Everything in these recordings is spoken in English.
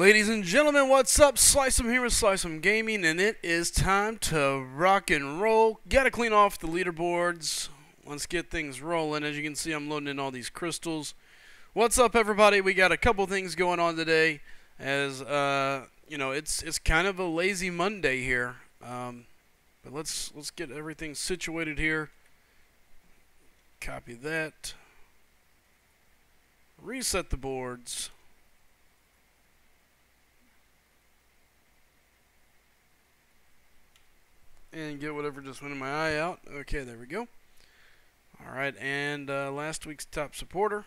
Ladies and gentlemen, what's up? Slycem here with SlycemGaming, and it is time to rock and roll. Gotta clean off the leaderboards. Let's get things rolling. As you can see, I'm loading in all these crystals. What's up, everybody? We got a couple things going on today. As you know, it's kind of a lazy Monday here. But let's get everything situated here. Copy that. Reset the boards. And get whatever just went in my eye out. Okay, there we go. Alright, and last week's top supporter.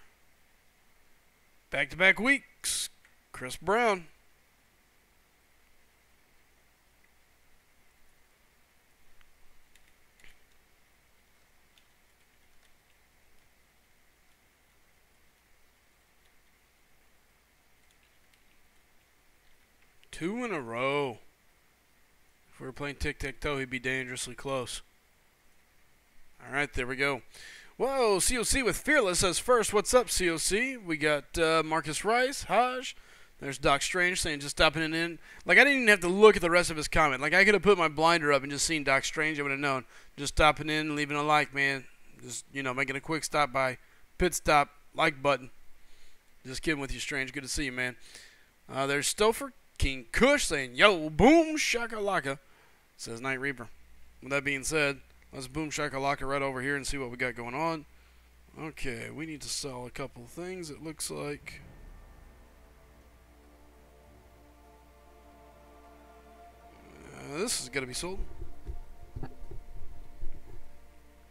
Back-to-back weeks. Chris Brown. Two in a row. If we were playing tic-tac-toe, he'd be dangerously close. Alright, there we go. Whoa, COC with Fearless says first. What's up, COC? We got Marcus Rice, Haj. There's Doc Strange saying just stopping it in. Like, I didn't even have to look at the rest of his comment. Like, I could have put my blinder up and just seen Doc Strange. I would have known. Just stopping in, leaving a like, man. Just, you know, making a quick stop by. Pit stop, like button. Just kidding with you, Strange. Good to see you, man. There's Stouffer King Kush saying, yo, boom, shakalaka, says Night Reaper. With that being said, let's boom shakalaka right over here and see what we got going on. Okay, we need to sell a couple things, it looks like. This is going to be sold.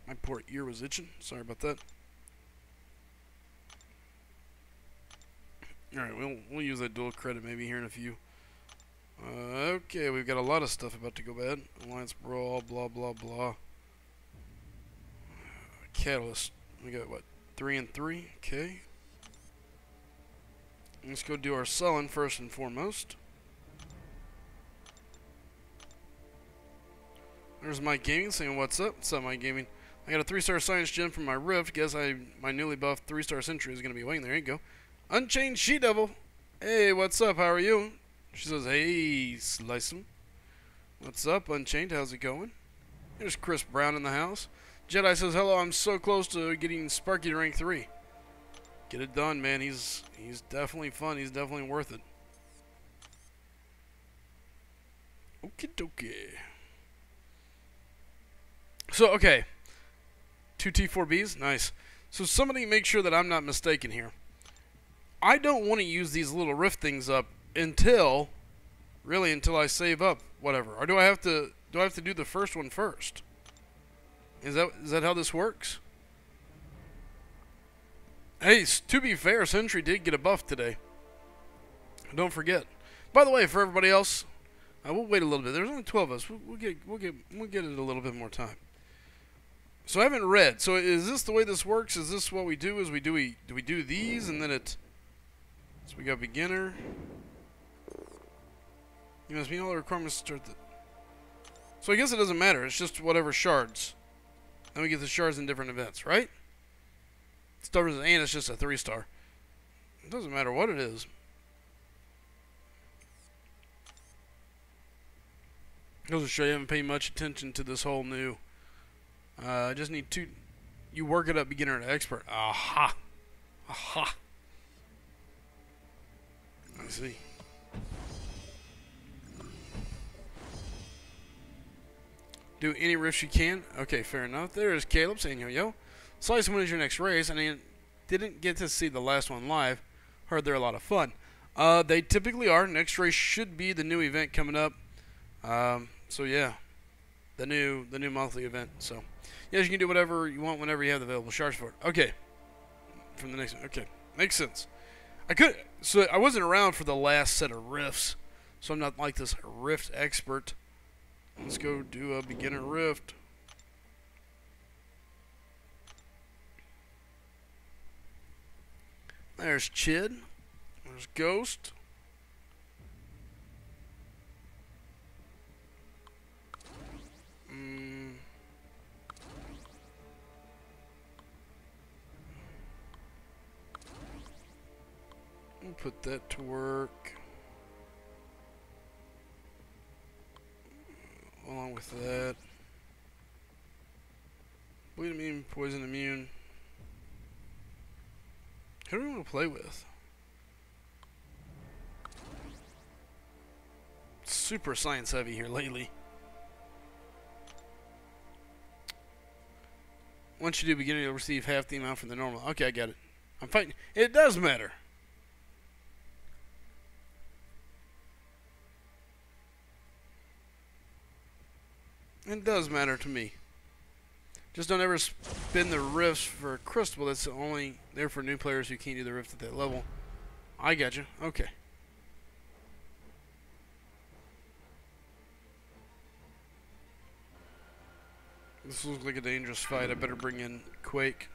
My poor ear was itching. Sorry about that. Alright, we'll use that dual credit maybe here in a few. Okay, we've got a lot of stuff about to go bad. Alliance Brawl, blah, blah, blah. Catalyst. We got, what, 3 and 3? Okay. Let's go do our selling first and foremost. There's Mike Gaming saying, what's up? What's up, Mike Gaming? I got a 3-star science gem from my Rift. Guess my newly buffed 3-star sentry is going to be waiting. There you go. Unchained She-Devil. Hey, what's up? How are you? She says, hey, Slycem. What's up, Unchained? How's it going? There's Chris Brown in the house. Jedi says, hello, I'm so close to getting Sparky to rank 3. Get it done, man. He's definitely fun. He's definitely worth it. Okie dokie. So, okay. 2 T4Bs? Nice. So somebody make sure that I'm not mistaken here. I don't want to use these little rift things up until I save up whatever. Or do I have to do the first one first? Is that how this works? Hey, to be fair, Sentry did get a buff today. Don't forget. By the way, for everybody else, we'll wait a little bit. There's only 12 of us. We'll get it a little bit more time. So I haven't read. So is this the way this works? Is this what we do? Is do we do these and then it? So we got beginner. You must meet all the requirements to start the. So I guess it doesn't matter. It's just whatever shards. Then we get the shards in different events, right? Stars and it's just a 3-star. It doesn't matter what it is. Goes to show you haven't paid much attention to this whole new. I just need 2. You work it up, beginner to expert. Aha, aha. I see. Do any rifts you can. Okay, fair enough. There is Caleb saying, yo. Slycem, when is your next race? And I didn't get to see the last one live. Heard they're a lot of fun. They typically are. Next race should be the new event coming up. So yeah, the new monthly event. So yes, you can do whatever you want whenever you have the available shards for it. Okay. From the next one. Okay, makes sense. So I wasn't around for the last set of rifts, so I'm not like this rift expert. Let's go do a beginner rift. There's Chid. There's Ghost. We'll put that to work. along with that. Bleed immune, poison immune. Who do we want to play with? Super science heavy here lately. Once you do beginning, you'll receive half the amount from the normal. Okay, I got it. I'm fighting. It does matter. It does matter to me. Just don't ever spin the rifts for a crystal. That's only there for new players who can't do the rift at that level. I got you. Okay. This looks like a dangerous fight. I better bring in Quake.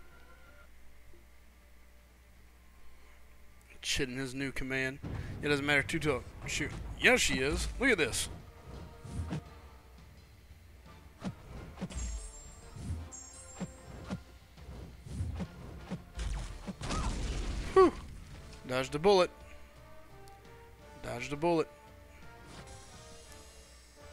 Chid in his new command. It doesn't matter. Two-toe. Shoot. Yes, she is. Look at this. Whew. Dodged a bullet. Dodged a bullet.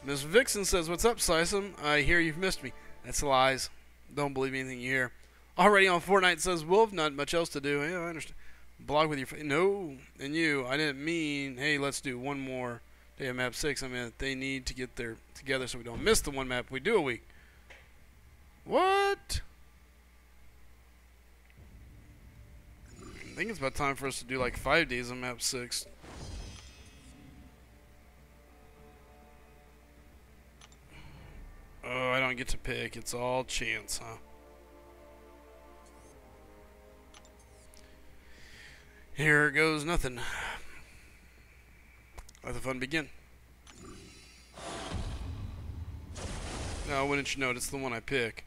Miss Vixen says, "What's up, Slycem? I hear you've missed me." That's lies. Don't believe anything you hear. Already on Fortnite, says Wolf. Not much else to do. Yeah, I understand. Blog with your face. No, and you. I didn't mean, hey, let's do one more day of map 6. I mean, they need to get there together so we don't miss the one map we do a week. What? I think it's about time for us to do like 5 days of map 6. Oh, I don't get to pick. It's all chance, huh? Here goes nothing. Let the fun begin. Now, wouldn't you know it's the one I pick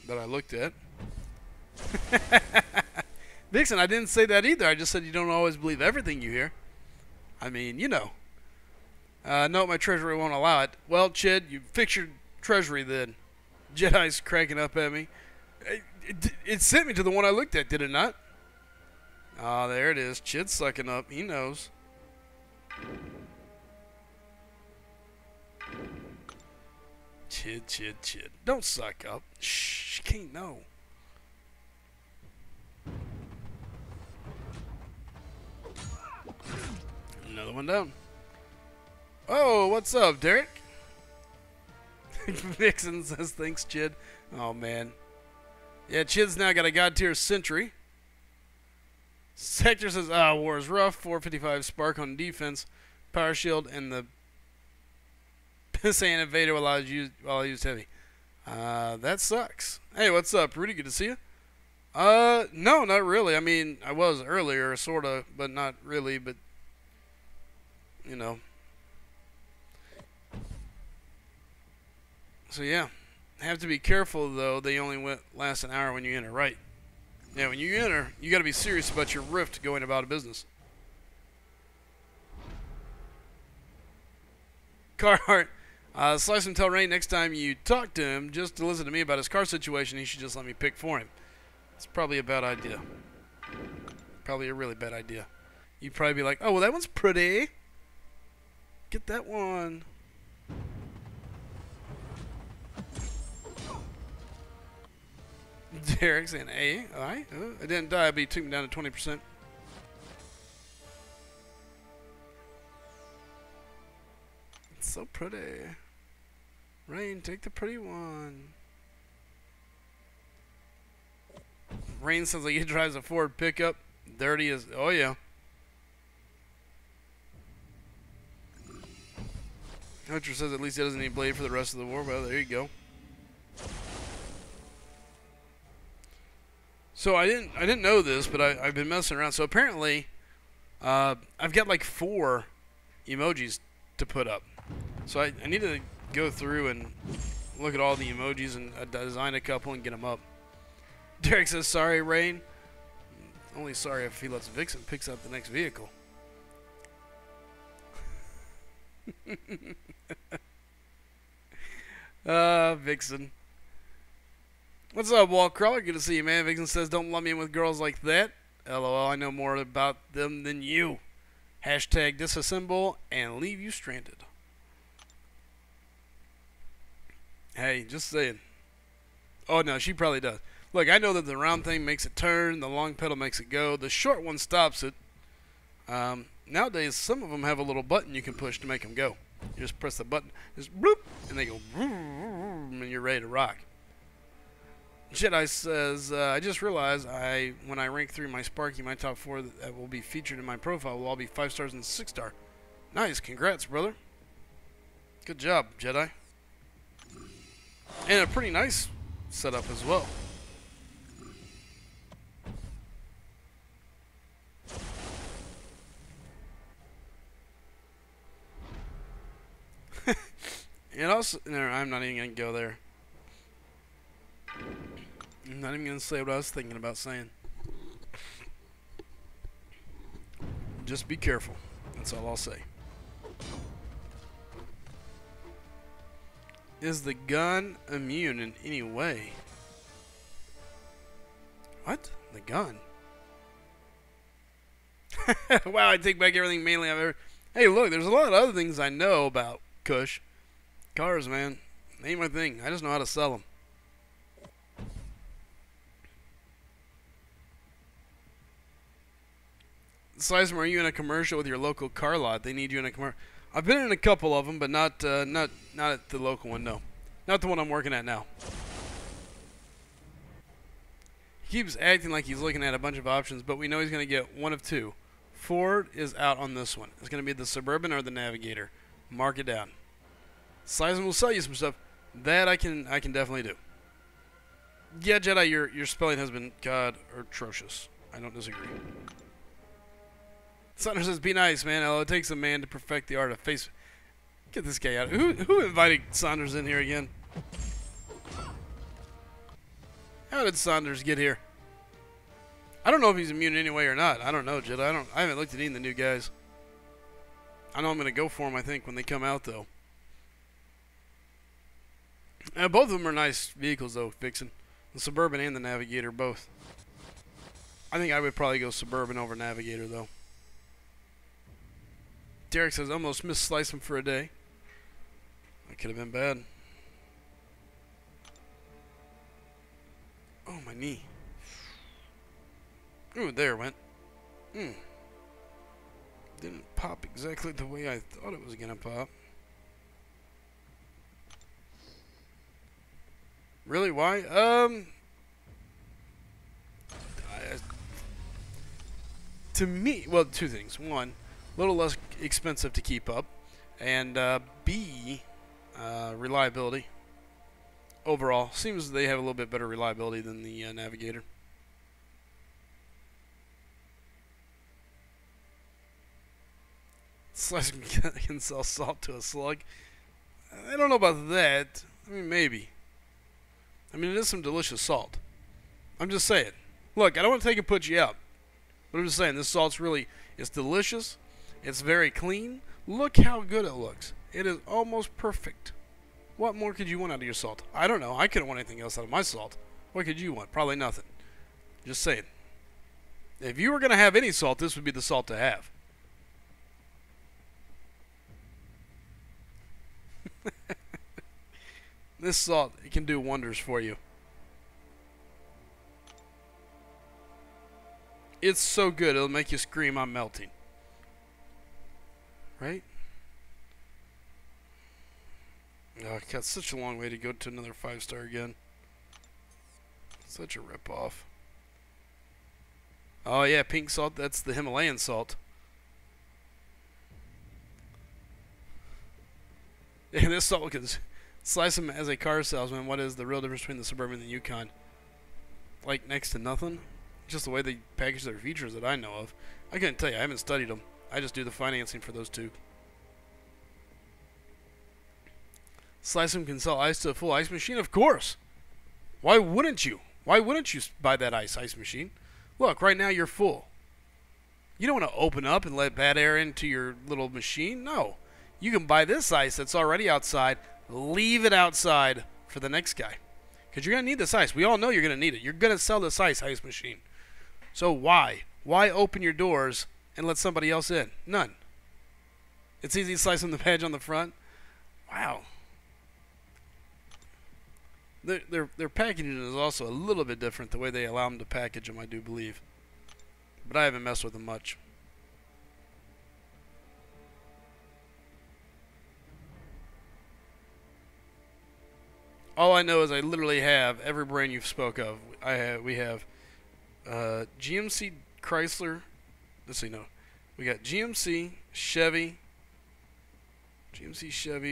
that I looked at. Vixen, I didn't say that either. I just said you don't always believe everything you hear. I mean, you know. No, my treasury won't allow it. Well, Chid, you fix your treasury then. Jedi's cracking up at me. It sent me to the one I looked at, did it not? Ah, there it is. Chid's sucking up. He knows. Chid. Don't suck up. Shh, she can't know. Another one down. Oh, what's up, Derek? Vixen says, thanks, Chid. Oh, man. Yeah, Chid's now got a God tier sentry. Sector says, war is rough. 455 spark on defense. Power shield and the Pissant Invader while I used heavy. That sucks. Hey, what's up, Rudy? Good to see you. No, not really. I mean, I was earlier, sorta, but not really, but, you know. So, yeah. Have to be careful, though. They only last an hour when you enter, right? Yeah, when you enter, you got to be serious about your rift going about a business. Carhartt, Slycem, tell Rain next time you talk to him just to listen to me about his car situation. He should just let me pick for him. It's probably a bad idea. Probably a really bad idea. You'd probably be like, oh, well, that one's pretty. Get that one. Derek saying, hey, alright. I didn't die, but he took me down to 20%. It's so pretty. Rain, take the pretty one. Rain sounds like he drives a Ford pickup. Dirty as, oh yeah. Hunter says at least he doesn't need blade for the rest of the war. Well, there you go. So I didn't know this, but I've been messing around. So apparently, I've got like 4 emojis to put up. So I need to go through and look at all the emojis and design a couple and get them up. Derek says, sorry, Rain. Only sorry if he lets Vixen picks up the next vehicle. Vixen. What's up, Walt Crawler? Good to see you, man. Vixen says, don't lump me in with girls like that. LOL, I know more about them than you. Hashtag disassemble and leave you stranded. Hey, just saying. Oh, no, she probably does. Look, I know that the round thing makes it turn, the long pedal makes it go, the short one stops it. Nowadays, some of them have a little button you can push to make them go. You just press the button, just bloop, and they go, and you're ready to rock. Jedi says, I just realized when I rank 3 my Sparky, my top 4 that will be featured in my profile will all be 5 stars and 6 star. Nice, congrats, brother. Good job, Jedi. And a pretty nice setup as well. And also, no, I'm not even going to go there. I'm not even going to say what I was thinking about saying. Just be careful. That's all I'll say. Is the gun immune in any way? What? The gun? Wow, I take back everything mainly I've ever... Hey, look, there's a lot of other things I know about Kush. Cars, man. They ain't my thing. I just know how to sell them. Slycem, are you in a commercial with your local car lot? They need you in a commercial. I've been in a couple of them, but not at the local one, no. Not the one I'm working at now. He keeps acting like he's looking at a bunch of options, but we know he's going to get one of two. Ford is out on this one. It's going to be the Suburban or the Navigator. Mark it down. Slycem will sell you some stuff. That I can definitely do. Yeah, Jedi, your spelling has been god atrocious. I don't disagree. Saunders says, be nice, man. It takes a man to perfect the art of face. Get this guy out. Who invited Saunders in here again? How did Saunders get here? I don't know if he's immune anyway or not. I don't know, Jedi. I haven't looked at any of the new guys. I know I'm going to go for them, I think, when they come out, though. Both of them are nice vehicles, though, Vixen. The Suburban and the Navigator, both. I think I would probably go Suburban over Navigator, though. Derek says, almost missed Slycem for a day. That could have been bad. Oh, my knee. Ooh, there it went. Didn't pop exactly the way I thought it was going to pop. Really? Why? To me, well, two things. One, a little less expensive to keep up, and B, reliability. Overall, seems they have a little bit better reliability than the Navigator. Slycem can sell salt to a slug. I don't know about that. I mean, maybe. I mean, it is some delicious salt. I'm just saying. Look, I don't want to take and put you out. But I'm just saying, this salt's really, it's delicious. It's very clean. Look how good it looks. It is almost perfect. What more could you want out of your salt? I don't know. I couldn't want anything else out of my salt. What could you want? Probably nothing. Just saying. If you were going to have any salt, this would be the salt to have. This salt, it can do wonders for you. It's so good, it'll make you scream, I'm melting. Right? Oh, I got such a long way to go to another 5-star again. Such a ripoff. Oh yeah, pink salt, that's the Himalayan salt. And this salt can slice them as a car salesman. What is the real difference between the Suburban and the Yukon? Like next to nothing. Just the way they package their features that I know of. I couldn't tell you. I haven't studied them. I just do the financing for those two. Slycem can sell ice to a full ice machine? Of course. Why wouldn't you? Why wouldn't you buy that ice machine? Look, right now you're full. You don't want to open up and let bad air into your little machine. No. You can buy this ice that's already outside. Leave it outside for the next guy. Because you're going to need this ice. We all know you're going to need it. You're going to sell this ice machine. So why? Why open your doors and let somebody else in? None. It's easy to slice them the badge on the front. Wow. Their packaging is also a little bit different. The way they allow them to package them, I do believe. But I haven't messed with them much. All I know is I literally have every brand you've spoke of. We have GMC, Chrysler. Let's see, no. We got GMC, Chevy,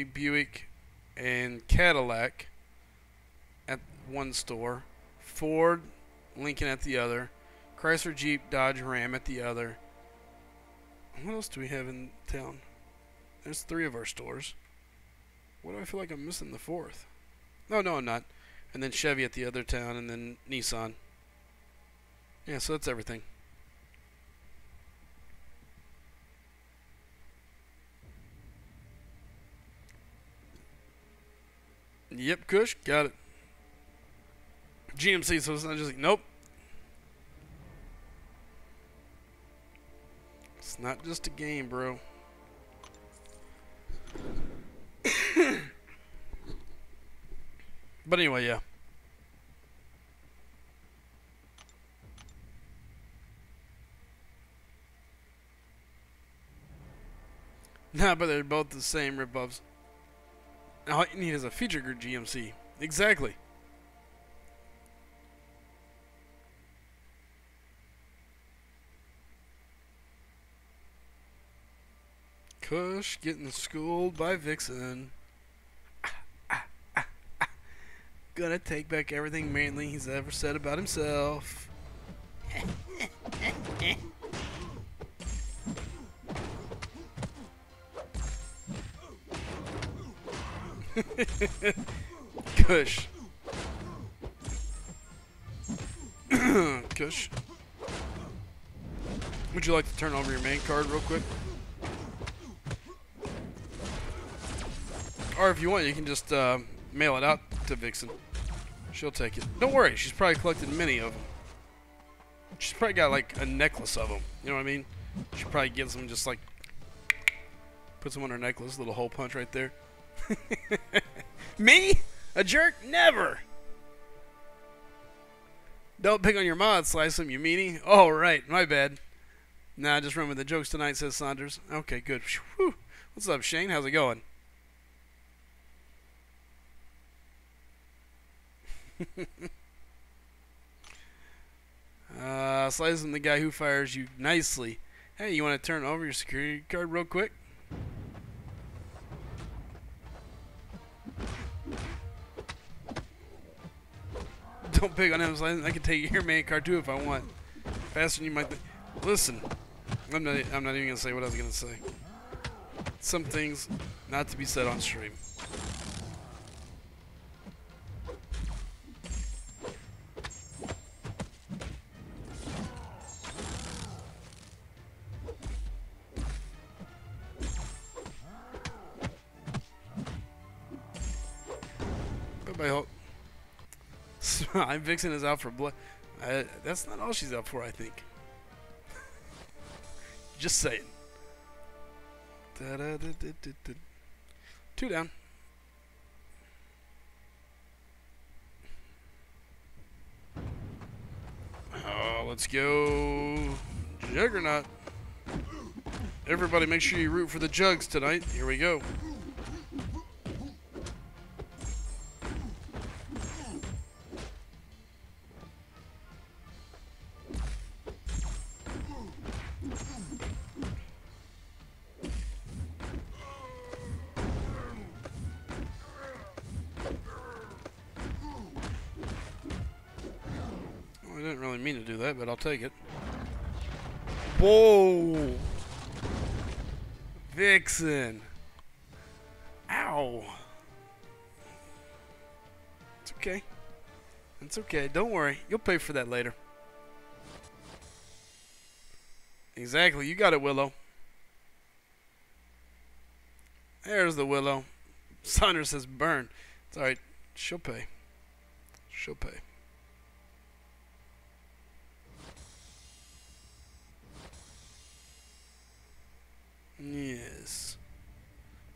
Buick, and Cadillac at one store. Ford, Lincoln at the other. Chrysler, Jeep, Dodge, Ram at the other. What else do we have in town? There's 3 of our stores. What do I feel like I'm missing the 4th? No, I'm not. And then Chevy at the other town, and then Nissan. Yeah, so that's everything. Yep, Kush, got it. GMC, so it's not just like, nope. It's not just a game, bro. But anyway, yeah. Nah, but they're both the same ripoffs. All you need is a feature group GMC. Exactly. Kush getting schooled by Vixen. Gonna take back everything manly he's ever said about himself. Kush. Kush. Would you like to turn over your main card real quick? Or if you want, you can just mail it out to Vixen. She'll take it. Don't worry, she's probably collected many of them. She's probably got like a necklace of them. You know what I mean? She probably gives them just like, puts them on her necklace, little hole punch right there. Me? A jerk? Never! Don't pick on your mod, Slycem, you meanie. Oh, right, my bad. Nah, just run with the jokes tonight, says Saunders. Okay, good. Whew. What's up, Shane? How's it going? Slycem, the guy who fires you nicely. Hey, you want to turn over your security card real quick? Don't pick on him, Slycem. I can take your main card too if I want. Faster than you might think. Listen, I'm not even gonna say what I was gonna say. Some things not to be said on stream. Bye-bye, Hulk. I'm Vixen is out for blood. That's not all she's out for, I think. Just saying. Two down. Oh, let's go. Juggernaut. Everybody make sure you root for the Jugs tonight. Here we go. I didn't really mean to do that, but I'll take it. Whoa! Vixen! Ow! It's okay. It's okay. Don't worry. You'll pay for that later. Exactly. You got it, Willow. There's the Willow. Saunders says burn. It's alright. She'll pay. She'll pay. Yes.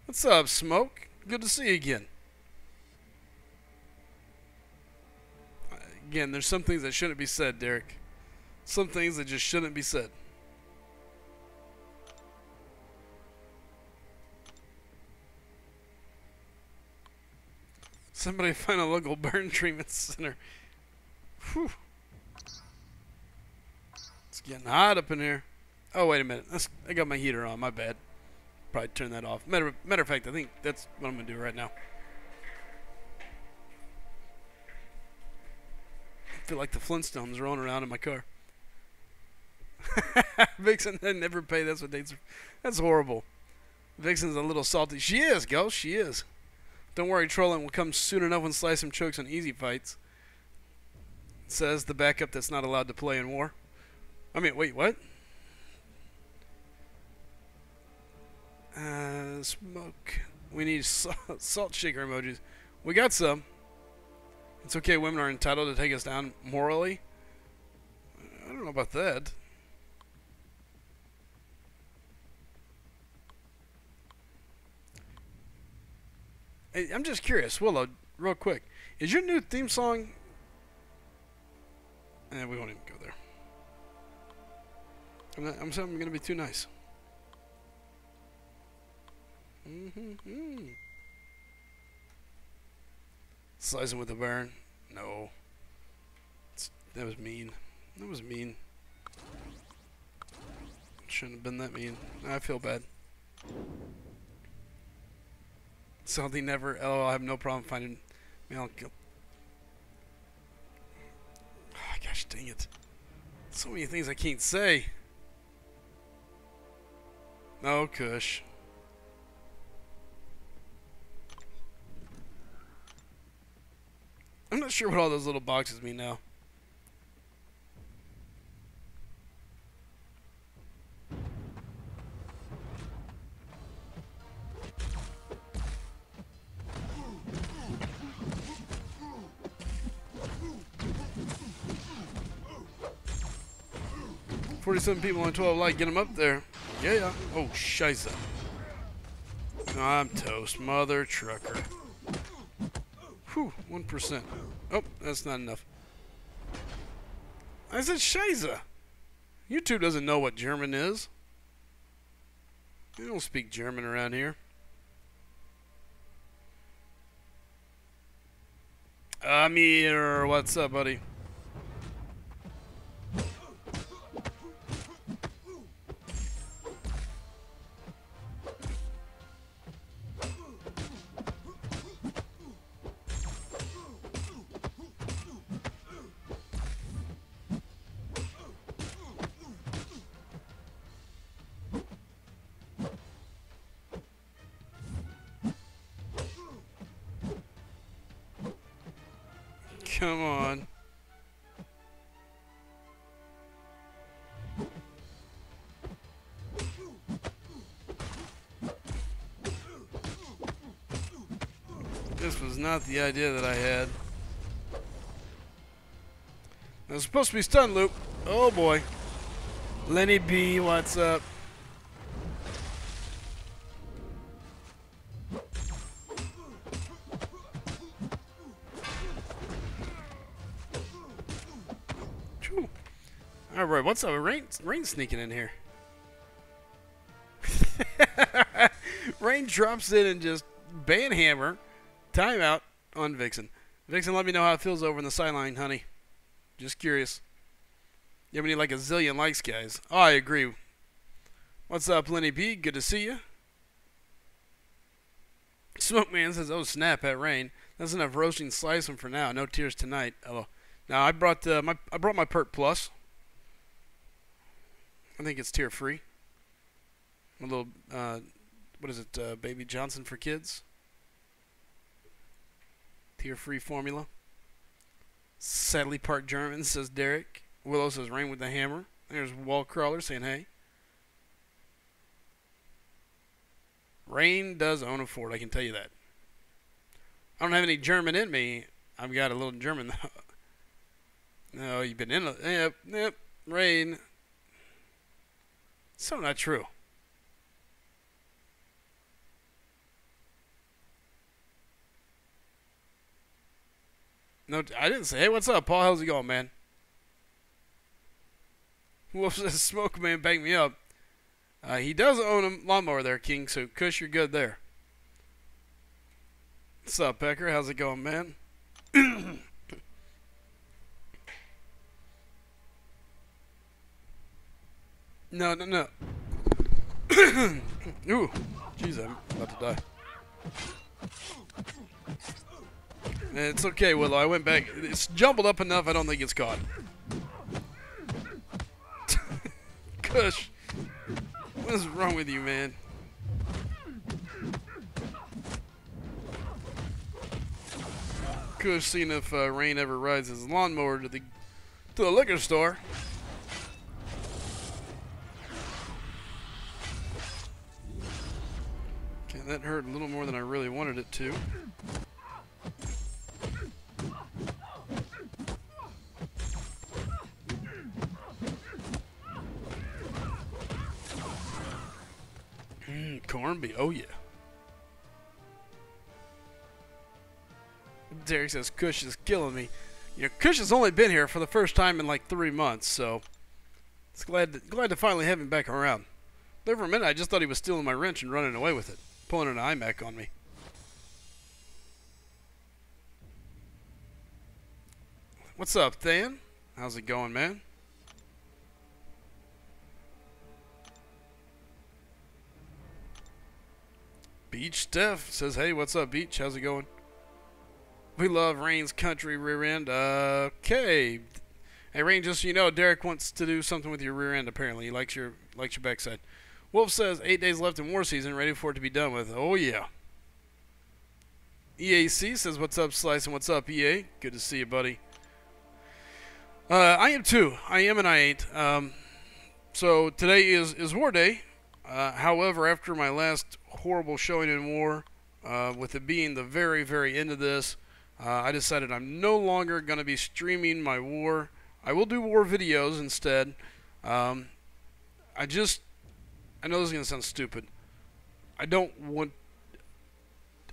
What's up, Smoke? Good to see you again. Again, there's some things that shouldn't be said, Derek. Some things that just shouldn't be said. Somebody find a local burn treatment center. Whew. It's getting hot up in here. Oh, wait a minute. I got my heater on. My bad. Probably turn that off. Matter of fact, I think that's what I'm going to do right now. I feel like the Flintstones rolling around in my car. Vixen, I never pay. That's what dates are. That's horrible. Vixen's a little salty. She is, Ghost. She is. Don't worry, trolling will come soon enough when Slycem chokes on easy fights. Says the backup that's not allowed to play in war. I mean, wait, what? Smoke. We need salt shaker emojis. We got some. It's okay, women are entitled to take us down morally. I don't know about that. Hey, I'm just curious, Willow, real quick. Is your new theme song... we won't even go there. I'm saying I'm going to be too nice. Slicing with a burn. No. That was mean. That was mean. Shouldn't have been that mean. I feel bad. Salty never. Oh, I have no problem finding male kill. Oh, gosh dang it. So many things I can't say. No, Kush. I'm not sure what all those little boxes mean now. $47 people on 12 like, get them up there. Yeah. Oh, scheisse. I'm toast, mother trucker. Whew, 1%. Oh, that's not enough. I said scheisse. YouTube doesn't know what German is. They don't speak German around here. Amir, what's up, buddy? Come on. This was not the idea that I had. I was supposed to be stun loop. Oh boy. Lenny B, what's up? Alright, what's up? Rain sneaking in here. Rain drops in and just banhammer. Timeout on Vixen. Vixen, let me know how it feels over in the sideline, honey. Just curious. You have any like a zillion likes, guys? Oh, I agree. What's up, Lenny B? Good to see you. Smoke Man says, "Oh snap, at Rain. That's enough roasting Slycem for now. No tears tonight." Hello. Now I brought my Pert Plus. I think it's tier free. A little, what is it, Baby Johnson for kids? Tier free formula. Sadly part German, says Derek. Willow says Rain with the hammer. There's Wall Crawler saying hey. Rain does own a Ford, I can tell you that. I don't have any German in me. I've got a little German though. No, you've been in a... Yep, Rain... So not true. No, I didn't say. Hey, what's up, Paul? How's it going, man? Wolf says, Smoke Man, back me up. He does own a lawnmower there, King, so Kush, you're good there. What's up, Pecker? How's it going, man? No. Ooh, jeez, I'm about to die. It's okay, Willow. I went back. It's jumbled up enough. I don't think it's caught. Kush, what is wrong with you, man? Kush, seeing if Rain ever rides his lawnmower to the liquor store. Okay, that hurt a little more than I really wanted it to. Corned beef, oh yeah. Derek says Kush is killing me. You know, Kush has only been here for the first time in like 3 months, so it's glad to finally have him back around. There for a minute, I just thought he was stealing my wrench and running away with it, pulling an iMac on me. What's up, Than? How's it going, man? Beach Steph says, hey, what's up, Beach? How's it going? We love Rain's country rear end. Okay. Hey, Rain, just so you know, Derek wants to do something with your rear end, apparently. He likes your backside. Wolf says, 8 days left in war season, ready for it to be done with. Oh, yeah. EAC says, what's up, Slycem? What's up, EA? Good to see you, buddy. I am too. I am and I ain't. So today is war day. However, after my last horrible showing in war, with it being the very, very end of this, I decided I'm no longer going to be streaming my war. I will do war videos instead. I know this is going to sound stupid. I'm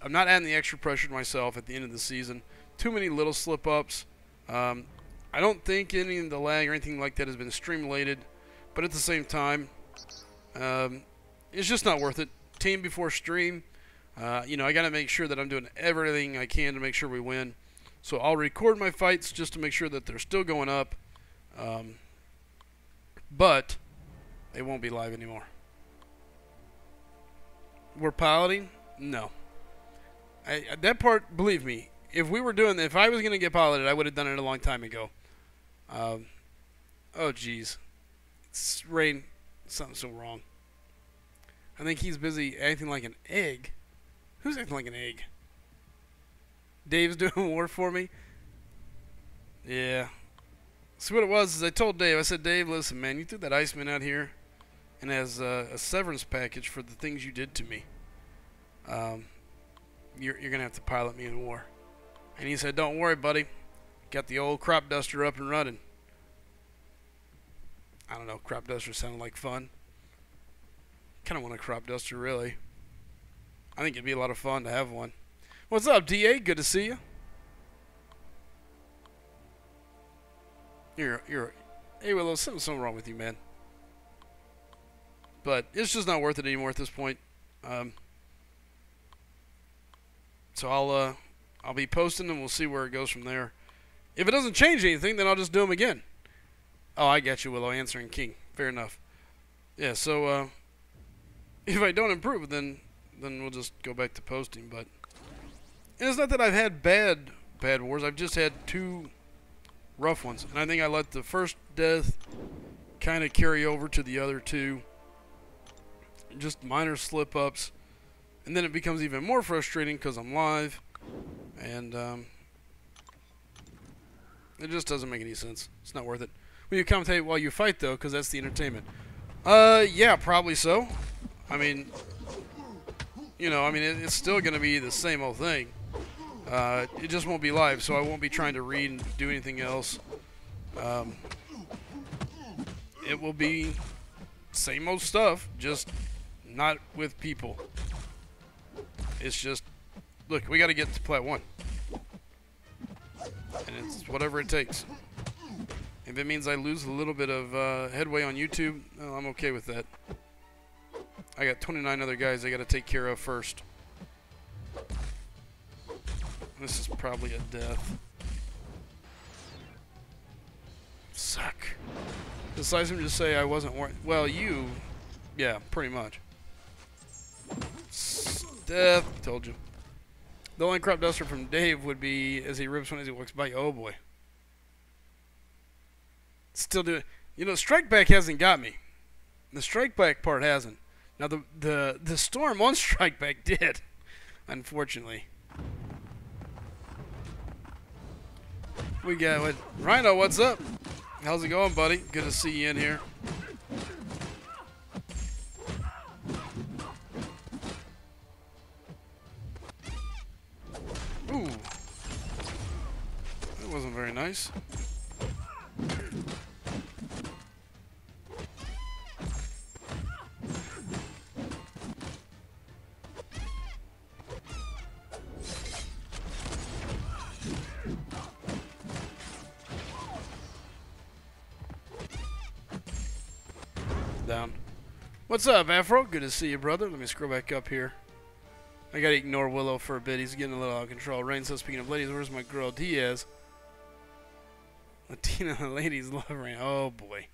not adding the extra pressure to myself at the end of the season. Too many little slip-ups. I don't think any of the lag or anything like that has been stream-related, but at the same time, it's just not worth it. Team before stream. You know, I got to make sure that I'm doing everything I can to make sure we win. So I'll record my fights just to make sure that they're still going up. But they won't be live anymore. We're piloting? No. That part, believe me, if I was going to get piloted, I would have done it a long time ago. Oh, jeez. It's Rain. Something's so wrong. I think he's busy acting like an egg. Who's acting like an egg? Dave's doing war for me? Yeah. See what it was is I told Dave, I said, Dave, listen, man, you threw that Iceman out here and as a severance package for the things you did to me. You're going to have to pilot me in war. And he said, don't worry, buddy. Got the old crop duster up and running. I don't know, crop duster sounded like fun. Kind of want a crop duster, really. I think it'd be a lot of fun to have one. What's up, DA? Good to see you. Hey, Willow, something's wrong with you, man. But it's just not worth it anymore at this point. So I'll be posting and we'll see where it goes from there. If it doesn't change anything, then I'll just do them again. Oh, I got you, Willow. Answering King. Fair enough. Yeah, so if I don't improve, then we'll just go back to posting. But and it's not that I've had bad wars. I've just had 2 rough ones, and I think I let the first death kind of carry over to the other 2. Just minor slip-ups, and then it becomes even more frustrating because I'm live, and it just doesn't make any sense. It's not worth it. Will you commentate while you fight, though, because that's the entertainment? Yeah, probably so. I mean, you know, it's still going to be the same old thing. It just won't be live, so I won't be trying to read and do anything else. It will be same old stuff, just not with people. It's just, look, we got to get to plat 1. And it's whatever it takes. If it means I lose a little bit of headway on YouTube, well, I'm okay with that. I got 29 other guys I got to take care of first. This is probably a death. Suck. Did Slycem just say I wasn't worth? Well, you... Yeah, pretty much. Death. Told you. The only crop duster from Dave would be as he rips one as he walks by. Oh boy. Still doing. You know, strike back hasn't got me. The strike back part hasn't. Now the storm on strike back did, unfortunately. We got what? Rhino, what's up? How's it going, buddy? Good to see you in here. Ooh. That wasn't very nice. Down. What's up, Afro? Good to see you, brother. Let me scroll back up here. I gotta ignore Willow for a bit. He's getting a little out of control. Rain says, speaking of ladies, where's my girl Diaz? Latina ladies love Rain. Oh, boy.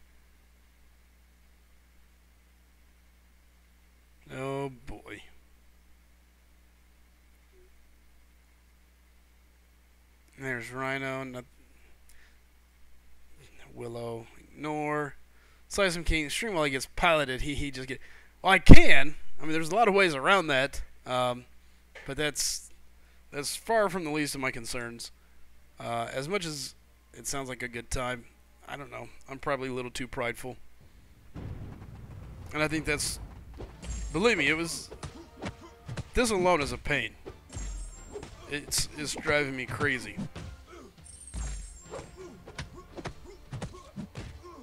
Oh, boy. There's Rhino. Not Willow. Ignore. Slycem can't stream while he gets piloted. He just get. Well, I can. I mean, there's a lot of ways around that. But that's far from the least of my concerns. As much as it sounds like a good time, I don't know. I'm probably a little too prideful. And I think that's... Believe me, this alone is a pain. It's driving me crazy.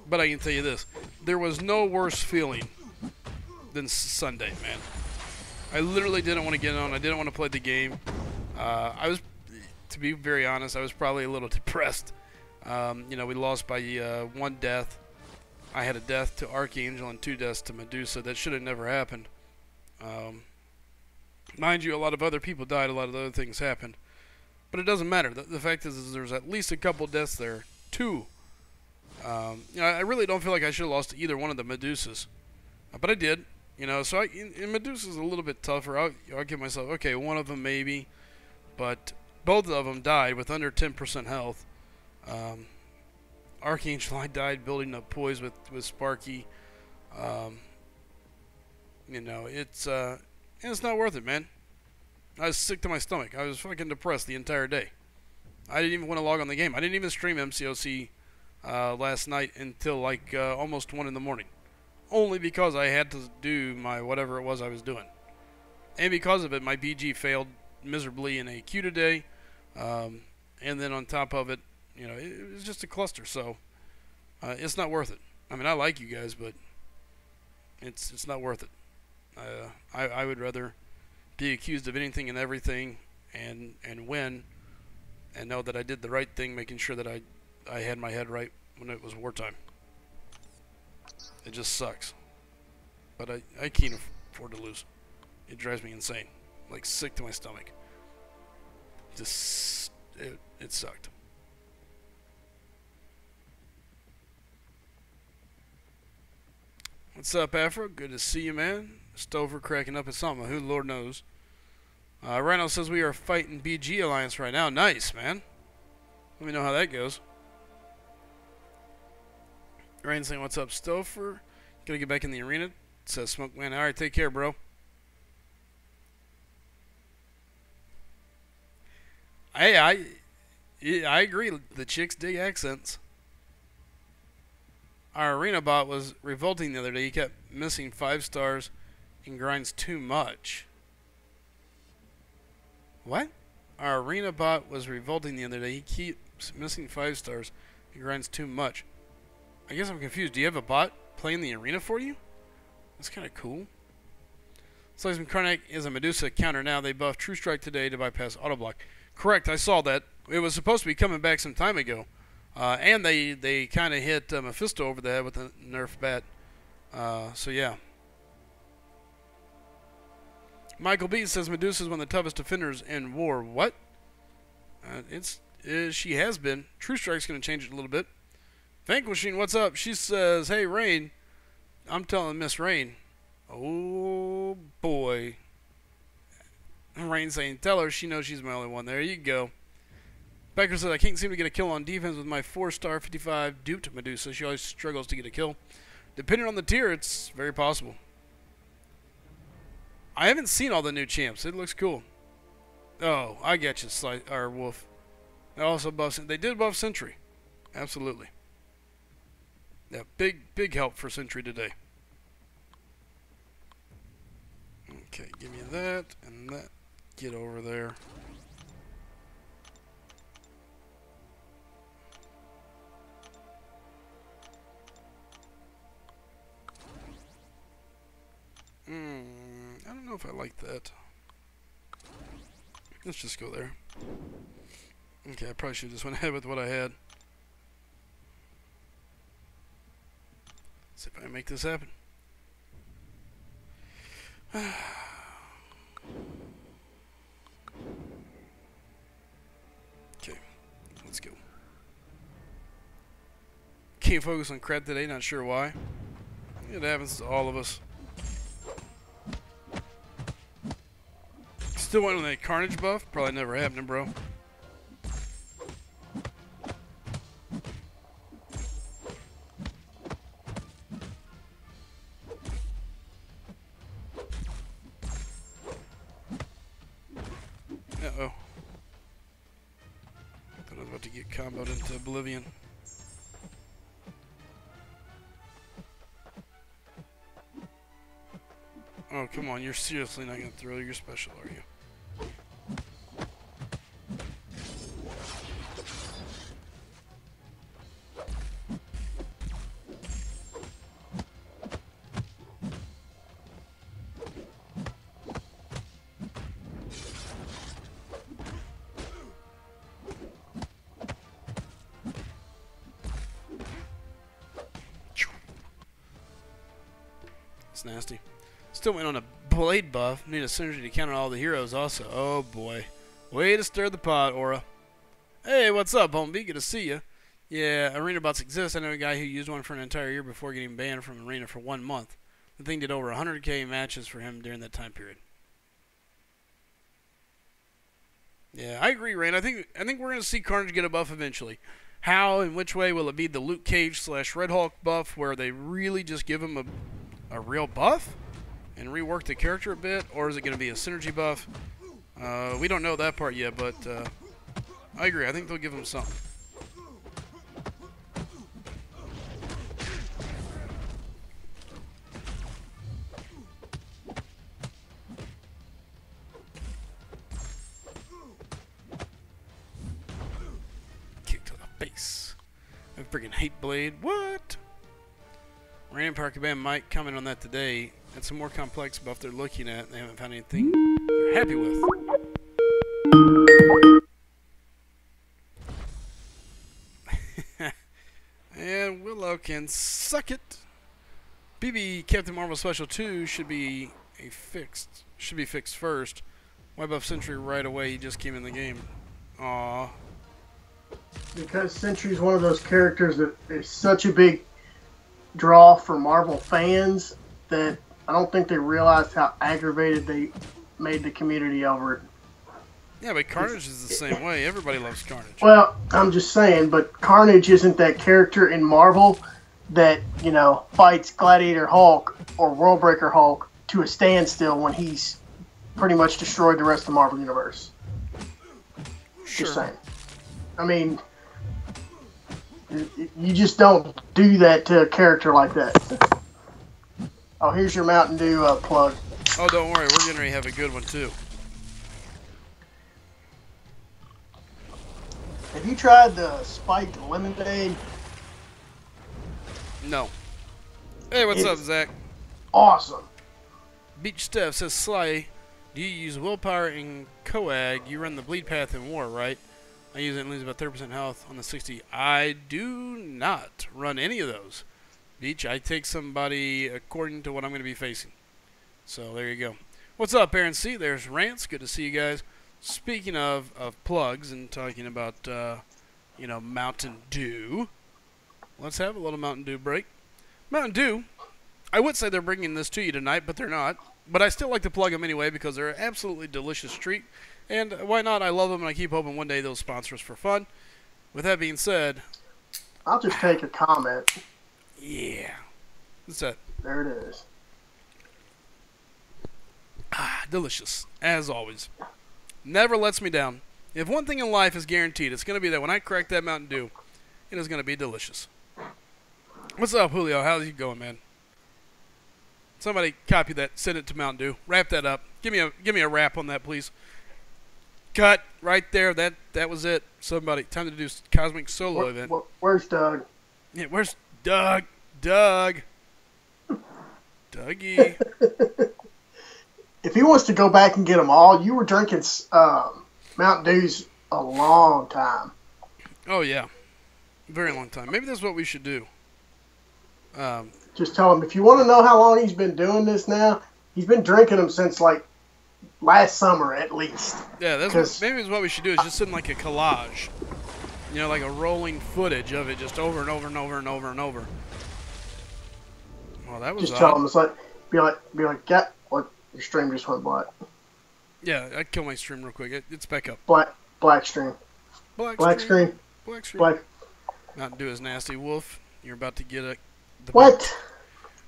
But I can tell you this. There was no worse feeling than Sunday, man. I literally didn't want to get on. I didn't want to play the game. I was, to be very honest, I was probably a little depressed. You know, we lost by 1 death. I had a death to Archangel and 2 deaths to Medusa. That should have never happened. Mind you, a lot of other people died. A lot of other things happened. But it doesn't matter. The fact is there's at least a couple deaths there. 2. You know, I really don't feel like I should have lost to either one of the Medusas. But I did. You know, so in Medusa's a little bit tougher. I'll give myself, okay, one of them maybe. But both of them died with under 10% health. Archangel, I died building up poise with Sparky. You know, it's not worth it, man. I was sick to my stomach. I was fucking depressed the entire day. I didn't even want to log on the game. I didn't even stream MCOC last night until like almost 1 in the morning. Only because I had to do my whatever it was I was doing. And because of it, my BG failed miserably in a queue today. And then on top of it, you know, it was just a cluster. So it's not worth it. I mean, I like you guys, but it's not worth it. I would rather be accused of anything and everything and win and know that I did the right thing, making sure that I had my head right when it was wartime. It just sucks. But I can't afford to lose. It drives me insane. Like, sick to my stomach. Just, it sucked. What's up, Afro? Good to see you, man. Stover cracking up at something. Who Lord knows. Rhino says we are fighting BG Alliance right now. Nice, man. Let me know how that goes. Rain saying, what's up, Stover? Gonna get back in the arena. Says Smoke Man. Alright, take care, bro. Hey, I agree. The chicks dig accents. Our arena bot was revolting the other day. He kept missing 5 stars and grinds too much. What? Our arena bot was revolting the other day. He keeps missing 5 stars and grinds too much. I guess I'm confused. Do you have a bot playing the arena for you? That's kind of cool. Slycem Karnak is a Medusa counter now. They buffed True Strike today to bypass auto block. Correct, I saw that. It was supposed to be coming back some time ago. And they kind of hit Mephisto over the head with a Nerf bat. So, yeah. Michael B says Medusa is one of the toughest defenders in war. What? She has been. True Strike's going to change it a little bit. Vanquishing, what's up? She says, hey, Rain. I'm telling Miss Rain. Oh, boy. Rain saying, tell her she knows she's my only one. There you go. Becker says, I can't seem to get a kill on defense with my 4-star 55 duped Medusa. She always struggles to get a kill. Depending on the tier, it's very possible. I haven't seen all the new champs. It looks cool. Oh, I get you, Wolf. They also buff. They did buff Sentry. Absolutely. Yeah, big help for Sentry today. Okay, give me that and that. Get over there. I don't know if I like that. Let's just go there. Okay, I probably should have just went ahead with what I had. See if I can make this happen. Okay, let's go. Can't focus on crap today, not sure why. It happens to all of us. Still waiting on that Carnage buff? Probably never happening, bro. Uh-oh. Thought I was about to get comboed into oblivion. Oh, come on. You're seriously not going to throw your special, are you? It's nasty. Still waiting on a blade buff. Need a synergy to counter all the heroes also. Oh boy. Way to stir the pot, Aura. Hey, what's up, homie? Good to see you. Yeah, arena bots exist. I know a guy who used one for an entire year before getting banned from arena for 1 month. The thing did over 100k matches for him during that time period. Yeah, I agree, Rain. I think we're going to see Carnage get a buff eventually. How and which way will it be the Luke Cage / Red Hulk buff where they really just give him a real buff and rework the character a bit, or is it going to be a synergy buff? We don't know that part yet, but I agree. I think they'll give him something. Kick to the face. I freaking hate Blade. What? Random Parker Band might comment on that today. It's a more complex buff they're looking at. They haven't found anything they're happy with. And Willow can suck it. BB Captain Marvel Special 2 should be fixed first. Why buff Sentry right away? He just came in the game. Aww. Because Sentry's one of those characters that is such a big draw for Marvel fans that I don't think they realized how aggravated they made the community over it. Yeah, but Carnage is the same way. Everybody loves Carnage. Well, I'm just saying, but Carnage isn't that character in Marvel that, you know, fights Gladiator Hulk or Worldbreaker Hulk to a standstill when he's pretty much destroyed the rest of the Marvel Universe. Sure. Just saying. I mean, you just don't do that to a character like that. Oh, here's your Mountain Dew plug. Oh, don't worry. We're getting ready to have a good one, too. Have you tried the spiked lemonade? No. Hey, what's up, Zach? Awesome. Beach Steph says, Sly, do you use willpower in Coag? You run the bleed path in war, right? I use it and lose about 30% health on the 60. I do not run any of those. Beach, I take somebody according to what I'm going to be facing. So there you go. What's up, Aaron C? There's Rants. Good to see you guys. Speaking of plugs and talking about, Mountain Dew, let's have a little Mountain Dew break. Mountain Dew, I would say they're bringing this to you tonight, but they're not. But I still like to plug them anyway because they're an absolutely delicious treat. And why not? I love them, and I keep hoping one day they'll sponsor us for fun. With that being said, I'll just take a comment. Yeah. What's that? There it is. Delicious, as always. Never lets me down. If one thing in life is guaranteed, it's going to be that when I crack that Mountain Dew, it is going to be delicious. What's up, Julio? How's it going, man? Somebody copy that, send it to Mountain Dew. Wrap that up. Give me a wrap on that, please. Cut right there. That was it. Somebody, time to do Cosmic Solo event. Where's Doug? Yeah, where's Doug? Dougie. If he wants to go back and get them all, you were drinking Mountain Dews a long time. Oh, yeah. Very long time. Maybe that's what we should do. Just tell him, if you want to know how long he's been doing this now, he's been drinking them since, like, last summer at least. Yeah, maybe that's what we should do is just send, like, a collage. You know, like a rolling footage of it just over and over and over and over and over. Well, that was just odd. tell him, it's like, be like, yeah, what? Your stream just went black. Yeah, I killed my stream real quick. It's back up. Black stream. Black screen. Black. Mountain Dew is nasty. Wolf, you're about to get what?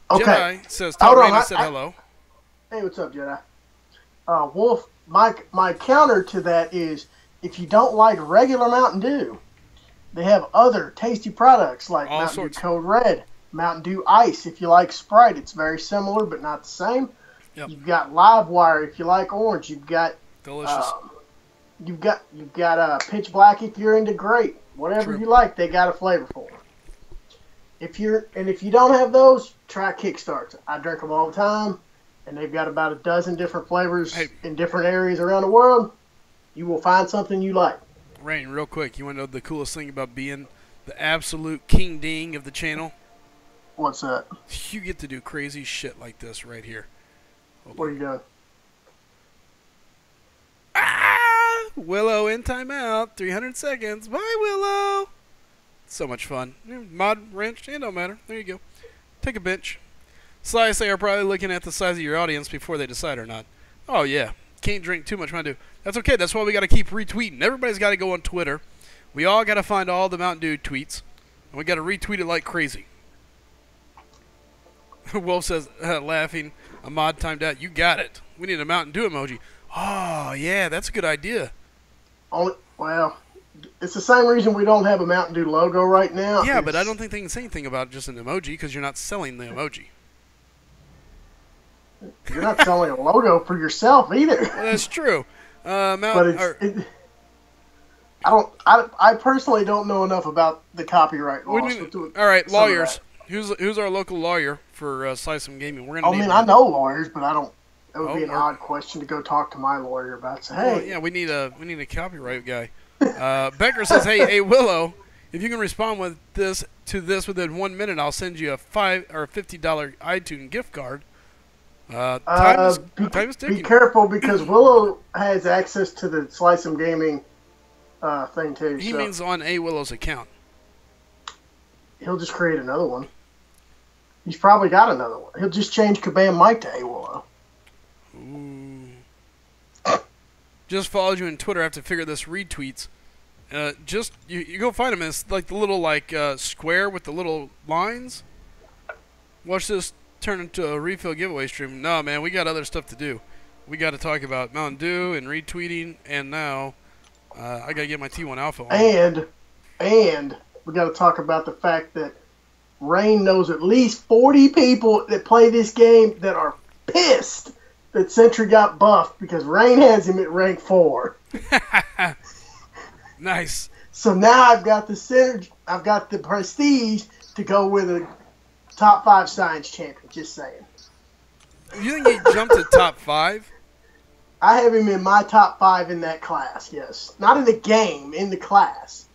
Okay. Jedi says, tell Rain I said hello. Hey, what's up, Jedi? Wolf, my counter to that is, if you don't like regular Mountain Dew, they have other tasty products like Mountain Dew Code Red, Mountain Dew Ice. If you like Sprite, it's very similar but not the same. Yep. You've got Livewire if you like orange. You've got delicious. You've got Pitch Black if you're into grape. Whatever you like, they got a flavor for. If you don't have those, try Kickstarts. I drink them all the time, and they've got about a dozen different flavors in different areas around the world. You will find something you like. Rain, real quick, you want to know the coolest thing about being the absolute king ding of the channel? What's that? You get to do crazy shit like this right here. What are you doing? Willow in timeout. 300 seconds. Bye, Willow. So much fun. Mod wrench. It don't matter. There you go. Take a bench. Slice, they are probably looking at the size of your audience before they decide or not. Oh, yeah. Can't drink too much Mountain Dew. That's okay. That's why we got to keep retweeting. Everybody's got to go on Twitter. We all got to find all the Mountain Dew tweets. And we got to retweet it like crazy. Wolf says, laughing, a mod timed out. You got it. We need a Mountain Dew emoji. Oh, yeah, that's a good idea. Well, it's the same reason we don't have a Mountain Dew logo right now. Yeah, but I don't think they can say anything about just an emoji because you're not selling the emoji. You're not selling a logo for yourself either. Well, that's true. I personally don't know enough about the copyright laws. All right, lawyers. Who's our local lawyer for SlycemGaming? We're gonna. I know lawyers, but I don't. It would be an odd question to go talk to my lawyer about. Say, hey, well, yeah, we need a copyright guy. Becker says, hey Willow, if you can respond with this within 1 minute, I'll send you a $5 or $50 iTunes gift card. Time is ticking. Be careful because Willow has access to the SlycemGaming thing too. He means on A Willow's account. He'll just create another one. He's probably got another one. He'll just change Kabam Mike to A Willow. Ooh. Just followed you on Twitter. I have to figure this retweets. You go find him. It's like the little square with the little lines. Watch this turn into a refill giveaway stream. No, man, we got other stuff to do. We got to talk about Mountain Dew and retweeting, and now I got to get my T1 Alpha on. And we got to talk about the fact that Rain knows at least 40 people that play this game that are pissed that Sentry got buffed because Rain has him at rank 4. Nice. So now I've got the prestige to go with a top 5 science champion. Just saying. You think he jumped to top 5? I have him in my top 5 in that class, yes. Not in the game, in the class.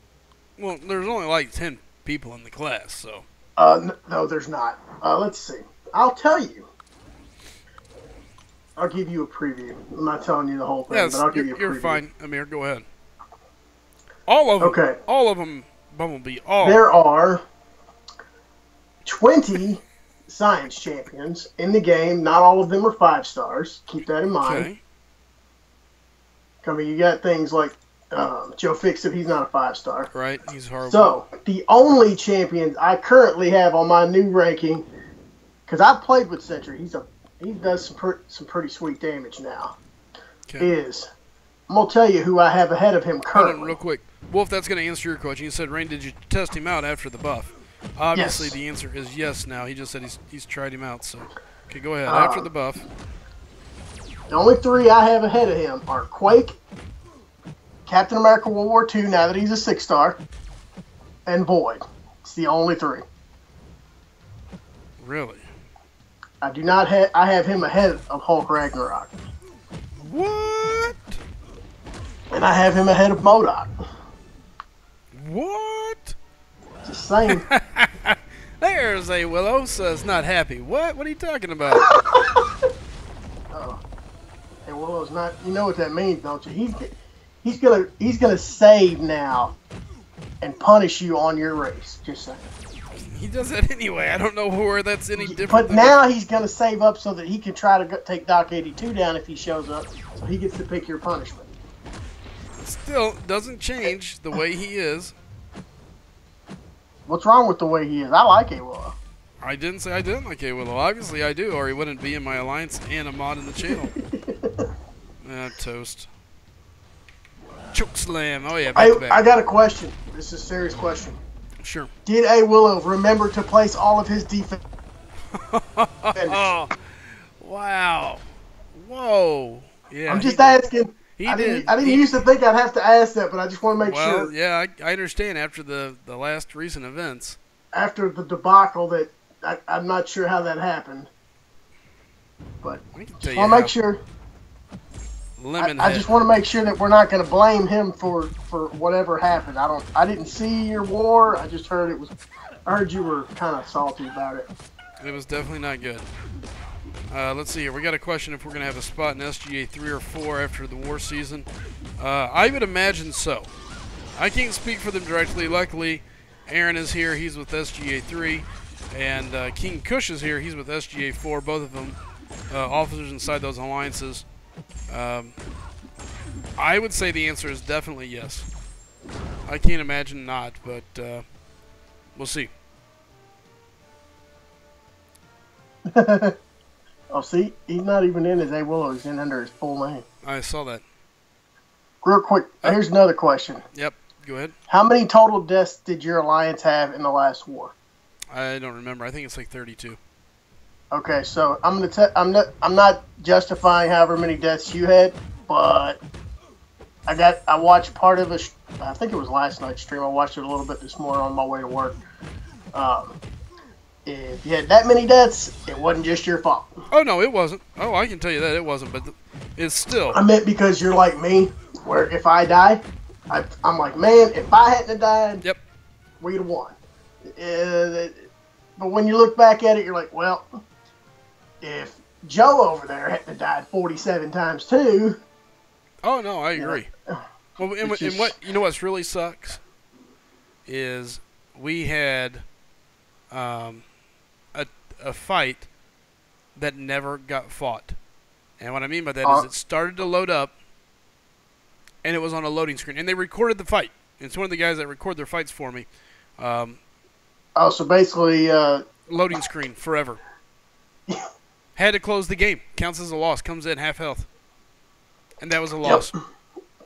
Well, there's only like 10 people in the class, so. No, there's not. Let's see. I'll tell you. I'll give you a preview. I'm not telling you the whole thing, but I'll give you a preview. You're fine, Amir. Go ahead. All of them. Okay. All of them, Bumblebee. All. There are 20 science champions in the game. Not all of them are 5 stars. Keep that in mind. Okay. I mean, you got things like Joe Fixit. He's not a 5-star. Right. He's horrible. So, the only champions I currently have on my new ranking, because I've played with Sentry, he does some pretty sweet damage now, is, I'm going to tell you who I have ahead of him currently. Hold on real quick. Wolf, that's going to answer your question. You said, Rain, did you test him out after the buff? Obviously, yes. The answer is yes now. He just said he's tried him out. So, okay, go ahead. After the buff. The only 3 I have ahead of him are Quake, Captain America World War II, now that he's a 6-star, and Void. It's the only 3. Really? I do not have. I have him ahead of Hulk Ragnarok. What? And I have him ahead of MODOK. What? Just saying. There's a Willow says not happy. What? What are you talking about? Oh. Hey, Willow's not. You know what that means, don't you? He's gonna save now and punish you on your race. Just saying. He does that anyway. I don't know where that's any different. But now he's going to save up so that he can try to take Doc 82 down if he shows up, so he gets to pick your punishment. Still doesn't change the way he is. What's wrong with the way he is? I like A-Willow. I didn't say I didn't like A-Willow. Obviously I do, or he wouldn't be in my alliance and a mod in the channel. Toast. Choke slam. Oh yeah, back to back. I got a question. This is a serious question. Sure. Did A-Willow remember to place all of his defense? Oh, wow. Whoa. Yeah. I'm just asking. I didn't used to think I'd have to ask that, but I just want to make sure. Well, yeah, I understand after the last recent events. After the debacle that I'm not sure how that happened. But I just want to make sure. I just want to make sure that we're not going to blame him for whatever happened. I didn't see your war. I just heard I heard you were kind of salty about it. It was definitely not good. Let's see here. We got a question if we're going to have a spot in SGA 3 or 4 after the war season. I would imagine so. I can't speak for them directly. Luckily, Aaron is here. He's with SGA 3. And King Kush is here. He's with SGA 4. Both of them officers inside those alliances. I would say the answer is definitely yes. I can't imagine not, but we'll see. Oh, see? He's not even in his A-Willow. He's in under his full name. I saw that. Real quick, here's another question. Yep, go ahead. How many total deaths did your alliance have in the last war? I don't remember. I think it's like 32. Okay, so I'm not justifying however many deaths you had, but I watched part of I think it was last night's stream. I watched it a little bit this morning on my way to work. If you had that many deaths, it wasn't just your fault. Oh no, it wasn't. Oh, I can tell you that it wasn't, but it's still. I meant because you're like me, where if I die, I'm like, man, if I hadn't died, yep, we'd have won. But when you look back at it, you're like, well, if Joe over there hadn't died 47 times too. Oh no, I agree. Well, and what you know what's really sucks is we had a fight that never got fought, and what I mean by that is it started to load up, and it was on a loading screen, and they recorded the fight. It's one of the guys that record their fights for me. So basically, loading screen forever. Had to close the game. Counts as a loss. Comes in half health. And that was a loss. Yep.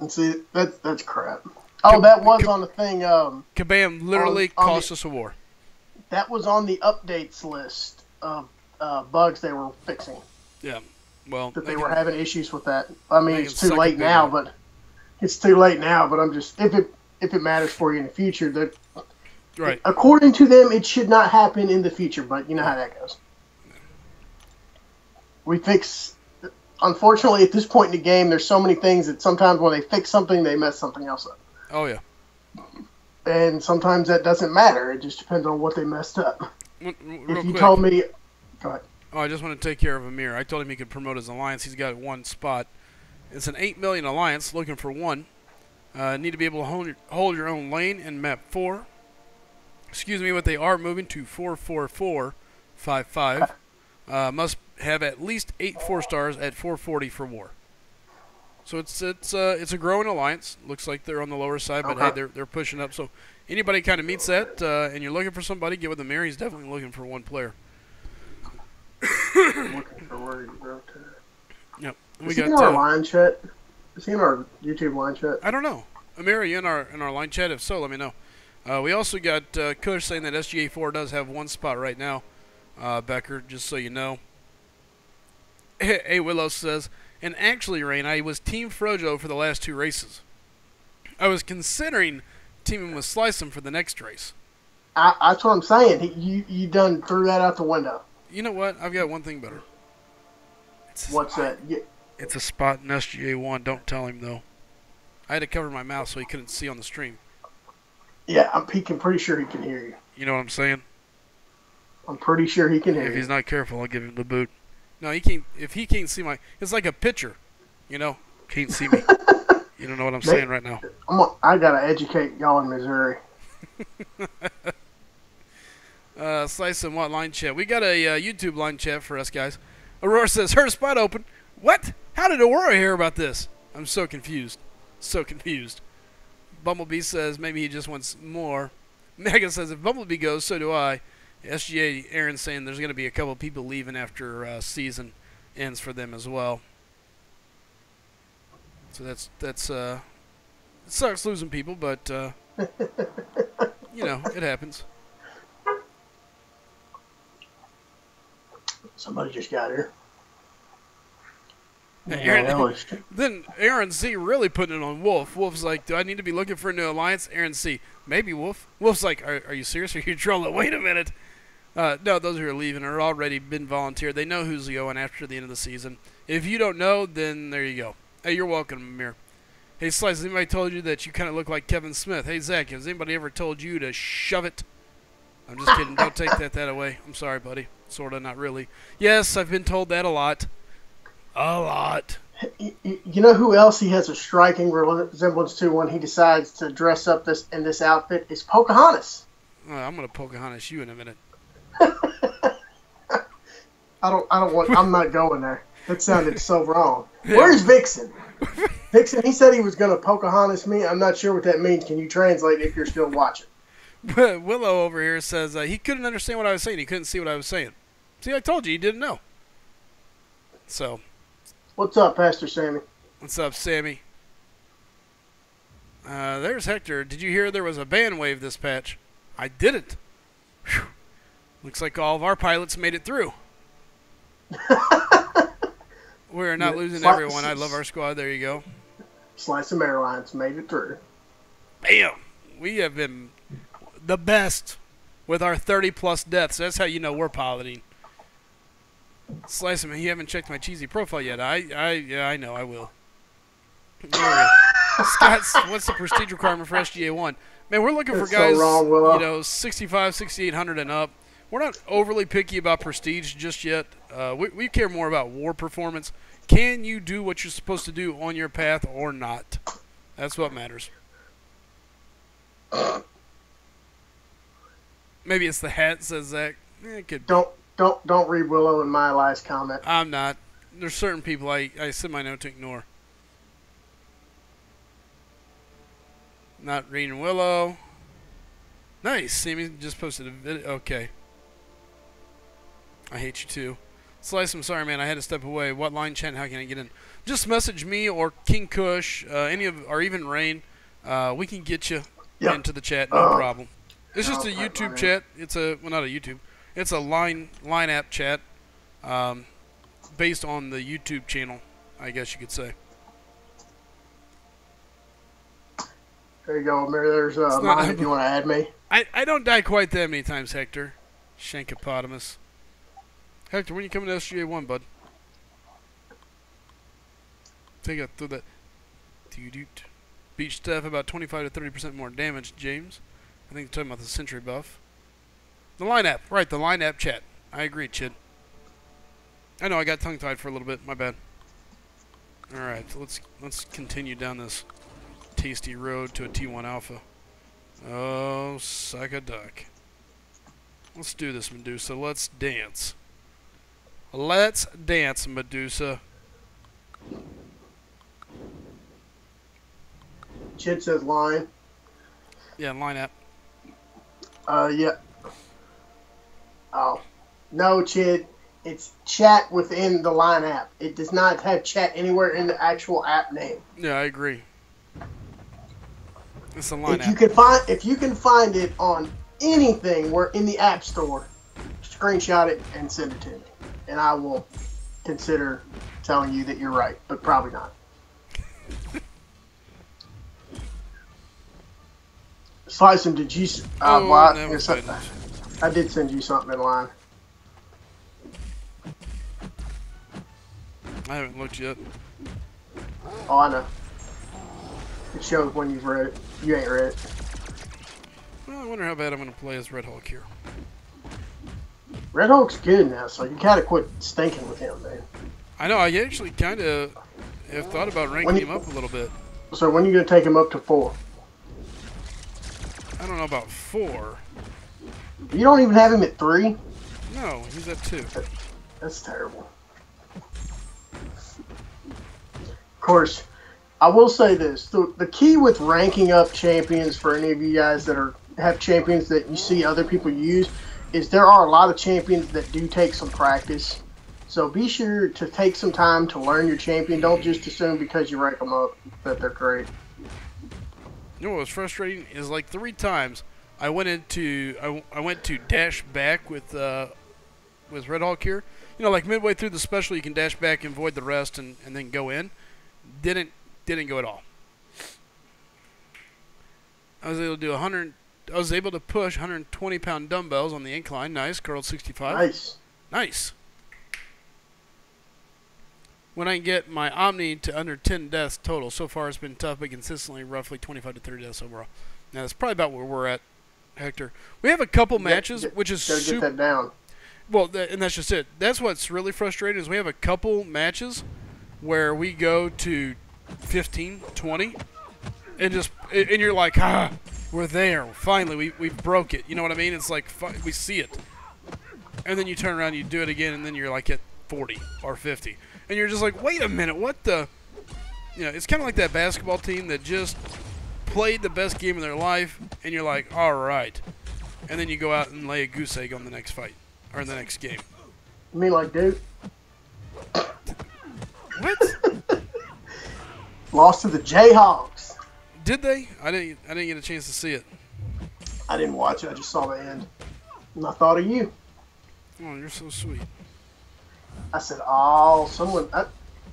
And see, that's crap. Oh, that was on the thing. Kabam literally cost us a war. That was on the updates list of bugs they were fixing. Yeah. Well, that they were having issues with that. I mean, it's too late now, but I'm just if it matters for you in the future, that right. According to them, it should not happen in the future, but you know how that goes. We fix unfortunately, at this point in the game, there's so many things that sometimes when they fix something, they mess something else up. Oh, yeah. And sometimes that doesn't matter. It just depends on what they messed up. Real If you quick. told me... Go ahead. Oh, I just want to take care of Amir. I told him he could promote his alliance. He's got one spot. It's an 8 million alliance, looking for one. Need to be able to hold your own lane in map 4. Excuse me, but they are moving to 44455. Must have at least 8 4-stars at 440 for war. So it's a growing alliance. Looks like they're on the lower side, but hey, they're pushing up. So anybody kind of meets that, and you're looking for somebody, get with Amir. He's definitely looking for one player. Looking for where you wrote to. Yep. Is he in our line chat? Is he in our YouTube line chat? I don't know. Amir, are you in our line chat? If so, let me know. We also got Kush saying that SGA4 does have one spot right now. Becker, just so you know. Hey, Willow says, and actually, Rain, I was Team Frojo for the last 2 races. I was considering teaming with Slycem for the next race. That's what I'm saying. You done threw that out the window. You know what? I've got one thing better. What's that? Yeah. It's a spot in SGA1. Don't tell him, though. I had to cover my mouth so he couldn't see on the stream. Yeah, I'm pretty sure he can hear you. You know what I'm saying? I'm pretty sure he can hear you. If he's not careful, I'll give him the boot. No, he can't. If he can't see my... It's like a pitcher. You know? Can't see me. You don't know what I'm saying right now. I got to educate y'all in Missouri. Slycem, what line chat? We got a YouTube line chat for us guys. Aurora says, her spot open. What? How did Aurora hear about this? I'm so confused. So confused. Bumblebee says, maybe he just wants more. Mega says, if Bumblebee goes, so do I. SGA, Aaron's saying there's going to be a couple people leaving after season ends for them as well. So that's it sucks losing people, but, you know, it happens. Somebody just got here. Then Aaron C. really putting it on Wolf. Wolf's like, do I need to be looking for a new alliance? Aaron C. Maybe, Wolf. Wolf's like, are you serious? Are you trolling? Wait a minute. No, those who are leaving are already been volunteered. They know who's going after the end of the season. If you don't know, then there you go. Hey, you're welcome, Amir. Hey, Slice, has anybody told you that you kind of look like Kevin Smith? Hey, Zach, has anybody ever told you to shove it? I'm just kidding. Don't take that away. I'm sorry, buddy. Sort of, not really. Yes, I've been told that a lot. A lot. You know who else he has a striking resemblance to when he decides to dress up in this outfit is Pocahontas. I'm gonna Pocahontas you in a minute. I'm not going there. That sounded so wrong. Where's Vixen? Vixen, he said he was gonna Pocahontas me. I'm not sure what that means. Can you translate if you're still watching? Willow over here says he couldn't understand what I was saying. He couldn't see what I was saying. See, I told you he didn't know. So. What's up, Pastor Sammy? What's up, Sammy? There's Hector. Did you hear there was a ban wave this patch? I didn't. Whew. Looks like all of our pilots made it through. We're not losing everyone. I love our squad. There you go. Slycem Airlines made it through. Bam! We have been the best with our 30-plus deaths. That's how you know we're piloting. Slycem, you haven't checked my cheesy profile yet. Yeah, I know. I will. Scott's, what's the prestige requirement for SGA1? Man, we're looking for guys, you know, 65, 6,800 and up. We're not overly picky about prestige just yet. We care more about war performance. Can you do what you're supposed to do on your path or not? That's what matters. Maybe it's the hat, says Zach. It could be. Don't read Willow and my last comment. I'm not. There's certain people I send my note to ignore. Not reading Willow. Nice. Sammy just posted a video. Okay. I hate you too. Slice, I'm sorry, man. I had to step away. What line chat? How can I get in? Just message me or King Kush, or even Rain. We can get you into the chat. No problem. It's just a YouTube chat. It's not a YouTube. It's a line app chat, based on the YouTube channel, I guess you could say. There you go, Amir. There's mine if you want to add me. I don't die quite that many times, Hector. Shankopotamus. Hector, when you coming to SGA1, bud? Take it through that. Beach staff about 25 to 30% more damage, James. I think you're talking about the sentry buff. The line app. Right, the line app chat. I agree, Chid. I know I got tongue-tied for a little bit. My bad. Alright, so let's continue down this tasty road to a T1 Alpha. Oh, suck a duck. Let's do this, Medusa. Let's dance. Let's dance, Medusa. Chid says line. Yeah, line app. Yeah. Oh. No, Chid. It's chat within the line app. It does not have chat anywhere in the actual app name. Yeah, I agree. It's a line app. If you can find it on anything where in the App Store, screenshot it and send it to me. And I will consider telling you that you're right, but probably not. Slycem, did you... I did send you something in line. I haven't looked yet. Oh, I know. It shows when you've read it. You ain't read it. Well, I wonder how bad I'm going to play as Red Hulk here. Red Hulk's good now, so you gotta quit stinking with him, man. I know, I actually kind of have thought about ranking him up a little bit. So when are you going to take him up to 4? I don't know about 4. You don't even have him at 3? No, he's at 2. That's terrible. Of course, I will say this. The key with ranking up champions for any of you guys that have champions that you see other people use is there are a lot of champions that do take some practice. So be sure to take some time to learn your champion. Don't just assume because you rank them up that they're great. You know what was frustrating is like 3 times I went to dash back with Red Hulk here. You know, like midway through the special, you can dash back and void the rest and then go in. Didn't go at all. I was able to do 100. I was able to push 120-pound dumbbells on the incline. Nice, curled 65. Nice. When I get my Omni to under 10 deaths total, so far it's been tough, but consistently roughly 25 to 30 deaths overall. Now that's probably about where we're at, Hector. We have a couple matches, which is gotta get that down. Well, and that's just it. That's what's really frustrating is we have a couple matches where we go to 15, 20, and you're like, we're there. Finally, we broke it. You know what I mean? It's like we see it. And then you turn around, you do it again, and then you're like at 40 or 50. And you're just like, wait a minute, what the? You know, it's kind of like that basketball team that just played the best game of their life, and you're like, all right. And then you go out and lay a goose egg on the next fight, or in the next game. You mean like Duke? What? Lost to the Jayhawks. Did they? I didn't get a chance to see it. I didn't watch it. I just saw the end. And I thought of you. Oh, you're so sweet. I said, oh, someone...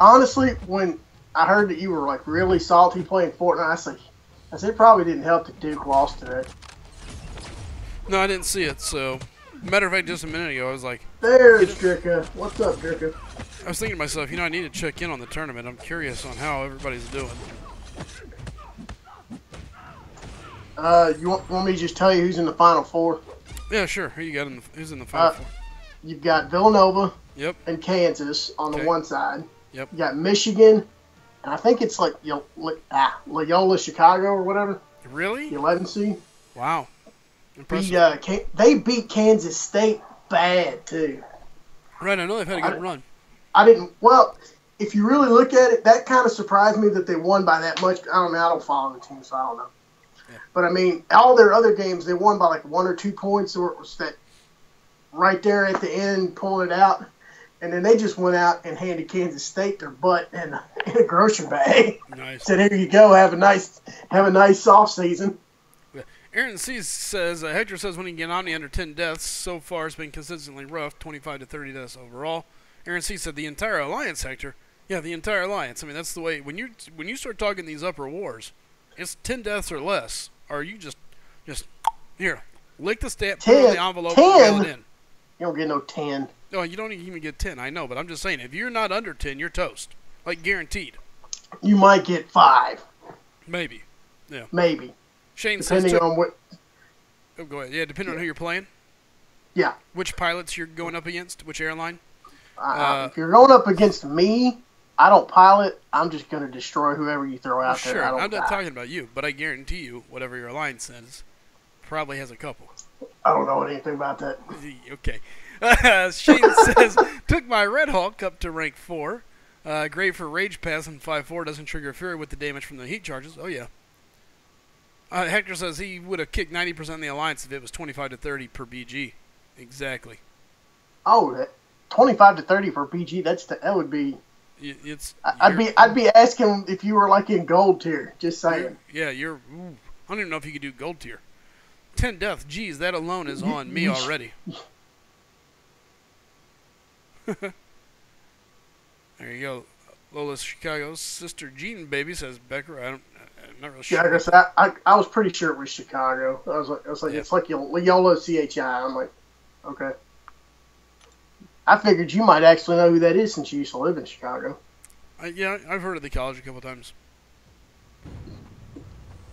honestly, when I heard that you were like really salty playing Fortnite, I said it probably didn't help that Duke lost today. No, I didn't see it, so... Matter of fact, just a minute ago, I was like... There's Dricka. What's up, Dricka? I was thinking to myself, I need to check in on the tournament. I'm curious on how everybody's doing. You want me to just tell you who's in the Final Four? Yeah, sure. Who you got who's in the Final Four? You've got Villanova and Kansas on the one side. Yep. You got Michigan, and I think it's like Loyola Chicago or whatever. Really? The 11 seed. Wow. Impressive. They beat Kansas State bad, too. Right, I know they've had a good run. Well, if you really look at it, that kind of surprised me that they won by that much. I don't follow the team, so I don't know. Yeah. But, I mean, all their other games, they won by like 1 or 2 points, or it was that right there at the end, pulling it out. And then they just went out and handed Kansas State their butt in a grocery bag. Nice. Said, here you go, have a nice off season. Aaron C says, Hector says when he can get Omni under 10 deaths, so far it's been consistently rough, 25 to 30 deaths overall. Aaron C said the entire alliance, Hector. Yeah, the entire alliance. I mean, that's the way, when you start talking these upper wars, it's 10 deaths or less, or you just here, lick the stamp, put it in the envelope, and mail it in. You don't get no 10. No, you don't even get 10, I know, but I'm just saying, if you're not under 10, you're toast. Like, guaranteed. you might get 5. Maybe. Yeah. Maybe. Shane depending says... on what... Oh, go ahead. Yeah, depending on who you're playing. Yeah. Which pilots you're going up against, which airline. If you're going up against me, I don't pilot. I'm just going to destroy whoever you throw out there. Sure, I'm not talking about you, but I guarantee you, whatever your alliance says, probably has a couple. I don't know anything about that. Okay. Shane says, took my Red Hawk up to rank 4. Great for Rage Pass and 5-4. Doesn't trigger Fury with the damage from the heat charges. Oh, yeah. Hector says he would have kicked 90% in the alliance if it was 25 to 30 per BG. Exactly. Oh, 25 to 30 for PG. That would be. I'd be asking if you were like in gold tier. Just saying. Yeah, you're. Ooh, I don't even know if you could do gold tier. 10 death. Geez, that alone is on me already. There you go. Lola's Chicago's sister Jean baby says Becker. I'm not really sure. Yeah, I was pretty sure it was Chicago. I was like, yeah. It's like YOLO CHI. I'm like, okay. I figured you might actually know who that is since you used to live in Chicago. Yeah, I've heard of the college a couple times.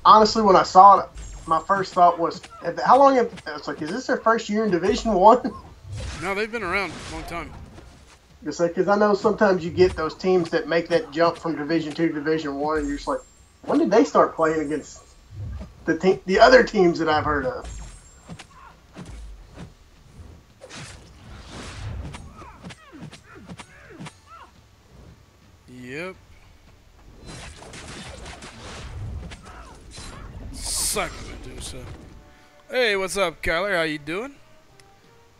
Honestly, when I saw it, my first thought was, how long? I was like, is this their first year in Division 1? No, they've been around a long time. Because I know sometimes you get those teams that make that jump from Division 2 to Division 1, and you're just like, when did they start playing against the other teams that I've heard of? Yep. Suck Medusa. Hey, what's up, Kyler? How you doing?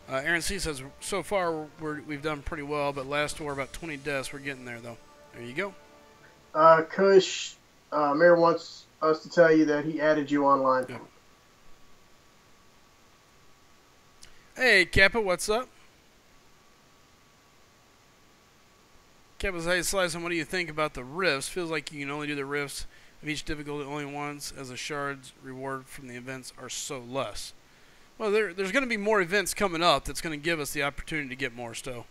Aaron C says, so far we've done pretty well, but last war about 20 deaths. We're getting there, though. There you go. Kush, Mayor wants us to tell you that he added you online. Yep. Hey, Kappa, what's up? Kappa says, hey, Slycem, what do you think about the rifts? Feels like you can only do the rifts of each difficulty only once, as the shards reward from the events are so less. Well, there's going to be more events coming up that's going to give us the opportunity to get more stuff.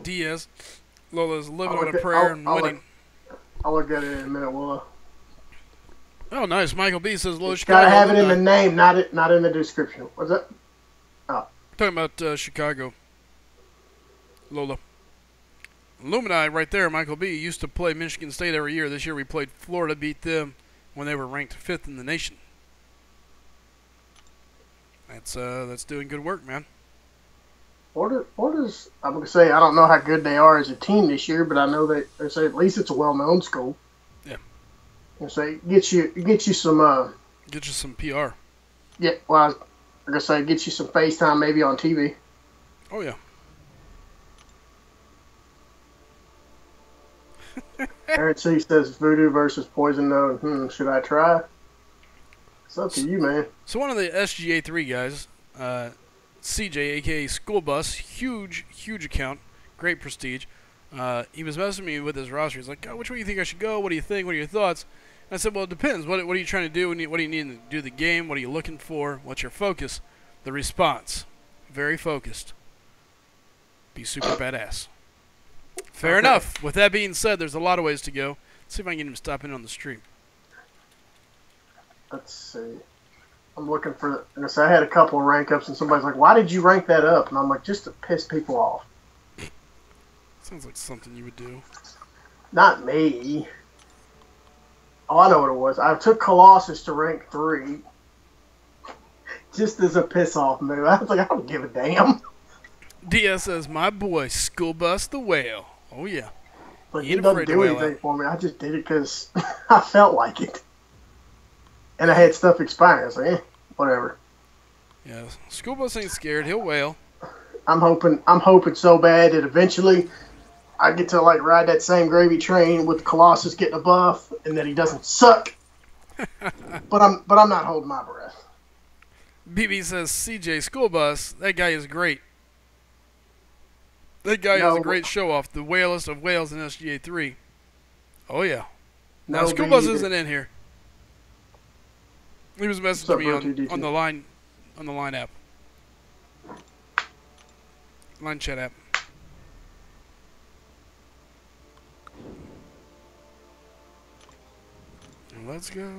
DS, Lola's living on a prayer and winning. I'll look at it in a minute, Willa. Oh, nice. Michael B says, Lola, Chicago. Gotta have it in the name, not in the description. What's that? Oh. Talking about Chicago. Lola. Illuminati right there, Michael B. Used to play Michigan State every year. This year we played Florida, beat them when they were ranked 5th in the nation. That's doing good work, man. Florida's, I'm going to say, I don't know how good they are as a team this year, but I know they say at least it's a well-known school. Yeah. And say get you some get you some PR. Yeah, well, I was going to say get you some FaceTime maybe on TV. Oh yeah. Aaron C says Voodoo versus Poison Node. Should I try? It's up to you, man. So one of the SGA3 guys, CJ, aka School Bus, huge account, great prestige. He was messaging me with his roster. He's like, oh, which way do you think I should go? What do you think? What are your thoughts? And I said, well, it depends. What are you trying to do? What do you need to do the game? What are you looking for? What's your focus? The response. Very focused. Be super badass. Fair enough. With that being said, there's a lot of ways to go. Let's see if I can get him to stop in on the stream. Let's see. I'm looking for. I had a couple of rank ups, and somebody's like, "Why did you rank that up?" And I'm like, "Just to piss people off." Sounds like something you would do. Not me. Oh, I know what it was. I took Colossus to rank 3, just as a piss off move. I was like, I don't give a damn. DS says, my boy, School Bus the Whale. Oh, yeah. But he doesn't do anything for me. I just did it because I felt like it. And I had stuff expiring. I was like, whatever. Yeah, School Bus ain't scared. He'll whale. I'm hoping so bad that eventually I get to like ride that same gravy train with Colossus getting a buff and that he doesn't suck. but I'm not holding my breath. BB says, CJ, School Bus, that guy is great. That guy is a great show-off. The whalest of whales in SGA 3. Oh, yeah. Now, School Bus isn't in here. He was messaging me on the line app. line chat app. And let's go.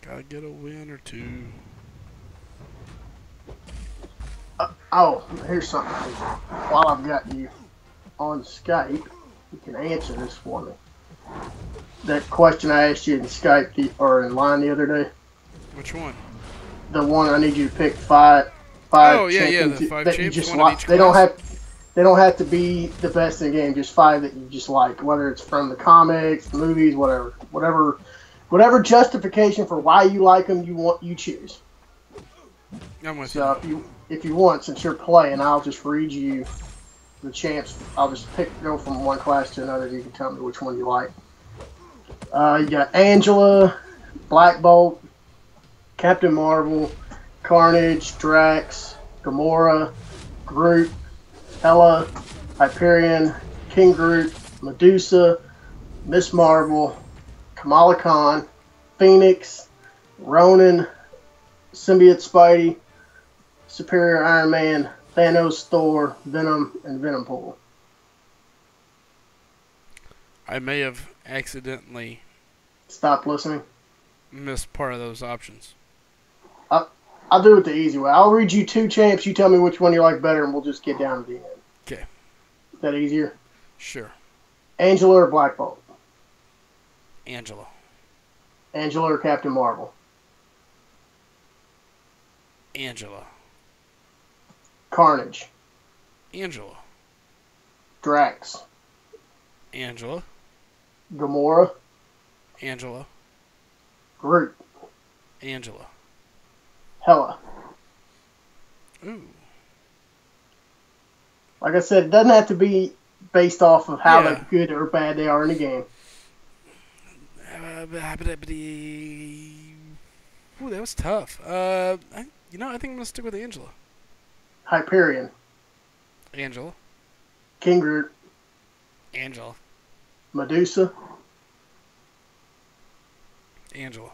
Gotta get a win or two. Oh, here's something. While I've got you on Skype, you can answer this for me. That question I asked you in Skype or in line the other day. Which one? The one I need you to pick five. Oh yeah, the 5 that champs. you just One like. in each They class. don't have to be the best in the game. Just 5 that you just like, whether it's from the comics, the movies, whatever justification for why you like them, you choose. I'm with So you. if you want, since you're playing, I'll just read you the champs. I'll just go from one class to another. You can tell me which one you like. You got Angela, Black Bolt, Captain Marvel, Carnage, Drax, Gamora, Groot, Hela, Hyperion, King Groot, Medusa, Miss Marvel, Kamala Khan, Phoenix, Ronan, Symbiote Spidey, Superior Iron Man, Thanos, Thor, Venom, and Venompool. I may have accidentally Stop listening. missed part of those options. I'll do it the easy way. I'll read you 2 champs. You tell me which one you like better, and we'll just get down to the end. Okay. Is that easier? Sure. Angela or Black Bolt? Angela. Angela or Captain Marvel? Angela. Carnage. Angela. Drax. Angela. Gamora. Angela. Groot. Angela. Hela. Ooh. Like I said, it doesn't have to be based off of how Yeah. good or bad they are in the game. Ooh, that was tough. I think I'm gonna stick with Angela. Hyperion. Angela. King Groot. Angela. Medusa. Angela.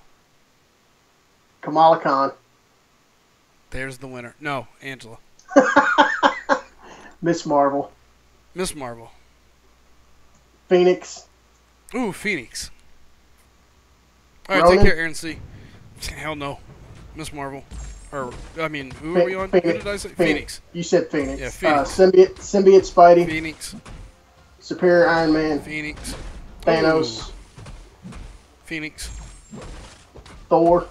Kamala Khan. There's the winner. No, Angela. Miss Marvel. Miss Marvel. Phoenix. Ooh, Phoenix. All right, Ronan? take care, Aaron C. Hell no. Miss Marvel. Or, I mean, who are we on? Who did I say? Phoenix. You said Phoenix. Yeah, Phoenix. Symbiote Spidey. Phoenix. Superior Iron Man. Phoenix. Thanos. Ooh. Phoenix. Thor.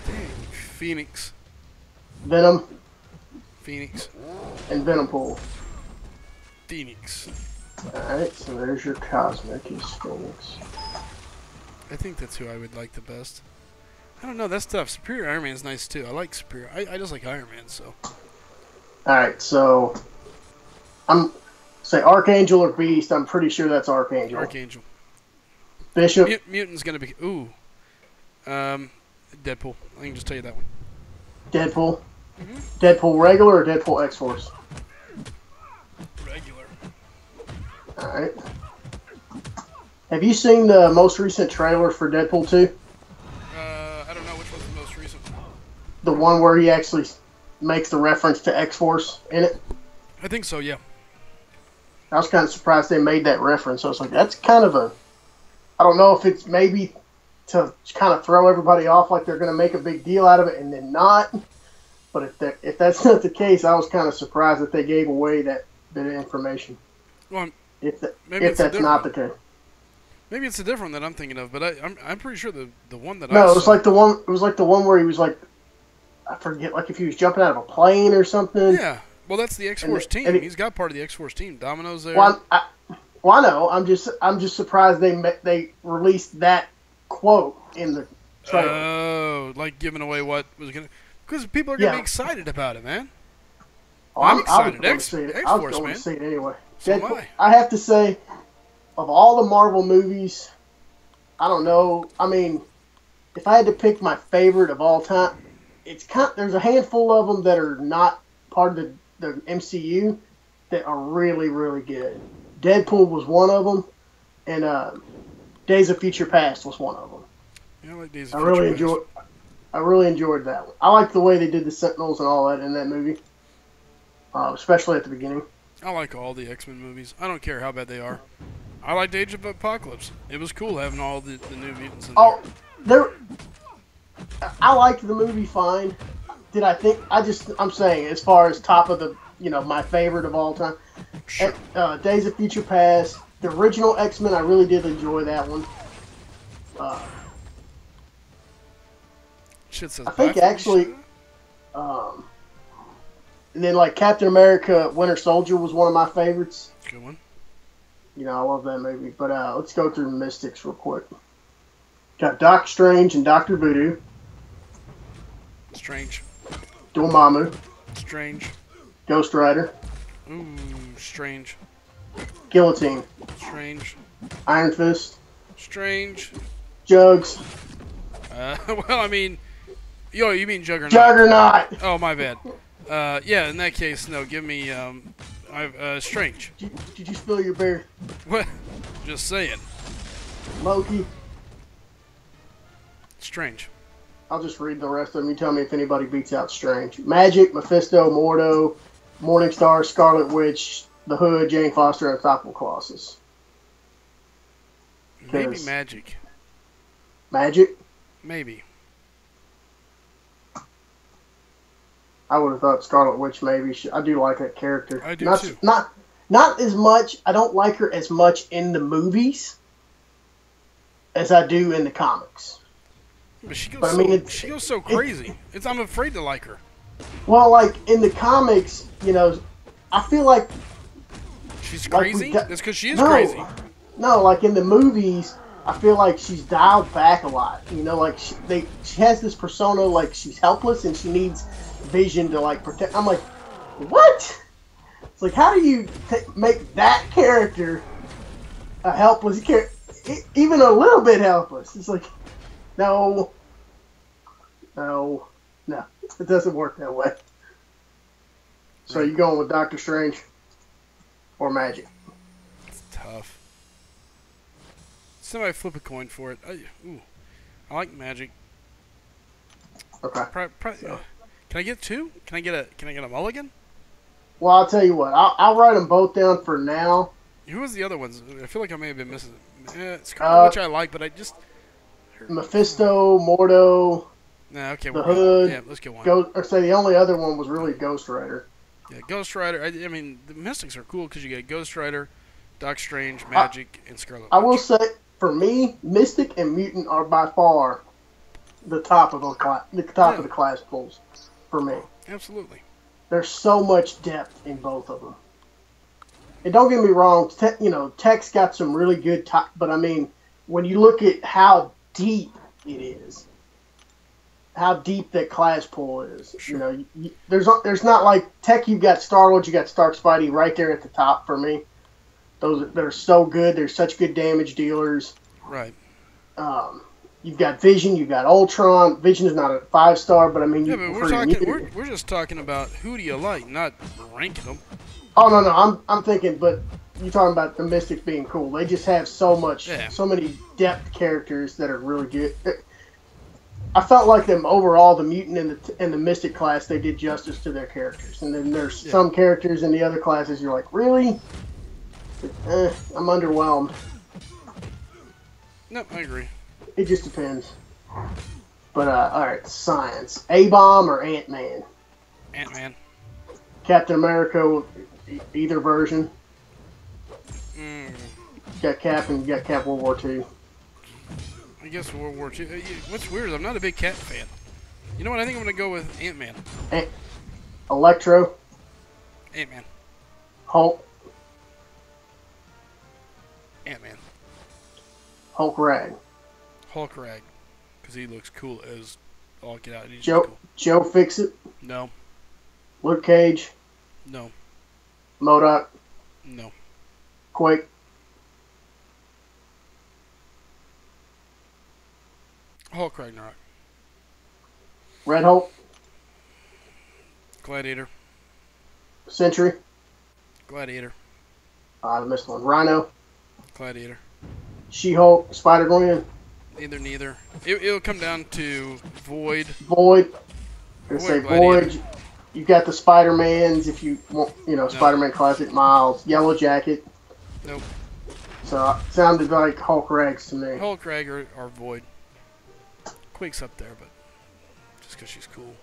Dang. Phoenix. Venom. Phoenix. And Venompool. Phoenix. Alright, so there's your Cosmic is Phoenix. I think that's who I would like the best. I don't know, that's tough. Superior Iron Man's nice too. I like Superior. I just like Iron Man, so. Alright, so I'm say Archangel or Beast, I'm pretty sure that's Archangel. Archangel. Bishop. Mutant's gonna be Deadpool. I can just tell you that one. Deadpool. Deadpool regular or Deadpool X-Force? Regular. Alright. Have you seen the most recent trailer for Deadpool 2? I don't know which one's the most recent. The one where he actually makes the reference to X-Force in it? I think so, yeah. I was kind of surprised they made that reference. I was like, that's kind of a... I don't know if it's maybe to kind of throw everybody off like they're going to make a big deal out of it and then not. But if that's not the case, I was kind of surprised that they gave away that bit of information. Well, If maybe it's that's a not different the case. Maybe it's a different that I'm thinking of, but I'm pretty sure the one that No, I it was saw, like the one. It was like the one where he was like, I forget, like if he was jumping out of a plane or something. Yeah, well, that's the X-Force And team. it- He's got part of the X-Force team. Domino's there. Well, I know. I'm just surprised they released that quote in the trailer. Oh, like giving away what was gonna, because people are gonna Yeah. be excited about it, man. Oh, I'm I was excited. going to see it. I was X-Force, going man. to see it anyway. So am Deadpool, I. I have to say, of all the Marvel movies, I don't know. I mean, if I had to pick my favorite of all time, there's a handful of them that are not part of the MCU that are really, really good. Deadpool was one of them, and Days of Future Past was one of them. Yeah, I like Days I of really Future Past. I really enjoyed that one. I like the way they did the Sentinels and all that in that movie, especially at the beginning. I like all the X-Men movies. I don't care how bad they are. I liked Age of Apocalypse. It was cool having all the new mutants in Oh, there. I liked the movie fine. Did I think? I'm saying as far as top of the, my favorite of all time. Sure. Days of Future Past, the original X-Men. I really did enjoy that one. Shit says I think bye for me, actually, shit. and then like Captain America: Winter Soldier was one of my favorites. Good one. I love that movie. But let's go through the Mystics real quick. Got Doctor Strange and Doctor Voodoo. Strange. Dormammu. Strange. Ghost Rider. Ooh, strange. Guillotine. Strange. Iron Fist. Strange. Jugs. Well, I mean, you mean Juggernaut? Juggernaut. Oh, my bad. Yeah, in that case, no. Give me Strange. Did you spill your beer? What? Just saying. Loki. Strange. I'll just read the rest of them. You tell me if anybody beats out Strange. Magic, Mephisto, Mordo, Morningstar, Scarlet Witch, The Hood, Jane Foster, Unstoppable Colossus. Maybe Magic. Magic? Maybe. I would have thought Scarlet Witch maybe. I do like that character. I do too. Not as much. I don't like her as much in the movies as I do in the comics. But she goes, she goes so crazy. I'm afraid to like her. Well, like in the comics, I feel like she's crazy. That's because she is no, crazy. No, like in the movies, I feel like she's dialed back a lot. Like she has this persona like she's helpless and she needs Vision to like protect. I'm like, what? It's like, how do you make that character a helpless character, even a little bit helpless? It's like, no, it doesn't work that way. So you going with Doctor Strange or Magic? It's tough. Somebody flip a coin for it. I like Magic. Okay. Can I get two? Can I get a mulligan? Well, I'll tell you what. I'll write them both down for now. Who was the other ones? I feel like I may have been missing. Scarlet Witch I like, but I just Mephisto, Mordo. Nah, okay. The Hood. Yeah, let's get one. The only other one was really Ghost Rider. Yeah, Ghost Rider. I mean, the Mystics are cool because you get Ghost Rider, Doc Strange, Magic, and Scarlet Witch. I will say, for me, Mystic and Mutant are by far the top of the class pools for me. Absolutely. There's so much depth in both of them. And don't get me wrong, Tech's got some really good but I mean, when you look at how deep it is, how deep that class pool is, sure. There's not like Tech. You've got Star-Lord, you got Stark Spidey right there at the top for me. They're so good. They're such good damage dealers. Right. You've got Vision. You've got Ultron. Vision is not a 5-star, but I mean, we're just talking about who do you like, not ranking them. Oh no, I'm thinking, but you're talking about the Mystics being cool. They just have so many depth characters that are really good. I felt like them overall, the Mutant and the Mystic class, they did justice to their characters. And then there's some characters in the other classes you're like, really? I'm underwhelmed. No, I agree. It just depends. But, alright, science. A-Bomb or Ant-Man? Ant-Man. Captain America, either version. You got Cap and you got Cap World War II. I guess World War II. What's weird is I'm not a big Cap fan. You know what? I think I'm going to go with Ant-Man. Electro. Ant-Man. Hulk. Ant-Man. Hulk Rag. Hulk Rag. Because he looks cool as all get out. Joe Fix-It. No. Luke Cage. No. MODOK. No. Quake. Hulk Ragnarok. Red Hulk. Gladiator. Sentry. Gladiator. I missed one. Rhino. Gladiator. She-Hulk. Spider-Gwen. Neither. It'll come down to Void. Void. I'm gonna say Gladiator. Void. You got the Spider-Mans if you want, Spider-Man Classic, Miles, Yellow Jacket. Nope. So it sounded like Hulk Rags to me. Hulk, Rag, or Void. Quake's up there, but just because she's cool.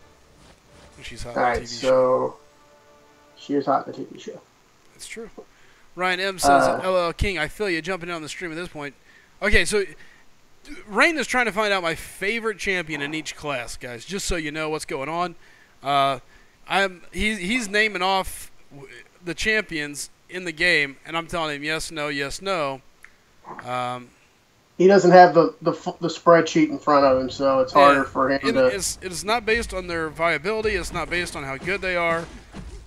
And she's hot in the TV show. So she is hot in the TV show. That's true. Ryan M says, LL King, I feel you jumping in on the stream at this point. Okay, so Rain is trying to find out my favorite champion in each class, guys, just so you know what's going on. He's naming off the champions in the game, and I'm telling him yes, no, yes, no. He doesn't have the spreadsheet in front of him, so it's harder for him to. It's not based on their viability. It's not based on how good they are.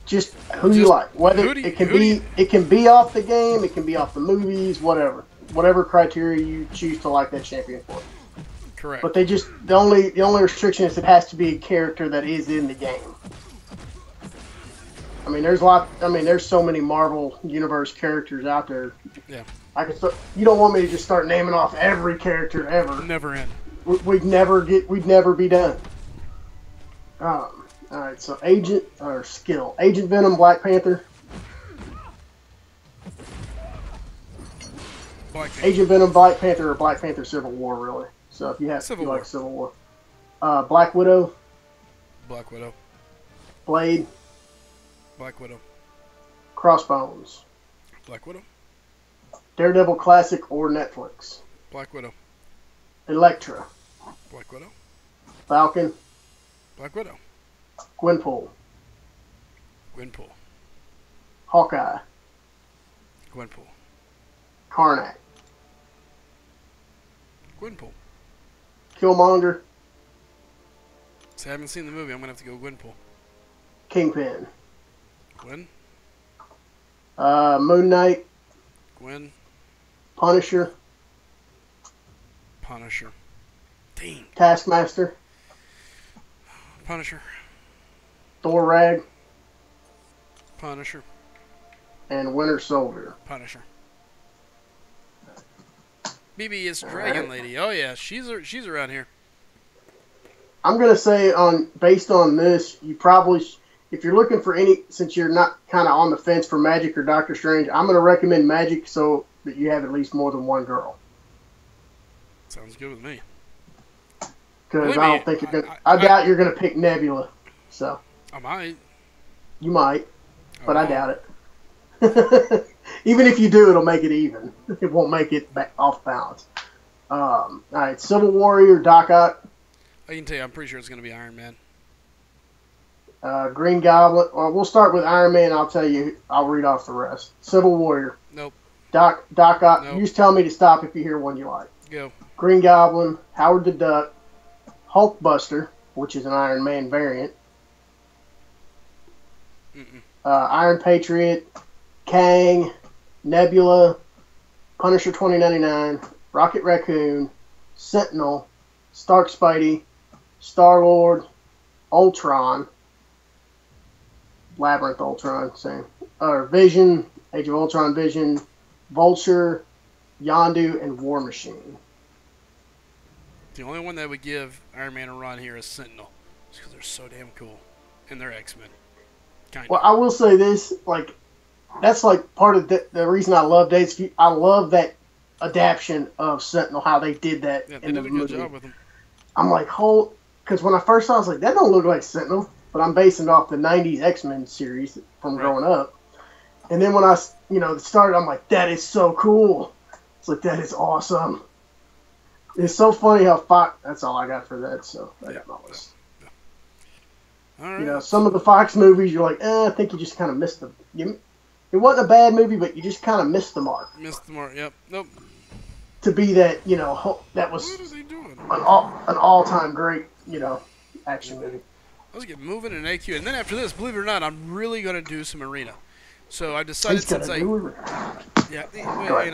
Just who you like. Whether it can be off the game, it can be off the movies, whatever criteria you choose to like that champion for. Correct. But the only restriction is it has to be a character that is in the game. I mean, there's so many Marvel Universe characters out there. Yeah. You don't want me to just start naming off every character ever. Never end. We'd never be done. All right, so Agent Venom, Black Panther. Agent Venom, Black Panther, or Black Panther Civil War, really. So if you like Civil War. Black Widow. Black Widow. Blade. Black Widow. Crossbones. Black Widow. Daredevil Classic or Netflix. Black Widow. Elektra. Black Widow. Falcon. Black Widow. Gwenpool. Gwenpool. Hawkeye. Gwenpool. Karnak. Gwenpool. Killmonger. See, I haven't seen the movie. I'm going to have to go Gwenpool. Kingpin. Gwen. Moon Knight. Gwen. Punisher. Punisher. Dang. Taskmaster. Punisher. Thor Rag. Punisher. And Winter Soldier. Punisher. BB, Dragon Lady. Oh yeah, she's around here. I'm gonna say based on this, you probably, if you're looking for since you're not kind of on the fence for Magic or Doctor Strange, I'm gonna recommend Magic so that you have at least more than one girl. Sounds good with me. Because I don't think you're gonna. I doubt you're gonna pick Nebula. So. I might. You might, but I doubt it. Even if you do, it'll make it even. It won't make it off balance. All right, Civil Warrior, Doc Ock. I can tell you, I'm pretty sure it's going to be Iron Man. Green Goblin. Well, we'll start with Iron Man. I'll read off the rest. Civil Warrior. Nope. Doc Ock. Nope. You just tell me to stop if you hear one you like. Go. Green Goblin, Howard the Duck, Hulkbuster, which is an Iron Man variant. Iron Patriot, Kang, Nebula, Punisher 2099, Rocket Raccoon, Sentinel, Stark Spidey, Star-Lord, Ultron, Labyrinth Ultron, same. Vision, Age of Ultron Vision, Vulture, Yondu, and War Machine. The only one that would give Iron Man a run here is Sentinel. Just because they're so damn cool. And they're X-Men. Well, I will say this, that's part of the reason I love Days of Future. I love that adaptation of Sentinel, how they did that in the movie. They did a good job with him. I'm like, because when I first saw it, I was like, that don't look like Sentinel. But I'm basing it off the 90s X-Men series from growing up. And then when I, started, I'm like, that is so cool. It's like, that is awesome. It's so funny how Fox, that's all I got for that, so I got my list. All right. Some of the Fox movies, you're like, I think you just kind of missed them. It wasn't a bad movie, but you just kind of missed the mark. Missed the mark, yep. Nope. To be that, that was what are they doing? an all-time great, action movie. Let's get moving in AQ. And then after this, believe it or not, I'm really going to do some arena. So I decided and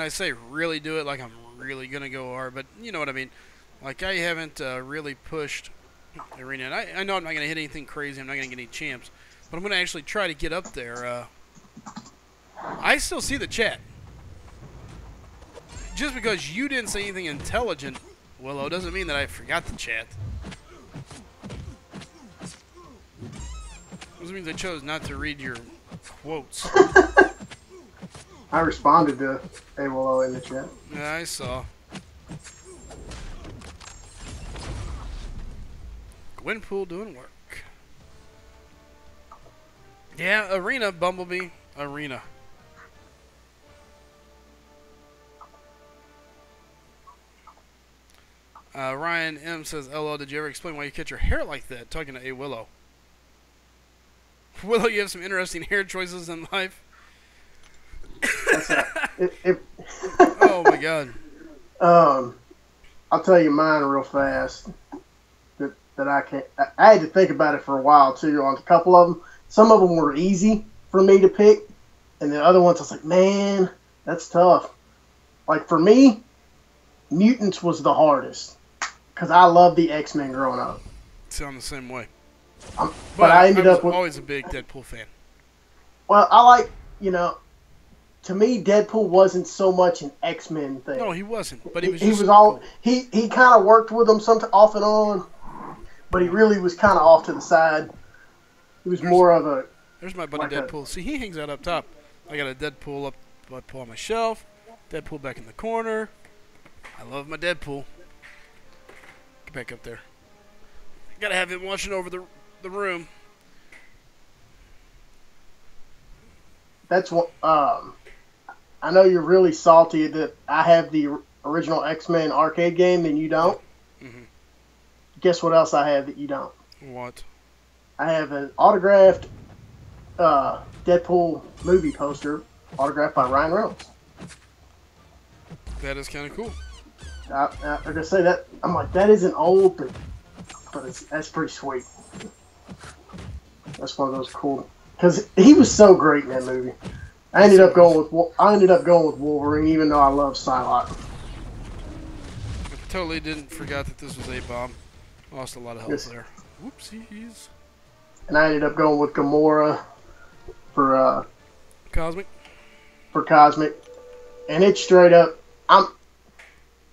I say really do it like I'm really going to go hard, but you know what I mean. Like I haven't really pushed arena. And I know I'm not going to hit anything crazy. I'm not going to get any champs. But I'm going to actually try to get up there. I still see the chat. Just because you didn't say anything intelligent Willow doesn't mean that I forgot the chat. Doesn't mean I chose not to read your quotes. I responded to A Willow in the chat. Yeah, I saw. Gwenpool doing work. Yeah, Arena, Bumblebee, Arena. Ryan M says, LL, did you ever explain why you cut your hair like that? Talking to A Willow. Willow, you have some interesting hair choices in life. Oh my god. I'll tell you mine real fast. That I can't. I had to think about it for a while too on a couple of them. Some of them were easy for me to pick, and the other ones I was like, man, that's tough. Like for me, Mutants was the hardest because I loved the X-Men growing up. Sound the same way. But I ended up with always a big Deadpool fan. Well, I like, to me, Deadpool wasn't so much an X-Men thing. No, he wasn't. But he was. He kind of worked with them off and on, but he really was kind of off to the side. He was more of a. There's my buddy Deadpool. See, he hangs out up top. I got a Deadpool up on my shelf. Deadpool back in the corner. I love my Deadpool. Get back up there. Gotta have him watching over the room. That's what. I know you're really salty that I have the original X-Men arcade game and you don't. Mm-hmm. Guess what else I have that you don't? What? I have an autographed Deadpool movie poster autographed by Ryan Reynolds. That is kind of cool. I'm gonna say that. I'm like, that isn't old, but that's pretty sweet. That's one of those cool because he was so great in that movie. I ended up going with Wolverine, even though I love Psylocke. I totally didn't forget that this was A-Bomb. Lost a lot of health there. Whoopsies. And I ended up going with Gamora for Cosmic. For Cosmic, and it's straight up.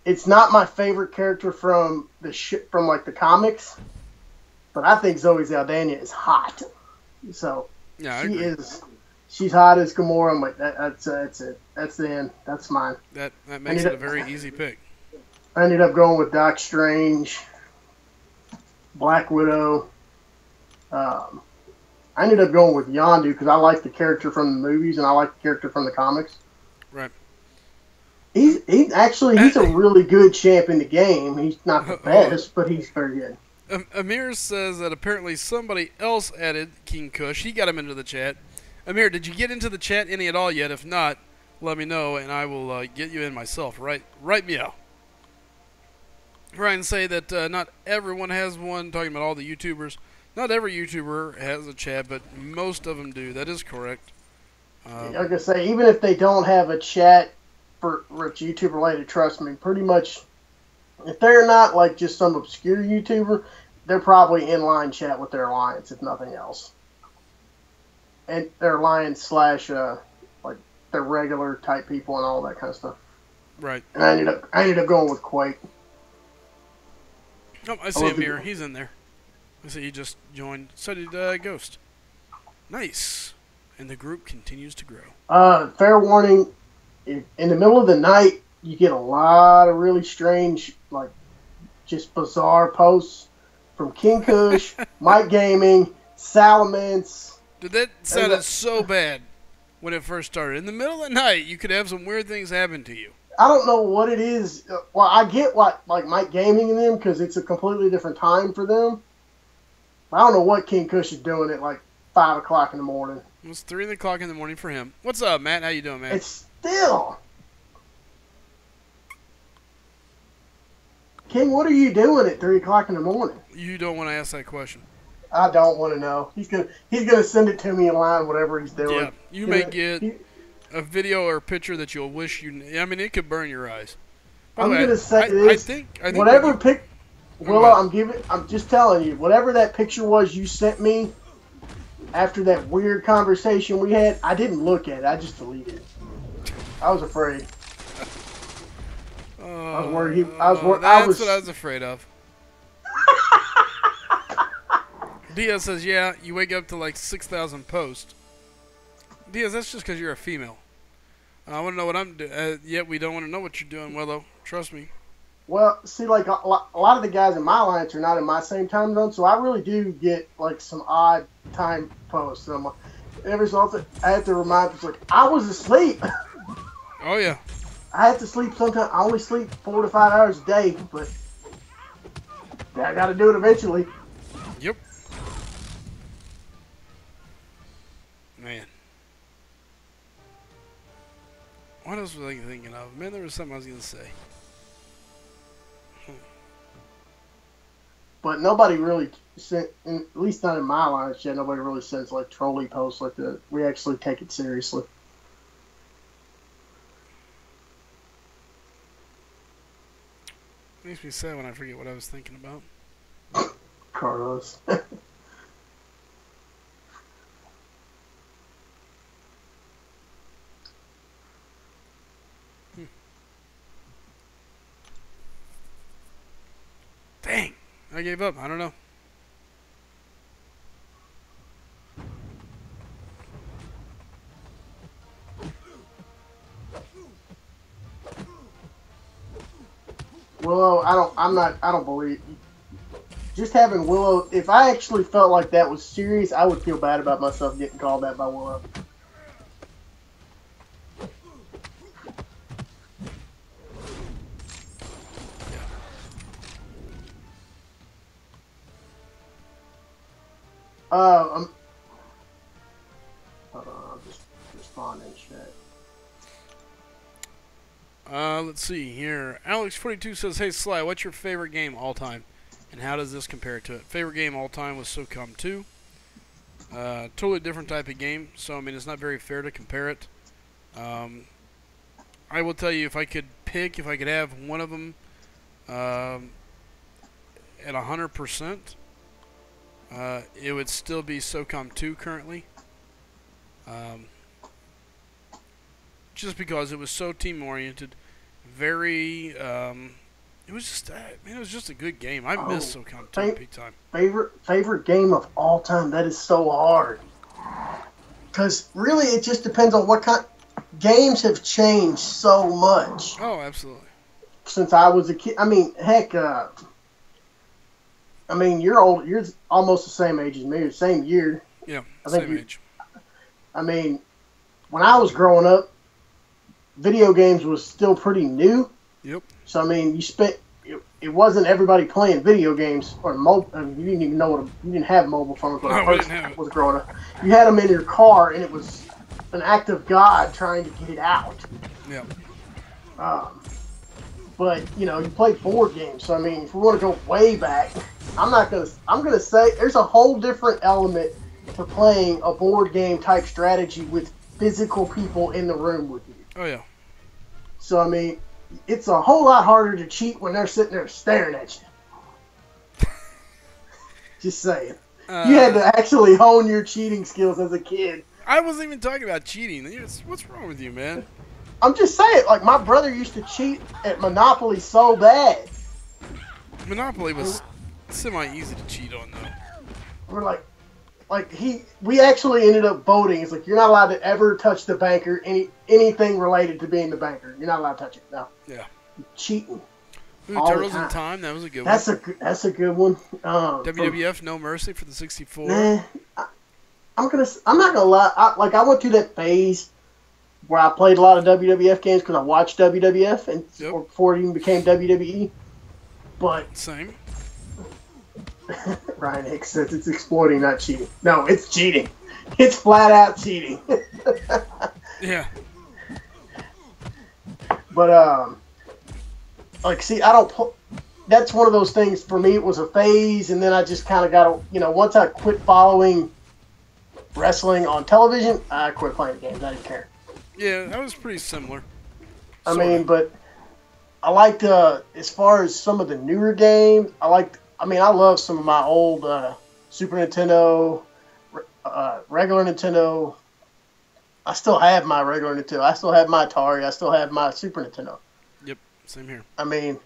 It's not my favorite character from the comics, but I think Zoe Saldana is hot. So yeah, she's hot as Gamora. I'm like, that's it. That's the end. That's mine. That makes it a very easy pick. I ended up going with Doc Strange, Black Widow. I ended up going with Yondu because I like the character from the movies and I like the character from the comics. Right. He's a really good champ in the game. He's not the best, but he's very good. Amir says that apparently somebody else added King Kush. He got him into the chat. Amir, did you get into the chat any at all yet? If not, let me know and I will get you in myself. Right me out. Ryan say that not everyone has one, talking about all the YouTubers. Not every YouTuber has a chat, but most of them do. That is correct. Like I say, even if they don't have a chat for YouTube related, trust me, pretty much, if they're not like just some obscure YouTuber, they're probably in line chat with their alliance, if nothing else. And their alliance / like their regular type people and all that kind of stuff. Right. And I ended up going with Quake. Oh, I see Amir. He's in there. I see he just joined. So did Ghost. Nice. And the group continues to grow. Fair warning, in the middle of the night, you get a lot of really strange, like, just bizarre posts from King Kush, Mike Gaming, Salamence. Dude, that sounded so bad when it first started. In the middle of the night, you could have some weird things happen to you. I don't know what it is. Well, I get like Mike Gaming and them because it's a completely different time for them. I don't know what King Kush is doing at like 5 o'clock in the morning. It's 3 o'clock in the morning for him. What's up, Matt? How you doing, man? It's still. King, what are you doing at 3 o'clock in the morning? You don't want to ask that question. I don't want to know. He's gonna send it to me in line, whatever he's doing. Yeah, you may get a video or a picture that you'll wish you. I mean, it could burn your eyes. I'm gonna say this. I think whatever pic. Willow, I'm just telling you, whatever that picture was you sent me after that weird conversation we had, I didn't look at it. I just deleted it. I was afraid. I was worried. I was worried. That's what I was afraid of. Diaz says, yeah, you wake up to like 6,000 posts. Diaz, that's just because you're a female. I want to know what I'm doing. Yet we don't want to know what you're doing, Willow. Trust me. Well, see, like a lot of the guys in my alliance are not in my same time zone, so I really do get like some odd time posts. And I'm like, every so often, I have to remind them, like, I was asleep. Oh, yeah. I have to sleep sometimes. I only sleep 4 to 5 hours a day, but I got to do it eventually. Yep. Man. What else was I thinking of? Man, there was something I was going to say. But nobody really sent, at least not in my alliance yet, nobody really sends like trolley posts like that. We actually take it seriously. Makes me sad when I forget what I was thinking about. Carlos. Dang. I gave up. I don't know. Willow, I don't believe. Just having Willow, if I actually felt like that was serious, I would feel bad about myself getting called that by Willow. Hold on, I'll just respond in chat. Let's see here. Alex42 says, hey, Sly, what's your favorite game all time? And how does this compare to it? Favorite game all time was SOCOM 2. Totally different type of game, so, I mean, it's not very fair to compare it. I will tell you, if I could pick, if I could have one of them at 100%, it would still be SOCOM 2 currently. Just because it was so team-oriented. Very, it was just, man, it was just a good game. I miss SOCOM 2 big time. Favorite game of all time? That is so hard. Because really, it just depends on what kind. Games have changed so much. Oh, absolutely. Since I was a kid. I mean, heck, I mean, you're old. You're almost the same age as me. Same year. Yeah, same age. I mean, when I was growing up, video games was still pretty new. Yep. So I mean, it wasn't everybody playing video games or mobile. I mean, you didn't even know what you didn't have mobile phones when I first was growing up. You had them in your car, and it was an act of God trying to get it out. Yeah. But you know, you played board games. So I mean, if we want to go way back, I'm gonna say there's a whole different element to playing a board game type strategy with physical people in the room with you. Oh yeah. So I mean, it's a whole lot harder to cheat when they're sitting there staring at you. Just saying. You had to actually hone your cheating skills as a kid. I wasn't even talking about cheating. What's wrong with you, man? I'm just saying, like, my brother used to cheat at Monopoly so bad. Monopoly was semi-easy to cheat on, though. We're we actually ended up voting. It's like, you're not allowed to ever touch the banker, anything related to being the banker. You're not allowed to touch it, no. Yeah. You're cheating. Ooh, Turtles in Time, that was a good one. That's a good one. WWF No Mercy for the 64. I'm not gonna lie. I went through that phase where I played a lot of WWF games because I watched WWF or before it even became WWE. But same. Ryan Hicks says it's exploiting, not cheating. No, it's cheating. It's flat out cheating. Yeah. But see, I don't. That's one of those things for me. It was a phase, and then I just kind of got to, once I quit following wrestling on television, I quit playing games. I didn't care. Yeah, that was pretty similar. I mean, but I liked, as far as some of the newer games, I love some of my old Super Nintendo, regular Nintendo. I still have my regular Nintendo. I still have my Atari. I still have my Super Nintendo. Yep. Same here. I mean,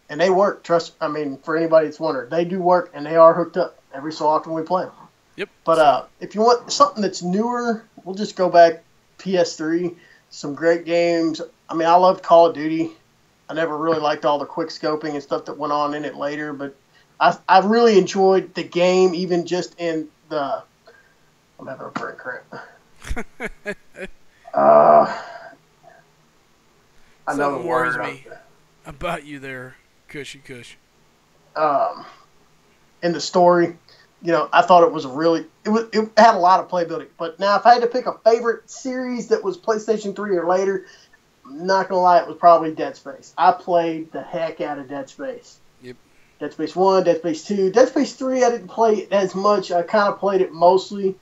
and they work. Trust. I mean, for anybody that's wondering, they do work, and they are hooked up every so often we play them. Yep. But if you want something that's newer, we'll just go back PS3. Some great games. I mean, I loved Call of Duty. I never really liked all the quick scoping and stuff that went on in it later, but I really enjoyed the game, even just in the. I'm having a brain cramp. I know Something the worries word. me about you there, Cushy Cush. In the story, I thought it was it had a lot of playability. But now, if I had to pick a favorite series that was PlayStation 3 or later, I'm not gonna lie, it was probably Dead Space. I played the heck out of Dead Space. Yep. Dead Space 1, Dead Space 2. Dead Space 3, I didn't play it as much. I kind of played it mostly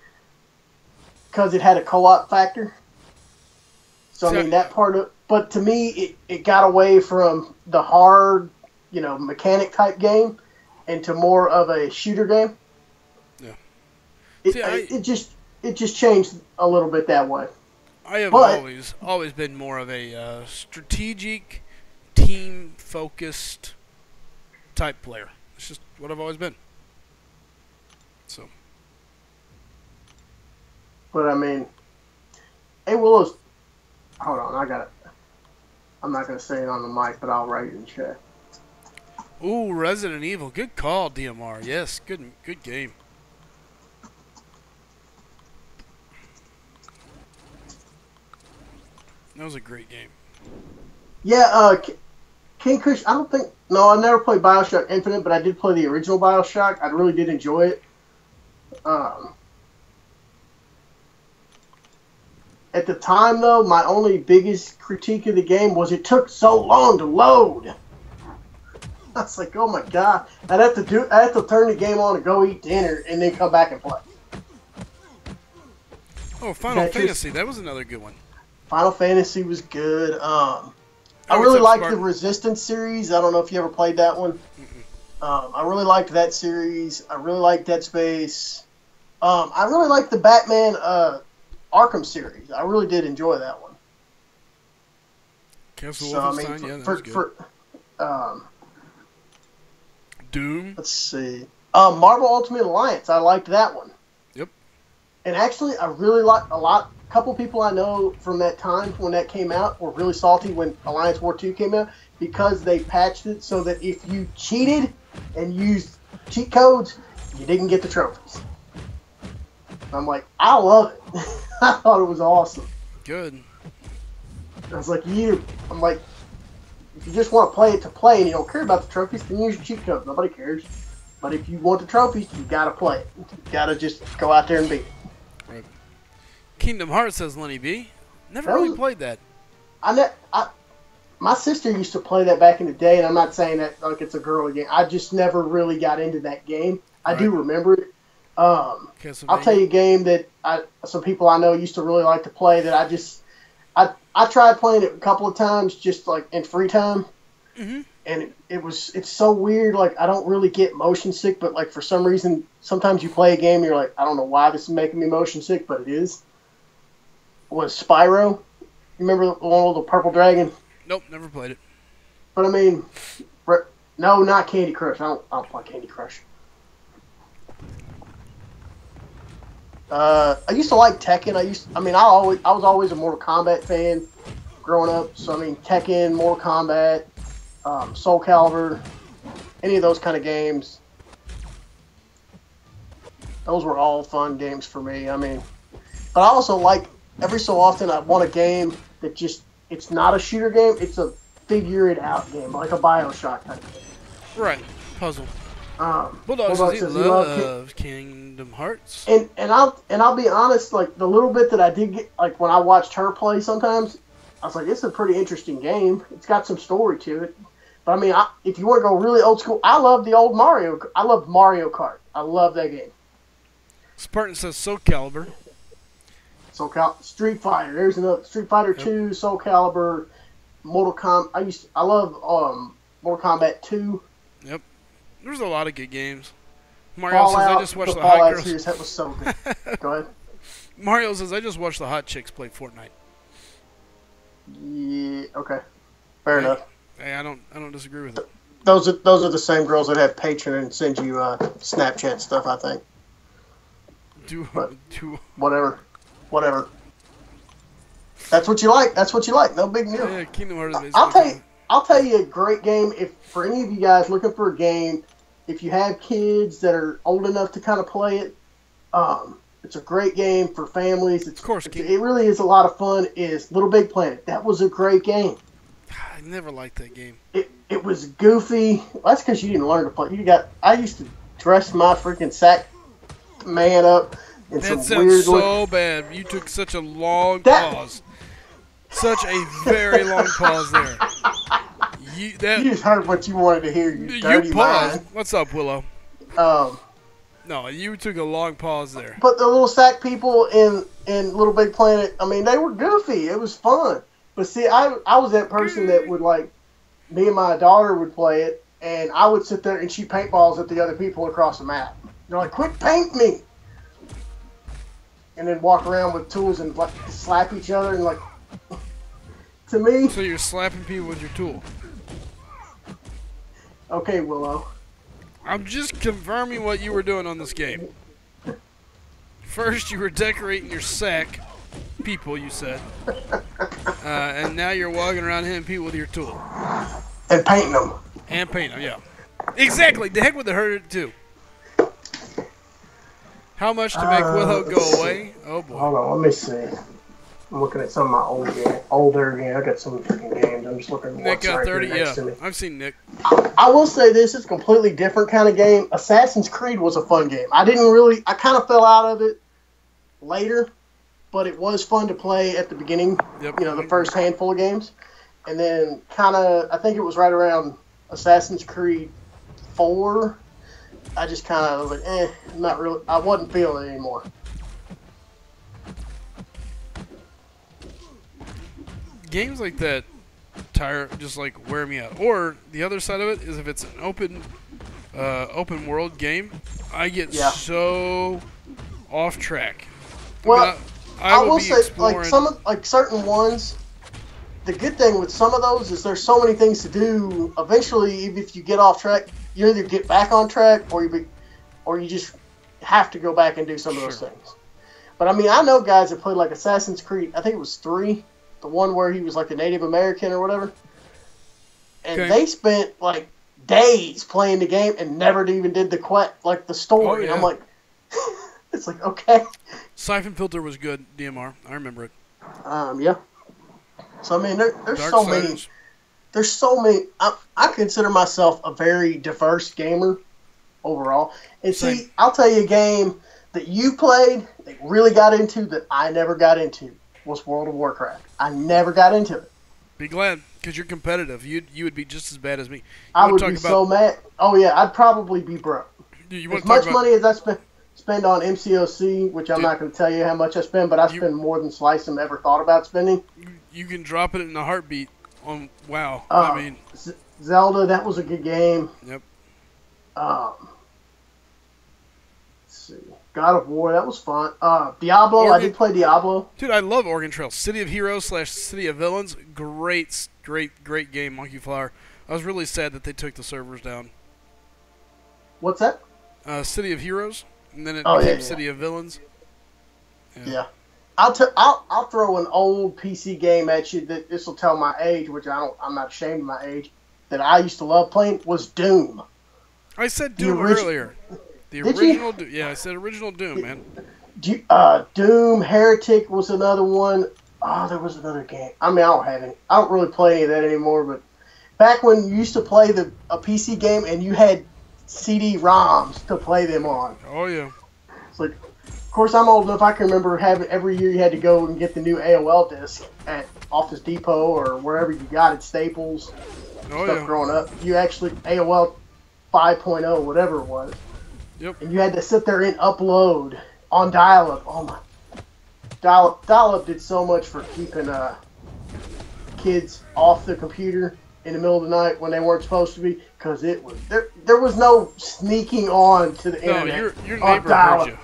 because it had a co-op factor. So, I mean, that part of... But to me, it got away from the hard, mechanic-type game into more of a shooter game. Yeah. It just changed a little bit that way. I have always been more of a strategic, team-focused type player. It's just what I've always been. So. But I mean, hey Willows, hold on, I got it. I'm not gonna say it on the mic, but I'll write it in chat. Ooh, Resident Evil, good call, DMR. Yes, good game. That was a great game. Yeah, King Kush, I never played BioShock Infinite, but I did play the original BioShock. I really did enjoy it. At the time, though, my only biggest critique of the game was it took so long to load. I was like, oh my god. I have to turn the game on and go eat dinner and then come back and play. Oh, Final Fantasy, that was another good one. Final Fantasy was good. I really liked the Resistance series. I don't know if you ever played that one. I really liked that series. I really liked Dead Space. I really liked the Batman Arkham series. I really did enjoy that one. Castle Wolfenstein, yeah, that was good. Doom. Let's see. Marvel Ultimate Alliance. I liked that one. Yep. And actually, I really liked a couple people I know from that time when that came out were really salty when Alliance War 2 came out because they patched it so that if you cheated and used cheat codes, you didn't get the trophies. I'm like, I love it. I thought it was awesome. Good. I was like, I'm like, if you just want to play it to play and you don't care about the trophies, then use your cheat codes. Nobody cares. But if you want the trophies, you gotta play it. You gotta just go out there and beat it. Right. Kingdom Hearts, says Lenny B. Never really played that. My sister used to play that back in the day, and I'm not saying that like it's a girly game. I just never really got into that game. I do remember it. I'll tell you a game that some people I know used to really like to play that I tried playing it a couple of times just like in free time. Mm-hmm. And it's so weird. Like, I don't really get motion sick, but like for some reason, sometimes you play a game and you're like, I don't know why this is making me motion sick, but it is. Was Spyro? You remember the one with the purple dragon? Nope, never played it. But I mean, no, not Candy Crush. I don't play Candy Crush. I used to like Tekken. I was always a Mortal Kombat fan growing up. So I mean, Tekken, Mortal Kombat, Soul Calibur, any of those kind of games. Those were all fun games for me. I mean, but I also like every so often I want a game that it's not a shooter game. It's a figure it out game, like a BioShock type game. Right, puzzle. Bulldog says he loves Kingdom Hearts. And I'll be honest, like the little bit that I did get, like when I watched her play, sometimes I was like, it's a pretty interesting game. It's got some story to it. But I mean, if you want to go really old school, I love the old Mario. I love Mario Kart. I love that game. Spartan says Soul Calibur. Street Fighter. There's another Street Fighter 2, Soul Calibur, Mortal Kombat. I love Mortal Kombat 2. Yep. There's a lot of good games. Mario Fallout, says I just watched the Fallout hot girls. series, that was so good. Go ahead. Mario says I just watched the hot chicks play Fortnite. Yeah. Okay. Fair enough. Hey, I don't disagree with it. Those are the same girls that have Patreon and send you Snapchat stuff, I think. But whatever. That's what you like. That's what you like. No big deal. Yeah, Kingdom Hearts is I'll tell you a great game. If for any of you guys looking for a game, if you have kids that are old enough to kind of play it, it's a great game for families. Of course, it really is a lot of fun. Is Little Big Planet. That was a great game. I never liked that game. It was goofy. Well, that's because you didn't learn to play. I used to dress my freaking sack man up in That some weird sounds so bad. You took such a long pause. Such a very long pause there. You just heard what you wanted to hear, you dirty paused. mind. What's up, Willow? No, you took a long pause there. But the little sack people in Little Big Planet, I mean, they were goofy. It was fun. But see, I was that person that would, like, me and my daughter would play it, and I would sit there and shoot paintballs at the other people across the map. They're like, quit paint me! And then walk around with tools and, like, slap each other and, like, to me... So you're slapping people with your tool? Okay, Willow. I'm just confirming what you were doing on this game. First, you were decorating your sack. People, you said. And now you're walking around hitting people with your tool. And painting them. And painting them, yeah. Exactly. The heck would it hurt too? How much to make Willow go away? Oh, boy. Hold on, let me see. I'm looking at some of my older games. I got some freaking games. I'm just looking at Nick got right 30, next to me. I've seen Nick. I will say this is a completely different kind of game. Assassin's Creed was a fun game. I kind of fell out of it later, but it was fun to play at the beginning, Yep. The first handful of games. And then I think it was right around Assassin's Creed 4, I just kind of was like, not really. I wasn't feeling it anymore. Games like that just like wear me out. Or the other side of it is if it's an open world game, I get so off track. Well, I will say exploring... like certain ones. The good thing with some of those is there's so many things to do. Eventually, even if you get off track, you either get back on track or you just have to go back and do some of those things. But I mean, I know guys that played like Assassin's Creed. I think it was 3. The one where he was like a Native American or whatever. And they spent like days playing the game and never even did the story. Oh, yeah. I'm like, it's like, okay. Siphon Filter was good, DMR. I remember it. Yeah. So I mean, there's Dark so Siders. many. There's so many. I consider myself a very diverse gamer overall. And Same. see, I'll tell you a game that you played that really got into that I never got into was World of Warcraft. I never got into it. Be glad, because you're competitive. You would be just as bad as me. I would be so mad. Oh yeah, I'd probably be broke. As much money as I spend on MCOC, which I'm not going to tell you how much I spend, but I spend more than Slycem ever thought about spending. You can drop it in a heartbeat on WoW. I mean, Zelda, that was a good game. Yep. Let's see. God of War, that was fun. Diablo, I did play Diablo. Dude, I love Oregon Trail. City of Heroes / City of Villains. Great game, Monkey Flower. I was really sad that they took the servers down. What's that? City of Heroes, and then it became City of Villains. Yeah. I'll throw an old PC game at you that this will tell my age, which I'm not ashamed of my age, that I used to love playing, was Doom. I said Doom earlier. The original Doom. Yeah, I said original Doom, man. Doom, Heretic was another one. Oh, there was another game. I mean, I don't really play any of that anymore, but back when you used to play a PC game and you had CD-ROMs to play them on. Oh, yeah. It's like, of course, I'm old enough. I can remember having every year you had to go and get the new AOL disc at Office Depot or wherever you got it, Staples. Growing up, you actually AOL 5.0, whatever it was. Yep. And you had to sit there and upload on dial-up. Oh my! Dial-up did so much for keeping kids off the computer in the middle of the night when they weren't supposed to be, because it was there was no sneaking on to the internet. No, your neighbor heard you.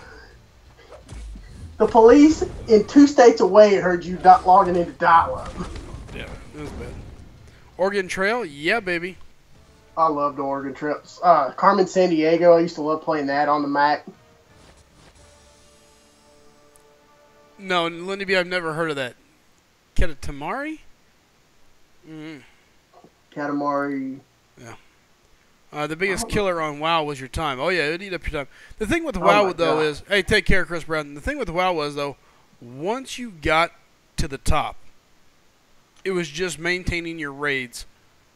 The police in 2 states away heard you logging into dial-up. Yeah, it was bad. Oregon Trail, yeah, baby. I loved Oregon Trail. Carmen San Diego, I used to love playing that on the Mac. No, Lindy B, I've never heard of that. Katatamari? Katamari. Yeah. The biggest killer on WoW was your time. Oh, yeah, it would eat up your time. The thing with Oh WoW, my though, God. is... Hey, take care, Chris Brown. The thing with WoW was, though, once you got to the top, it was just maintaining your raids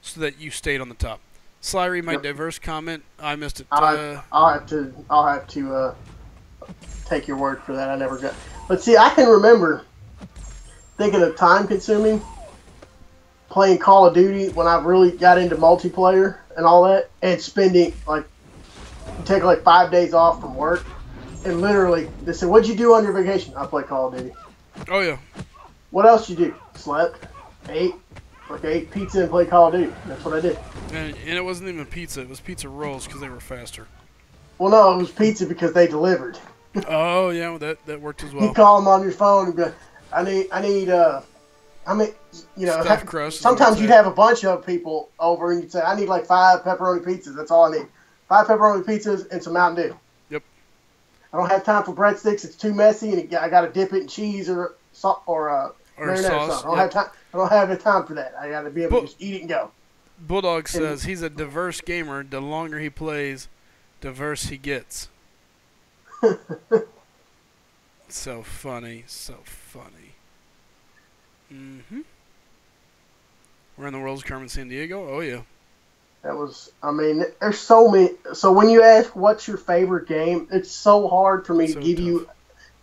so that you stayed on the top. Slyry, my Yep. diverse comment, I missed it. I'll have to take your word for that. I never got. But see, I can remember thinking of time consuming playing Call of Duty when I really got into multiplayer and all that, and spending like take like 5 days off from work, and literally they said, "What'd you do on your vacation?" I played Call of Duty. Oh, yeah. What else you do? Slept, ate pizza and played Call of Duty. That's what I did. And it wasn't even pizza. It was pizza rolls because they were faster. Well, no, it was pizza because they delivered. Oh, yeah, well, that worked as well. You call them on your phone and go, I mean, you know, Stuffed crust is sometimes what you'd they- have a bunch of people over and you'd say, I need like 5 pepperoni pizzas. That's all I need. 5 pepperoni pizzas and some Mountain Dew. Yep. I don't have time for breadsticks. It's too messy, and I got to dip it in cheese or salt or marinara sauce. sauce. I don't have time. I don't have the time for that. I got to be able to just eat it and go. Bulldog says he's a diverse gamer. The longer he plays, diverse he gets. So funny. So funny. Mm-hmm. Where in the world is Carmen San Diego? Oh, yeah. That was, I mean, there's so many. So when you ask what's your favorite game, it's so hard for me to give you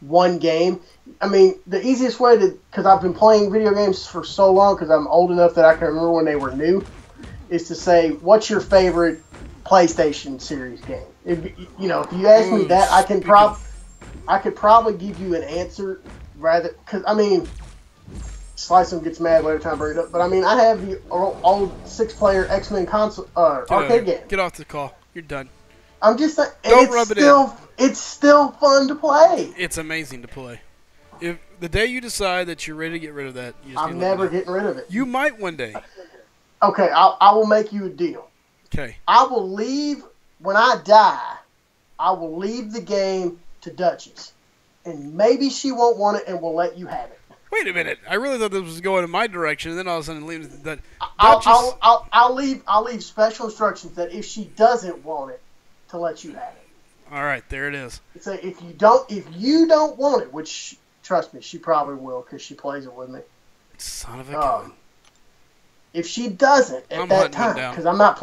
one game. I mean, the easiest way to, because I've been playing video games for so long, because I'm old enough that I can remember when they were new, is to say, what's your favorite PlayStation series game? If you ask me that, I could probably give you an answer rather, because I mean, Slycem gets mad every time I bring it up, but I mean, I have the old 6-player X-Men console arcade game. Get off the call. You're done. I'm just saying, Don't rub it in. It's still fun to play. It's amazing to play. If the day you decide that you're ready to get rid of that, you just I'm never getting rid of it. You might one day. Okay, I will make you a deal. Okay. I will leave, when I die, I will leave the game to Duchess. And maybe she won't want it and we'll let you have it. Wait a minute. I really thought this was going in my direction, and then all of a sudden leave that. I'll leave special instructions that if she doesn't want it, to let you have it. All right, there it is. Say if you don't want it, which trust me, she probably will because she plays it with me. Son of a gun. If she doesn't at that time, because I'm not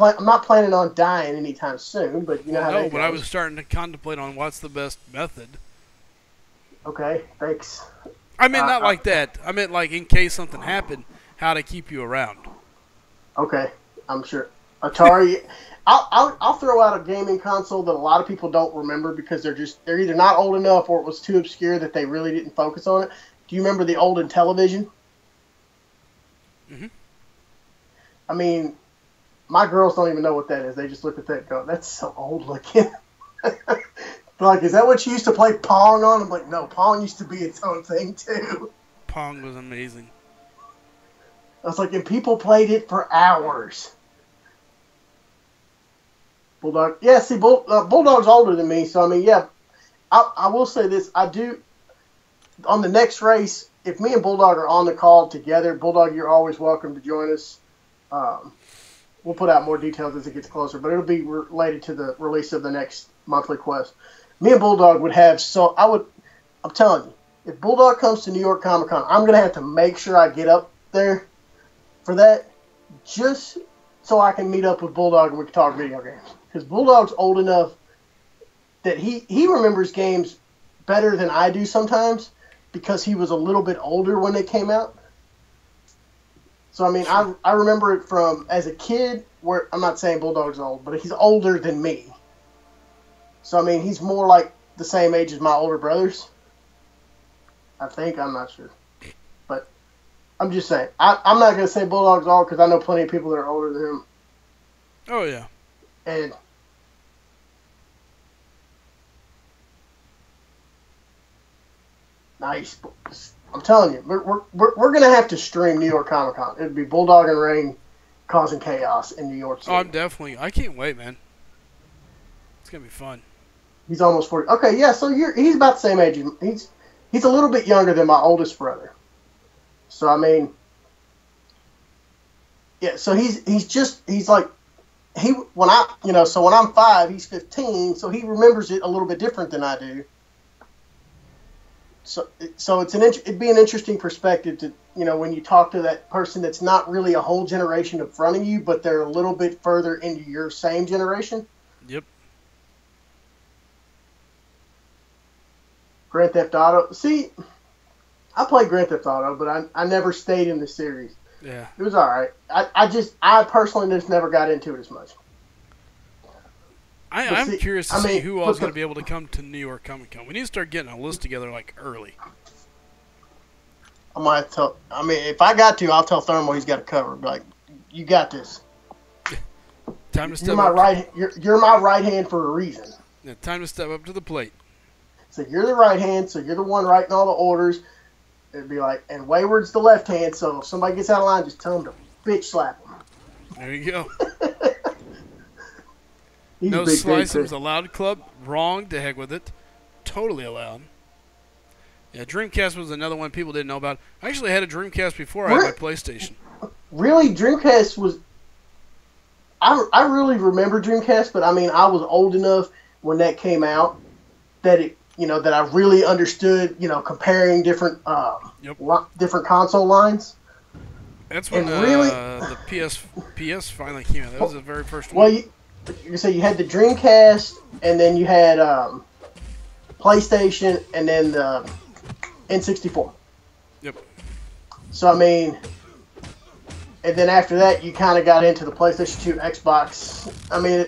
planning on dying anytime soon. But you know how that goes. But I was starting to contemplate on what's the best method. Okay, thanks. I meant not like that. I meant like in case something happened, how to keep you around. Okay, I'm sure. Atari. I'll throw out a gaming console that a lot of people don't remember because they're either not old enough or it was too obscure that they really didn't focus on it. Do you remember the olden television? Mm-hmm. I mean, my girls don't even know what that is. They just look at that and go, that's so old looking. Like, is that what you used to play Pong on? I'm like, no, Pong used to be its own thing, too. Pong was amazing. I was like, and people played it for hours. Bulldog. Yeah, see, Bulldog's older than me, so, I mean, yeah. I will say this. I do, on the next race, if me and Bulldog are on the call together, Bulldog, you're always welcome to join us. We'll put out more details as it gets closer, but it'll be related to the release of the next monthly quest. Me and Bulldog would have I'm telling you, if Bulldog comes to New York Comic Con, I'm going to have to make sure I get up there for that just so I can meet up with Bulldog and we can talk video games. Because Bulldog's old enough that he remembers games better than I do sometimes because he was a little bit older when they came out. So, I mean, I remember it from as a kid where I'm not saying Bulldog's old, but he's older than me. So, I mean, he's more like the same age as my older brothers. I think. I'm not sure. But I'm just saying. I'm not going to say Bulldog's old because I know plenty of people that are older than him. Oh, yeah. And nice. I'm telling you, we're going to have to stream New York Comic Con. It'd be Bulldog and Rain causing chaos in New York City. Oh, I can't wait, man. It's going to be fun. He's almost 40. Okay, yeah, so he's about the same age. He's a little bit younger than my oldest brother. So, I mean, yeah, so when I'm 5, he's 15, so he remembers it a little bit different than I do. So it'd be an interesting perspective to, when you talk to that person that's not really a whole generation in front of you, but they're a little bit further into your same generation. Yep. Grand Theft Auto. See, I played Grand Theft Auto, but I never stayed in the series. Yeah. It was all right. I personally just never got into it as much. I'm curious to see who all's going to be able to come to New York Comic Con. We need to start getting a list together like early. I might tell. I mean, if I got to, I'll tell Thermal he's got it covered. Like, you got this. Time to step you're my up. You're my right hand for a reason. Yeah, time to step up to the plate. So you're the right hand, so you're the one writing all the orders. It'd be like, and Wayward's the left hand, so if somebody gets out of line, just tell them to bitch slap them. There you go. No Slycem's allowed club. Wrong. To heck with it. Totally allowed. Yeah, Dreamcast was another one people didn't know about. I actually had a Dreamcast before I had my PlayStation. Really? Dreamcast was... I really remember Dreamcast, but I mean, I was old enough when that came out that it, that I really understood, comparing different different console lines. That's when the PS finally came out. That was the very first one. Well, you had the Dreamcast, and then you had PlayStation, and then the N64. Yep. So, I mean, and then after that, you kind of got into the PlayStation 2, Xbox. I mean,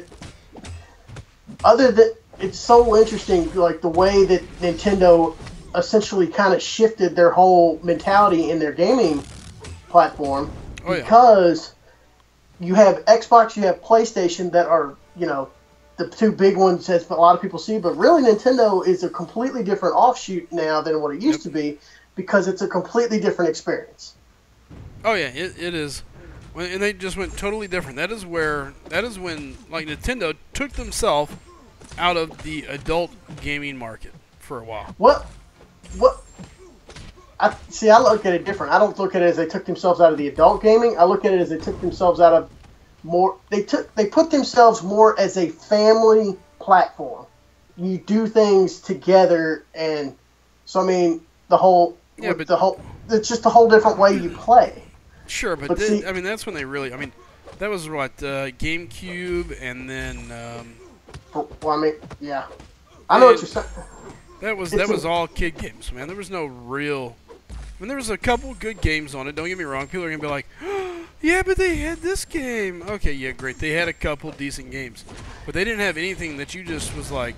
it's so interesting, like the way that Nintendo essentially kind of shifted their whole mentality in their gaming platform. Oh, because you have Xbox, you have PlayStation that are, the two big ones as a lot of people see, but really Nintendo is a completely different offshoot now than what it used to be because it's a completely different experience. Oh yeah, it is. And they just went totally different. That is when like Nintendo took themselves out of the adult gaming market for a while. What? I look at it different. I don't look at it as they took themselves out of the adult gaming. I look at it as they took themselves out of more. They put themselves more as a family platform. You do things together, and so I mean it's just a whole different way you play. Sure, but that's when they really. I mean, that was what GameCube, and then. Well, I mean, yeah, I know what you're saying. That was all kid games, man. There was no real. I mean, there was a couple good games on it. Don't get me wrong. People are gonna be like, oh, "Yeah, but they had this game." Okay, yeah, great. They had a couple decent games, but they didn't have anything that you just was like,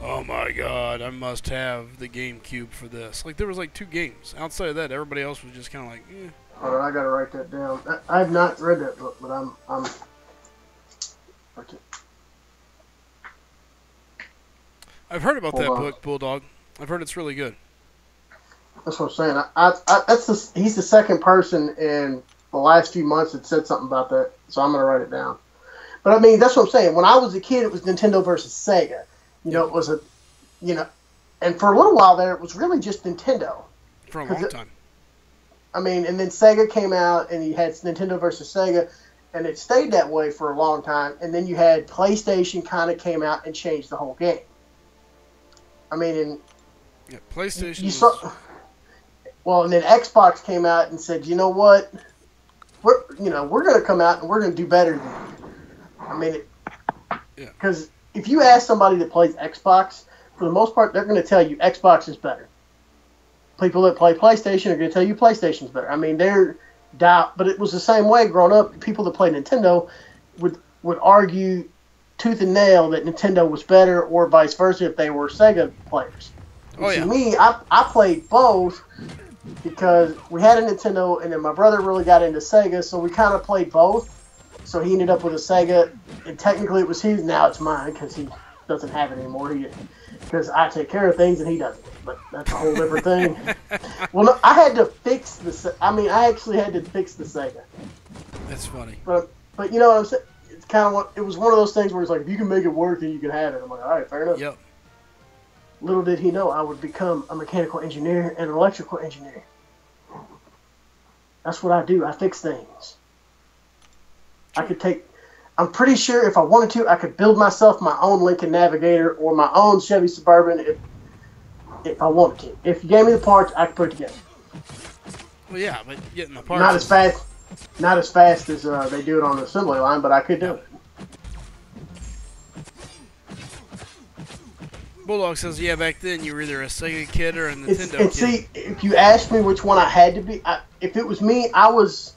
"Oh my God, I must have the GameCube for this." Like there was like 2 games. Outside of that, everybody else was just kind of like, eh. Hold on, I gotta write that down. I have not read that book, but I'm. I've heard about that book, Bulldog. I've heard it's really good. That's what I'm saying. He's the second person in the last few months that said something about that, so I'm gonna write it down. But I mean, that's what I'm saying. When I was a kid, it was Nintendo versus Sega. It was and for a little while there, it was really just Nintendo. For a long time. I mean, and then Sega came out, and you had Nintendo versus Sega, and it stayed that way for a long time. And then you had PlayStation kind of came out and changed the whole game. I mean, PlayStation. Well, and then Xbox came out and said, "You know what? We're going to come out and we're going to do better than you." I mean, because if you ask somebody that plays Xbox, for the most part, they're going to tell you Xbox is better. People that play PlayStation are going to tell you PlayStation's better. I mean, but it was the same way growing up. People that play Nintendo would argue tooth and nail that Nintendo was better, or vice versa if they were Sega players. Me, I played both because we had a Nintendo, and then my brother really got into Sega, so we kind of played both. So he ended up with a Sega, and technically it was his. Now it's mine because he doesn't have it anymore. Because I take care of things and he doesn't. But that's a whole different thing. Well, no, I had to fix I actually had to fix the Sega. That's funny. But you know what I'm saying? It's kind of what it was one of those things where it's like, if you can make it work, then you can have it. I'm like, all right, fair enough. Yep. Little did he know I would become a mechanical engineer and an electrical engineer. That's what I do. I fix things. I'm pretty sure if I wanted to, I could build myself my own Lincoln Navigator or my own Chevy Suburban if I wanted to. If you gave me the parts, I could put it together. Well, yeah, but getting the parts. Not as fast as they do it on the assembly line, but I could do it. Bulldog says, yeah, back then you were either a Sega kid or a Nintendo kid. See, if you asked me which one I had to be, if it was me, I was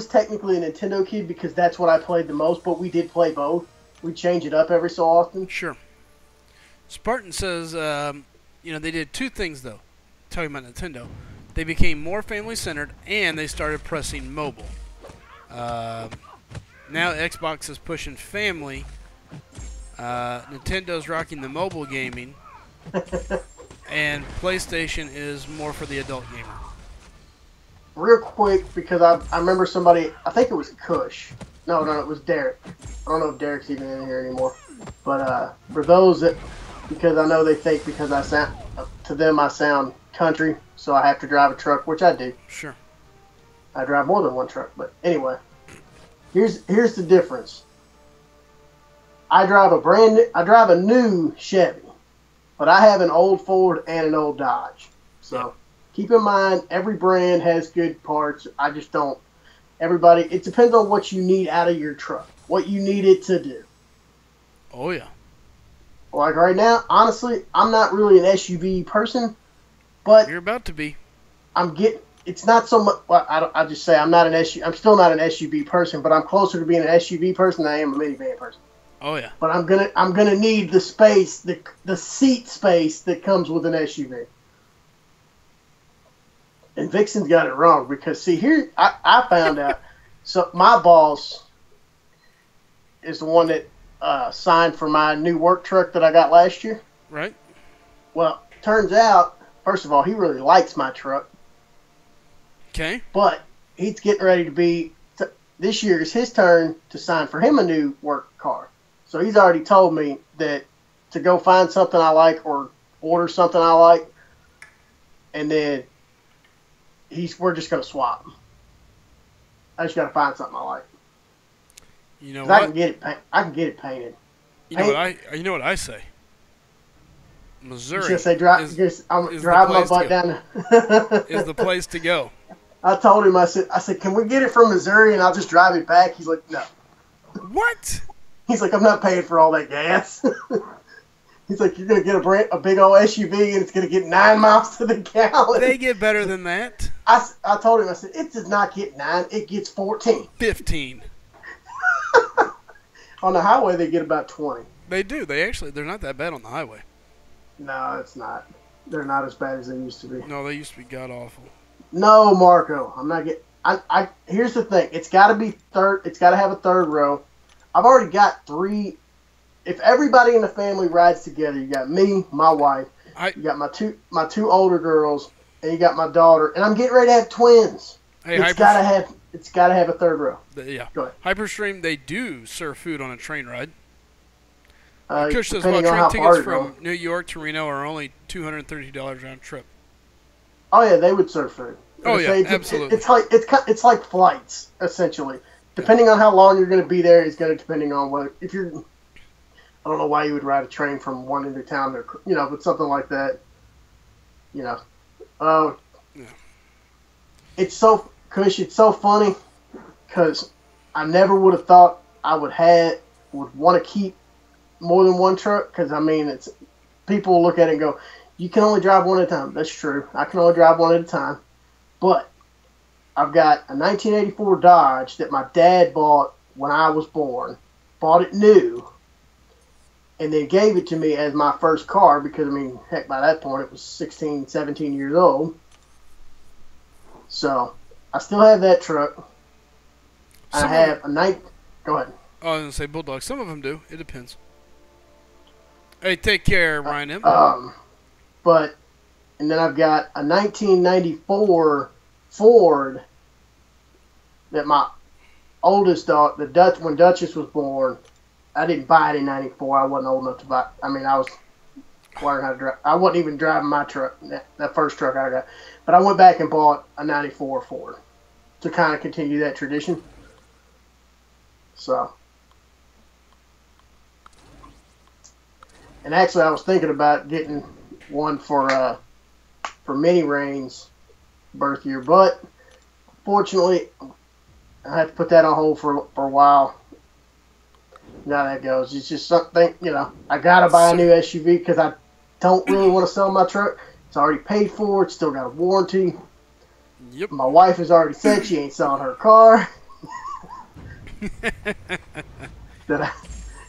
technically a Nintendo kid because that's what I played the most, but we did play both. We change it up every so often. Sure. Spartan says, they did two things, though, talking about Nintendo. They became more family-centered, and they started pressing mobile. Now Xbox is pushing family. Nintendo's rocking the mobile gaming, and PlayStation is more for the adult gamer. Real quick, because I remember somebody, I think it was Kush. No, it was Derek. I don't know if Derek's even in here anymore. But for those that, because I know they think because I sound country, so I have to drive a truck, which I do. Sure. I drive more than one truck, but anyway, here's the difference. I drive a new Chevy, but I have an old Ford and an old Dodge. So keep in mind, every brand has good parts. I just don't. It depends on what you need out of your truck, what you need it to do. Oh, yeah. Like right now, honestly, I'm not really an SUV person, but you're about to be. It's not so much. Well, I just say I'm still not an SUV person, but I'm closer to being an SUV person than I am a minivan person. Oh yeah. But I'm gonna need the space, the seat space that comes with an SUV. And Vixen's got it wrong because see here I found out. So my boss is the one that signed for my new work truck that I got last year. Right. Well, turns out, first of all, he really likes my truck. Okay. But he's getting ready to be. This year is his turn to sign for him a new work car. So he's already told me that to go find something I like or order something I like, and then we're just gonna swap. I just gotta find something I like. You know what? I can get it painted. You know what I say. Missouri. Just say I'm driving my butt down. Is the place to go. I told him. I said, can we get it from Missouri and I'll just drive it back? He's like, no. What? He's like, I'm not paying for all that gas. He's like, you're going to get a big old SUV and it's going to get 9 miles to the gallon. They get better than that. I told him, I said, it does not get 9, it gets 14. 15. On the highway, they get about 20. They do. They're not that bad on the highway. No, it's not. They're not as bad as they used to be. No, they used to be god-awful. No, Marco, I'm not getting... Here's the thing. It's got to be third. It's got to have a third row. I've already got 3. If everybody in the family rides together, you got me, my wife, you got my two older girls, and you got my daughter, and I'm getting ready to have twins. Hey, it's got to have a third row. Yeah. Go ahead. Hyperstream, they do serve food on a train ride. Kush says, depending train on how tickets far from New York to Reno are only $230 round trip. Oh yeah, they would serve food. Oh yeah, absolutely. It's like flights essentially. Depending on how long you're going to be there is going to depending on whether if you're. I don't know why you would ride a train from one end of town to but something like that. Yeah. It's so Kush. It's so funny because I never would have thought I would want to keep more than one truck because it's people look at it and go, you can only drive one at a time. That's true. I can only drive one at a time. But I've got a 1984 Dodge that my dad bought when I was born. Bought it new. And then gave it to me as my first car because, heck, by that point it was 16, 17 years old. So, I still have that truck. I have a night. Go ahead. I was going to say Bulldog. Some of them do. It depends. Hey, take care, Ryan M. And then I've got a 1994 Ford that oldest daughter, when Duchess was born, I didn't buy it in '94. I wasn't old enough to buy. I mean, I was learning how to drive. I wasn't even driving my truck, that first truck I got. But I went back and bought a '94 Ford to kind of continue that tradition. So, and actually, I was thinking about getting one for Mini Rain's birth year, but fortunately, I had to put that on hold for a while. Now that goes. It's just something, I gotta buy a new SUV because I don't really want to sell my truck. It's already paid for. It's still got a warranty. Yep. My wife has already said she ain't selling her car.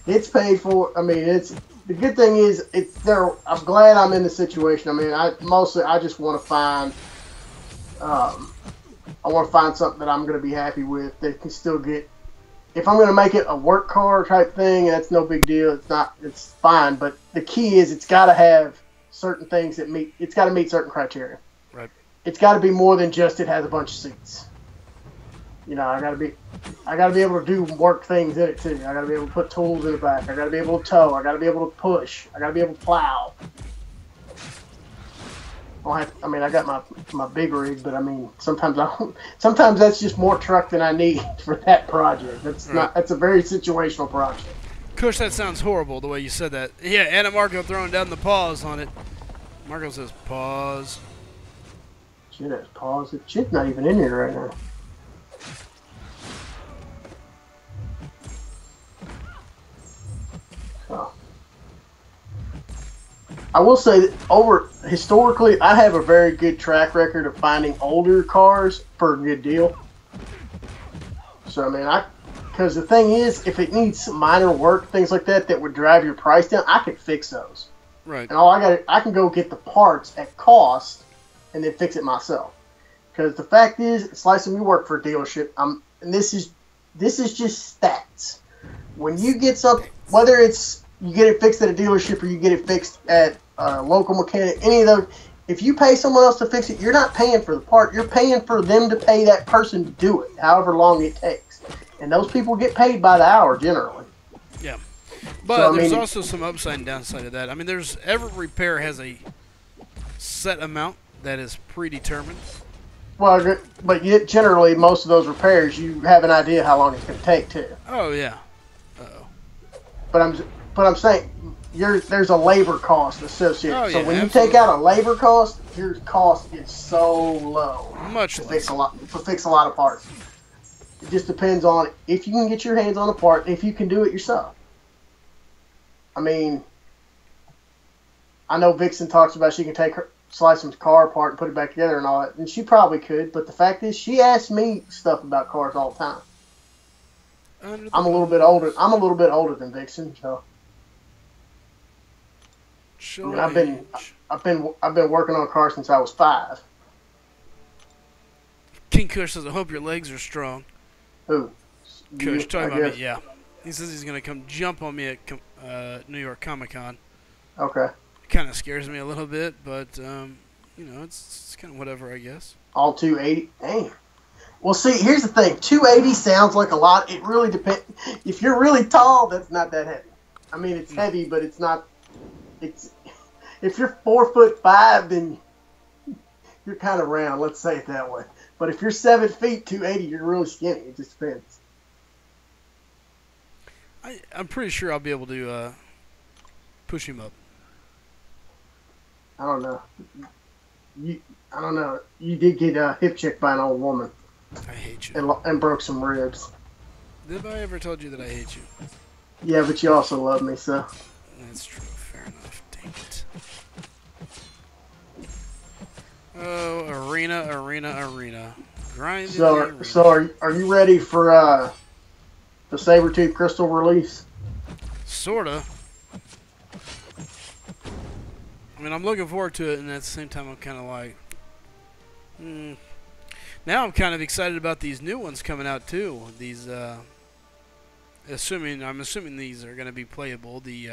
It's paid for. I mean, the good thing is it's there. I'm glad I'm in the situation. I mean, I just want to find. I want to find something that I'm going to be happy with that can still get. If I'm going to make it a work car type thing, that's no big deal. It's fine. But the key is it's got to have certain things that it's got to meet certain criteria. Right. It's got to be more than just it has a bunch of seats. I got to be able to do work things in it too. I got to be able to put tools in the back. I got to be able to tow. I got to be able to push. I got to be able to plow. I got my big rig, but I mean, sometimes that's just more truck than I need for that project. That's a very situational project. Kush, that sounds horrible the way you said that. Yeah, Anna Marco throwing down the pause on it. Marco says pause. Shit has pause. Shit's not even in here right now. Oh. I will say that historically, I have a very good track record of finding older cars for a good deal. So, I mean, because the thing is, if it needs some minor work, things like that would drive your price down, I can fix those. Right. And I can go get the parts at cost and then fix it myself. Because the fact is, Slycem, we work for a dealership. And this is just stats. When you get something, whether it's you get it fixed at a dealership or you get it fixed at a local mechanic, any of those, if you pay someone else to fix it, you're not paying for the part. You're paying for them to pay that person to do it, however long it takes. And those people get paid by the hour generally. Yeah. But there's also some upside and downside of that. I mean, every repair has a set amount that is predetermined. Well, but generally, most of those repairs, you have an idea how long it's going to take, too. Oh, yeah. Uh-oh. But I'm saying there's a labor cost associated. Oh, so yeah, when absolutely. you take out a labor cost, your cost is so low. Much to less. fix a lot of parts. It just depends on if you can get your hands on a part, if you can do it yourself. I mean, I know Vixen talks about she can take Slycem's car apart and put it back together and all that, and she probably could. But the fact is, she asks me stuff about cars all the time. I'm a little bit older. I'm a little bit older than Vixen, so. I mean, I've been working on cars since I was 5. King Kush says, "I hope your legs are strong." Who? Kush, talking about me, yeah. He says he's gonna come jump on me at New York Comic Con. Okay. It kind of scares me a little bit, but it's kind of whatever, I guess. All 280. Dang. Well, see, here's the thing. 280 sounds like a lot. It really depends. If you're really tall, that's not that heavy. I mean, it's heavy, but it's not. If you're 4'5", then you're kind of round. Let's say it that way. But if you're 7 feet, 280, you're really skinny. It just depends. I'm pretty sure I'll be able to push him up. I don't know. I don't know. You did get hip checked by an old woman. I hate you. And broke some ribs. Have I ever told you that I hate you? Yeah, but you also love me, so. That's true. Fair enough. Dang it. Oh, arena. Grind. So are you ready for the Sabertooth Crystal release? Sorta. I mean, I'm looking forward to it, and at the same time, I'm kind of like, Now I'm kind of excited about these new ones coming out too. These, I'm assuming these are going to be playable. The,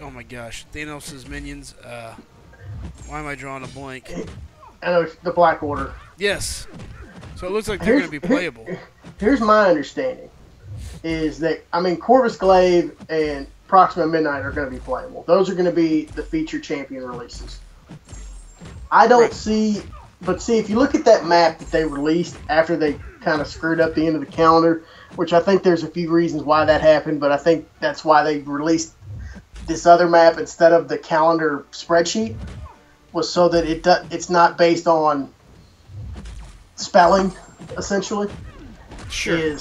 oh my gosh, Thanos' minions. Why am I drawing a blank? I know the Black Order. Yes. So it looks like they're going to be playable. Here's my understanding: is that Corvus Glaive and Proxima Midnight are going to be playable. Those are going to be the feature champion releases. I don't see, but see, if you look at that map that they released after they kind of screwed up the end of the calendar, which I think there's a few reasons why that happened, but I think that's why they released this other map instead of the calendar spreadsheet, was so that it's not based on spelling, essentially. Sure.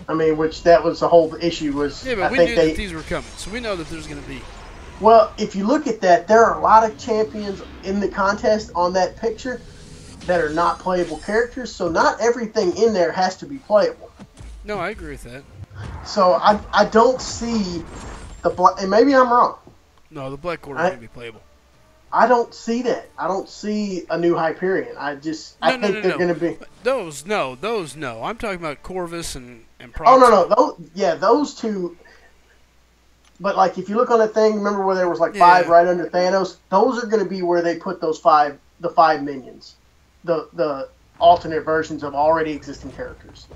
Which that was the whole issue was. Yeah, but we knew that these were coming, so we know that there's going to be. Well, if you look at that, there are a lot of champions in the contest on that picture that are not playable characters, so not everything in there has to be playable. No, I agree with that. So I don't see the black, and maybe I'm wrong. No, the Black Order is going to be playable. I don't see that. I don't see a new Hyperion. I think they're going to be those. No, I'm talking about Corvus and Proxima. Oh no, those two. But like, if you look on that thing, remember where there was like 5 right under Thanos? Those are going to be where they put those the 5 minions, the alternate versions of already existing characters.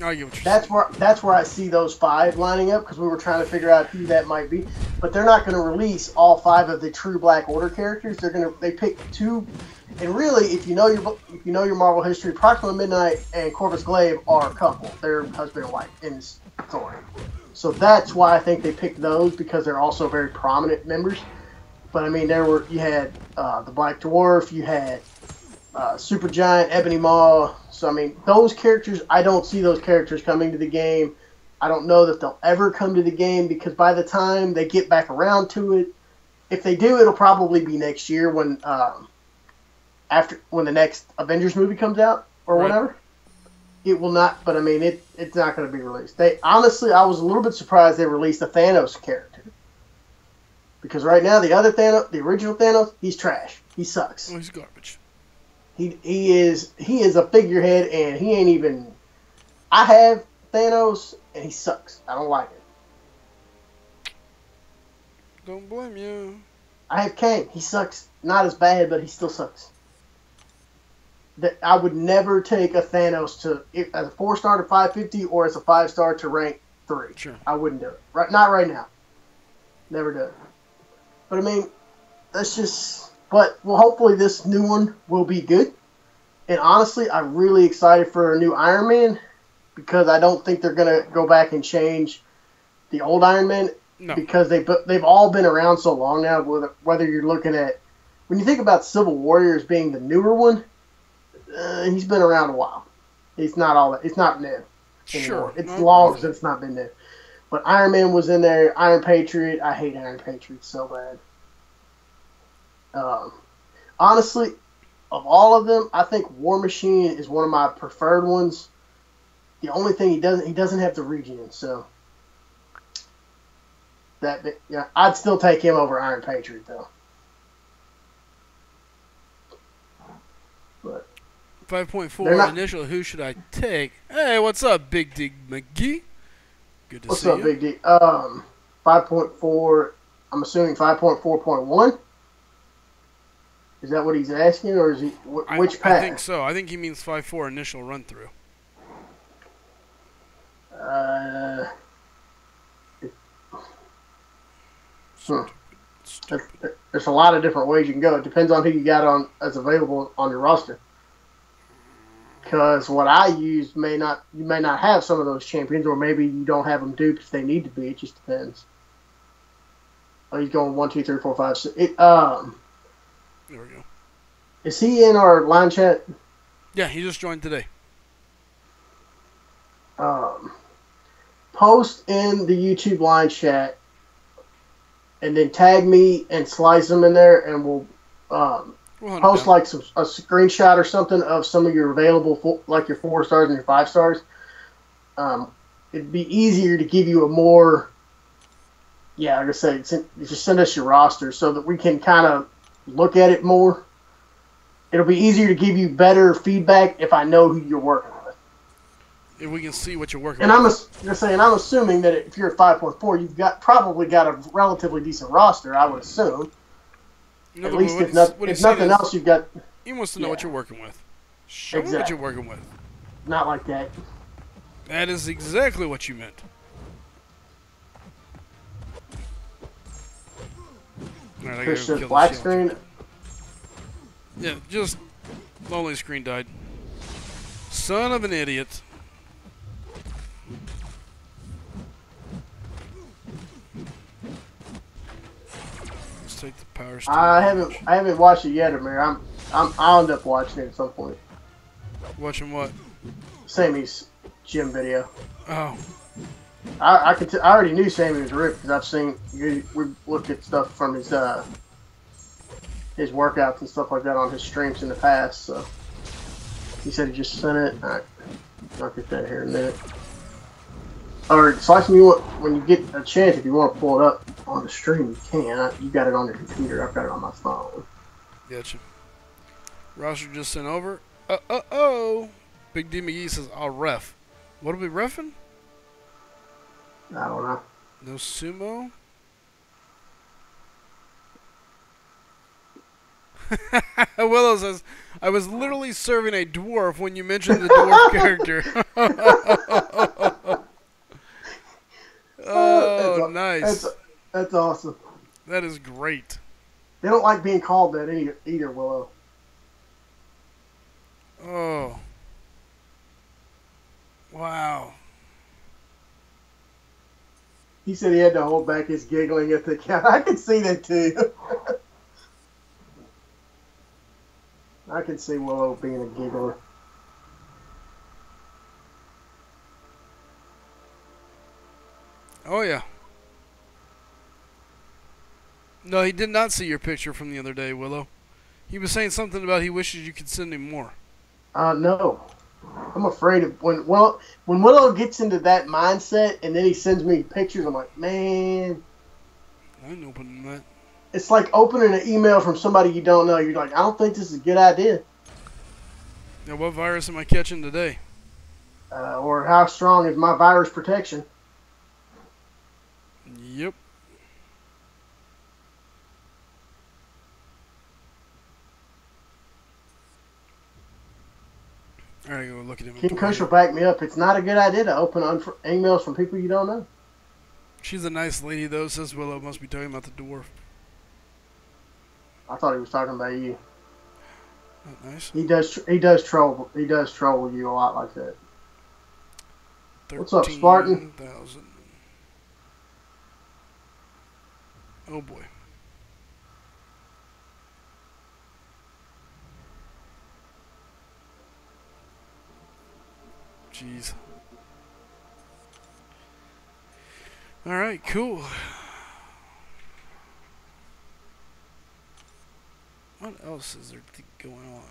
I get what you're saying. That's where I see those 5 lining up, because we were trying to figure out who that might be. But they're not going to release all 5 of the true Black Order characters. They pick 2, and really, if you know your Marvel history, Proxima Midnight and Corvus Glaive are a couple. They're husband and wife in this story. So that's why I think they picked those, because they're also very prominent members. But you had the Black Dwarf, you had Supergiant, Ebony Maw. So those characters, I don't see those characters coming to the game. I don't know that they'll ever come to the game, because by the time they get back around to it, if they do, it'll probably be next year when the next Avengers movie comes out or whatever. It will not, but it's not going to be released. I was a little bit surprised they released a Thanos character, because right now the other Thanos, the original Thanos, he's trash. He sucks. Oh, he's garbage. He is a figurehead, and he ain't even. I have Thanos, and he sucks. I don't like it. Don't blame you. I have Kang. He sucks. Not as bad, but he still sucks. I would never take a Thanos as a 4-star to 550 or as a 5-star to rank 3. Sure. I wouldn't do it. Not right now. Never do it. But that's just. But hopefully this new one will be good. And honestly, I'm really excited for a new Iron Man, because I don't think they're gonna go back and change the old Iron Man. No. Because they've all been around so long now. Whether you're looking at, when you think about Civil Warrior as being the newer one. He's been around a while. It's not new anymore. Sure. It's long since it's not been new. But Iron Man was in there. Iron Patriot. I hate Iron Patriot so bad. Honestly, of all of them, I think War Machine is one of my preferred ones. The only thing he doesn't have the regen, so I'd still take him over Iron Patriot though. But 5.4 initial. Who should I take? Hey, what's up, Big D McGee? Good to see you. What's up, Big D? 5.4. I'm assuming 5.4.1. Is that what he's asking, or is he which pack? I think so. I think he means 5.4 initial run through. There's a lot of different ways you can go. It depends on who you got as available on your roster. Because what I use you may not have some of those champions, or maybe you don't have them duped if they need to be. It just depends. Oh, he's going 1, 2, 3, 4, 5, 6. There we go. Is he in our line chat? Yeah, he just joined today. Post in the YouTube line chat, and then tag me and Slycem in there, and we'll post like a screenshot or something of some of your available, like your 4 stars and your 5 stars. It'd be easier to give you a more, like I said, just send us your roster so that we can kind of look at it more. It'll be easier to give you better feedback if I know who you're working with. If we can see what you're working with. And I'm assuming that if you're at 5.4, you've probably got a relatively decent roster, I would assume. No, at least if nothing else, you've got. He wants to know what you're working with. Show me what you're working with. Not like that. That is exactly what you meant. Alright, I gotta go kill black the screen. Yeah, just lonely screen died. Son of an idiot. Let's take the power stone. I haven't watched it yet, Amir. I'll end up watching it at some point. Watching what? Sammy's gym video. Oh. I already knew Sammy was ripped because I've seen we looked at stuff from his workouts and stuff like that on his streams in the past. So he said he just sent it. I'll get that here in a minute. Or Slycem, when you get a chance, if you want to pull it up on the stream, you can. You got it on your computer. I've got it on my phone. Gotcha. Roster just sent over. Oh. Big D McGee says, I'll ref. What are we reffing? I don't know. No sumo? Willow says, I was literally serving a dwarf when you mentioned the dwarf character. Oh, nice. That's awesome. That is great. They don't like being called that either, Willow. Oh. Wow. He said he had to hold back his giggling at the count. I can see that too. I can see Willow being a giggler. Oh, yeah. No, he did not see your picture from the other day, Willow. He was saying something about he wishes you could send him more. No. I'm afraid of when Willow gets into that mindset and then he sends me pictures, I'm like, man. I ain't opening that. It's like opening an email from somebody you don't know. You're like, I don't think this is a good idea. Now, what virus am I catching today? Or how strong is my virus protection? Yep. All right, go look at him. King Kush will back me up. It's not a good idea to open emails from people you don't know. She's a nice lady, though, says Willow. Must be talking about the dwarf. I thought he was talking about you. Not nice. He does troll you a lot like that. What's up, Spartan? 13,000. Oh boy. Jeez. All right, cool. What else is there going on?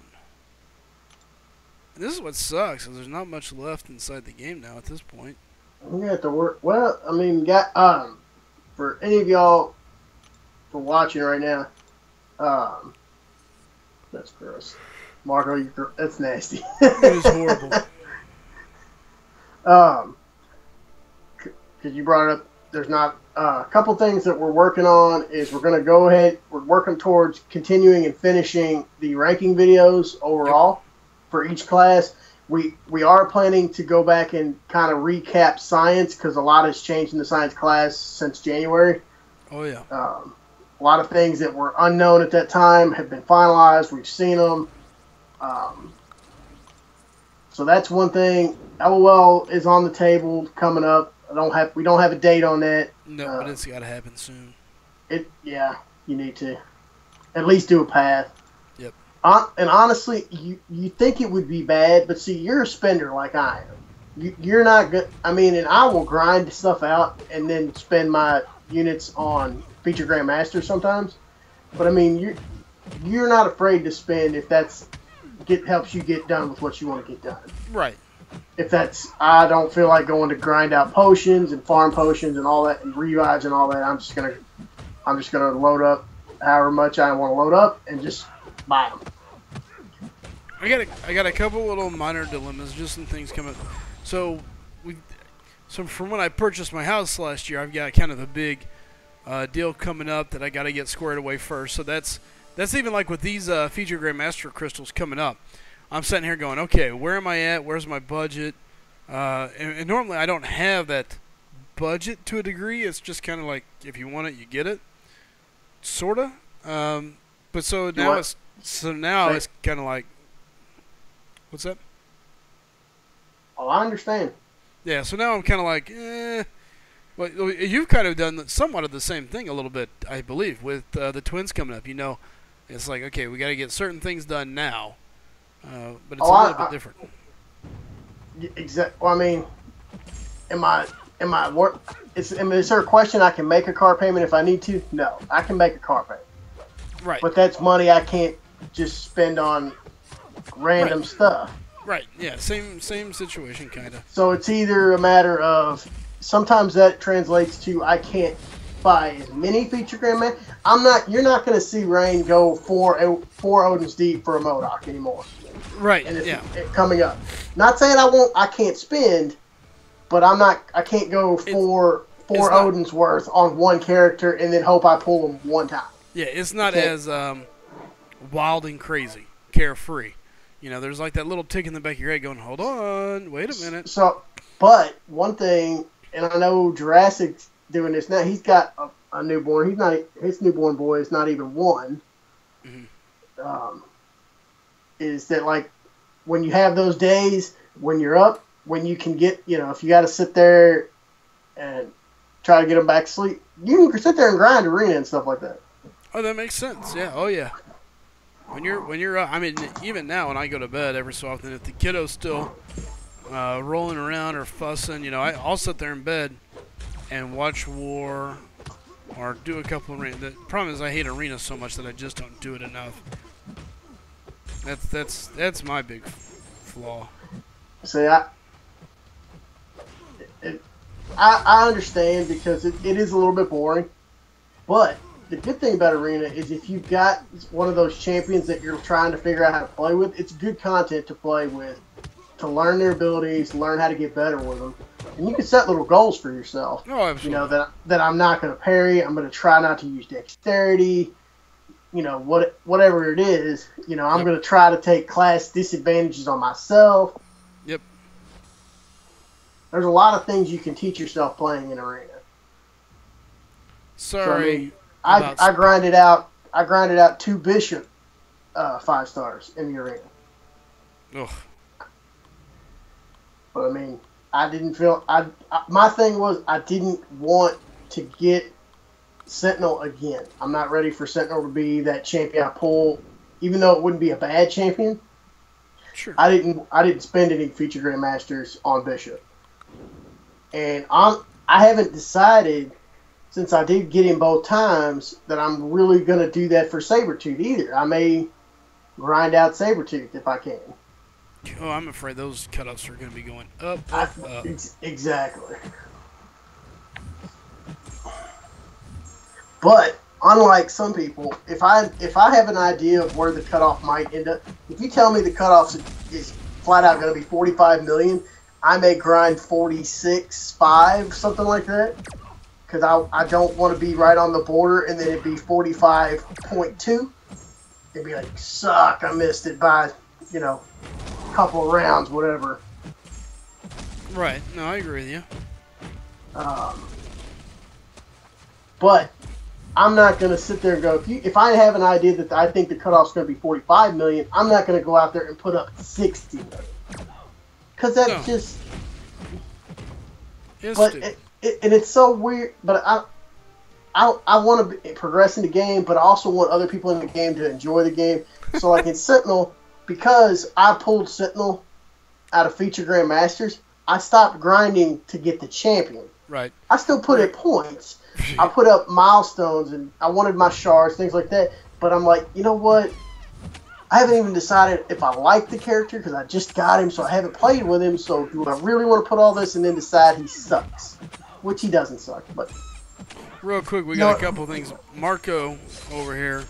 And this is what sucks, is there's not much left inside the game now at this point. I'm gonna have to work. Well, I mean, for any of y'all for watching right now, that's gross. Marco, that's nasty. It is horrible. Because you brought it up, there's not a couple things that we're working on. Is we're gonna go ahead. We're working towards continuing and finishing the ranking videos overall for each class. We are planning to go back and kind of recap science because a lot has changed in the science class since January. Oh yeah. A lot of things that were unknown at that time have been finalized. We've seen them. So that's one thing. LOL is on the table coming up. We don't have a date on that. No, but it's got to happen soon. Yeah, you need to at least do a path. Yep. And honestly, you think it would be bad, but see, you're a spender like I am. You're not good. I mean, and I will grind stuff out and then spend my units on feature grandmaster sometimes. But I mean, you're not afraid to spend if helps you get done with what you want to get done. Right. If I don't feel like going to grind out potions and farm potions and all that and revives and all that. I'm just gonna load up however much I want to load up and just buy them. I got a couple little minor dilemmas, just some things coming. So from when I purchased my house last year, I've got kind of a big deal coming up that I got to get squared away first. So that's That's even like with these feature Grandmaster crystals coming up. I'm sitting here going, okay, where am I at? Where's my budget? And normally I don't have that budget to a degree. It's just kind of like if you want it, you get it, sorta. But so now it's kind of like, what's that? Oh, I understand. Yeah. So now I'm kind of like, Well, you've kind of done somewhat of the same thing a little bit, I believe, with the twins coming up. You know, it's like, okay, we got to get certain things done now, but it's a little bit different. Exactly. Well, I mean, am I work? Is there a question I can make a car payment if I need to? No, I can make a car payment. Right. But that's money I can't just spend on random stuff. Right. Yeah. Same situation, kind of. So it's either a matter of sometimes that translates to I can't buy as many feature Grandmaster. You're not going to see Rain go four Odins deep for a MODOK anymore. Right. And yeah. Coming up. Not saying I can't spend, but I can't go four Odins worth on one character and then hope I pull them one time. Yeah, it's not as wild and crazy, carefree. You know, there's like that little tick in the back of your head going, hold on, wait a minute. So, but one thing, and I know Jurassic's doing this now, he's got a newborn. His newborn boy is not even one. Mm-hmm. Is that like when you have those days when you're up, when you can get, if you got to sit there and try to get them back to sleep, you can sit there and grind arena and stuff like that. Oh, that makes sense. Yeah. Oh, yeah. When you're I mean, even now when I go to bed every so often, if the kiddo's still rolling around or fussing, I'll sit there in bed and watch War or do a couple of arena. The problem is I hate arena so much that I just don't do it enough. That's my big flaw. See, I understand because it is a little bit boring, but the good thing about Arena is if you've got one of those champions that you're trying to figure out how to play with, it's good content to play with, to learn their abilities, learn how to get better with them. And you can set little goals for yourself. Oh, absolutely. That I'm not going to parry, I'm going to try not to use dexterity, whatever it is. I'm going to try to take class disadvantages on myself. Yep. There's a lot of things you can teach yourself playing in Arena. Sorry. I grinded out 2 Bishop 5 stars in the Arena. Ugh. But I mean, I didn't feel my thing was I didn't want to get Sentinel again. I'm not ready for Sentinel to be that champion I pull, even though it wouldn't be a bad champion. Sure. I didn't spend any feature Grandmasters on Bishop, and I haven't decided. Since I did get him both times, that I'm really going to do that for Sabretooth either. I may grind out Sabretooth if I can. Oh, I'm afraid those cutoffs are going to be going up. Exactly. But, unlike some people, if I have an idea of where the cutoff might end up, if you tell me the cutoff is flat out going to be 45 million, I may grind 46.5, something like that. Because I don't want to be right on the border and then it'd be 45.2. It'd be like, suck, I missed it by, a couple of rounds, whatever. Right. No, I agree with you. But I'm not going to sit there and go, if I have an idea that I think the cutoff's going to be 45 million, I'm not going to go out there and put up 60 million. Because that's just... And it's so weird, but I want to progress in the game, but I also want other people in the game to enjoy the game. So, like in Sentinel, because I pulled Sentinel out of feature Grandmasters, I stopped grinding to get the champion. Right. I still put in points. I put up milestones, and I wanted my shards, things like that. But I'm like, you know what? I haven't even decided if I like the character because I just got him, so I haven't played with him. So do I really want to put all this and then decide he sucks? Which he doesn't suck, but... Real quick, we got a couple of things. Marco over here,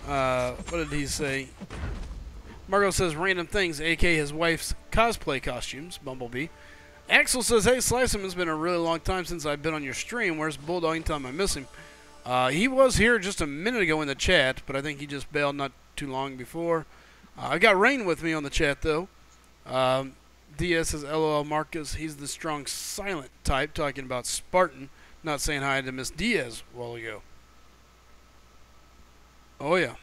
what did he say? Marco says random things, a.k.a. his wife's cosplay costumes, Bumblebee. Axel says, hey, Slycem, it's been a really long time since I've been on your stream. Where's Bulldog? Anytime I miss him. He was here just a minute ago in the chat, but I think he just bailed not too long before. I got Rain with me on the chat, though. DS says, LOL Marcus, he's the strong silent type, talking about Spartan, not saying hi to Miss Diaz a while ago. Oh, yeah.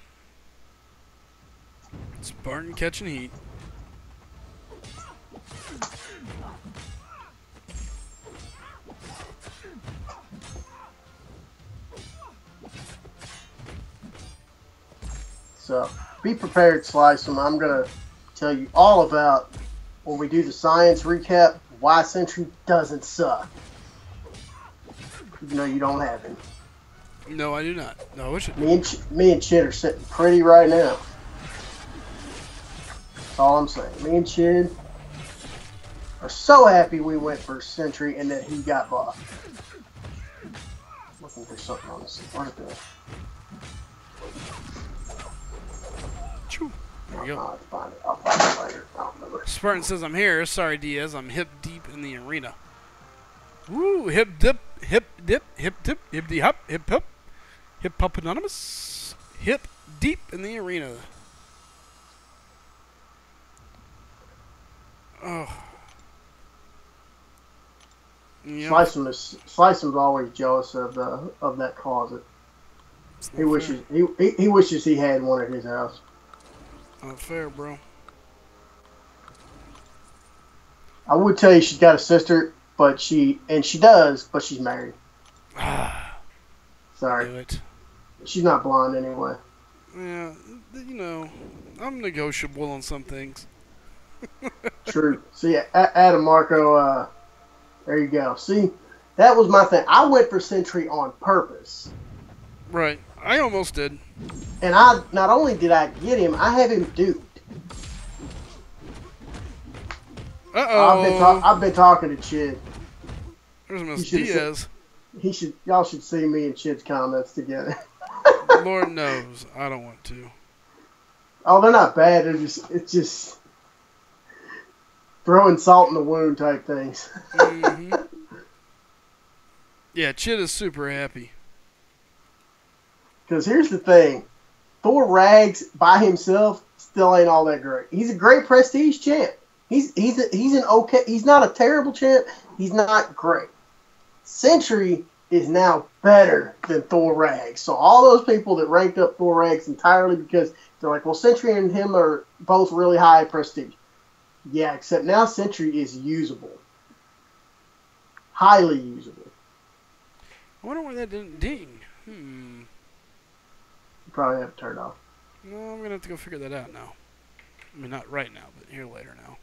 Spartan catching heat. So, be prepared, Slycem. I'm going to tell you all about, when we do the science recap, why Sentry doesn't suck. Even though you don't have him. No, I do not. No, I wish it. Me and Chid are sitting pretty right now. That's all I'm saying. Me and Chid are so happy we went for Sentry and that he got buffed. Looking for something on this. Where's the... There we go. I'll find it later. I don't remember. Spartan says, I'm here. Sorry, Diaz. I'm hip deep in the arena. Woo! Hip dip, hip dip, hip dip, hip de hop, hip hop. Hip hop anonymous. Hip deep in the arena. Oh. Yep. Slycem's always jealous of that closet. He wishes he had one at his house. Not fair, bro. I would tell you she's got a sister, but she's married. Sorry. Do it. She's not blonde anyway. Yeah, you know, I'm negotiable on some things. True. See, Adam Marco, there you go. See, that was my thing. I went for Sentry on purpose. Right. I almost did. And not only did I get him, I have him duped. Uh-oh. I've been talking to Chid. There's Miss Diaz. Y'all should see me and Chid's comments together. Lord knows, I don't want to. Oh, they're not bad. It's just throwing salt in the wound type things. Mm-hmm. Yeah, Chid is super happy. Because here's the thing. Thor Rags by himself still ain't all that great. He's a great prestige champ. He's an okay. He's not a terrible champ. He's not great. Sentry is now better than Thor Rags. So all those people that ranked up Thor Rags entirely because they're like, well, Sentry and him are both really high prestige. Yeah, except now Sentry is usable. Highly usable. I wonder why that didn't ding. You probably have it turned off. No, I'm going to have to go figure that out now. I mean, not right now, but here later now.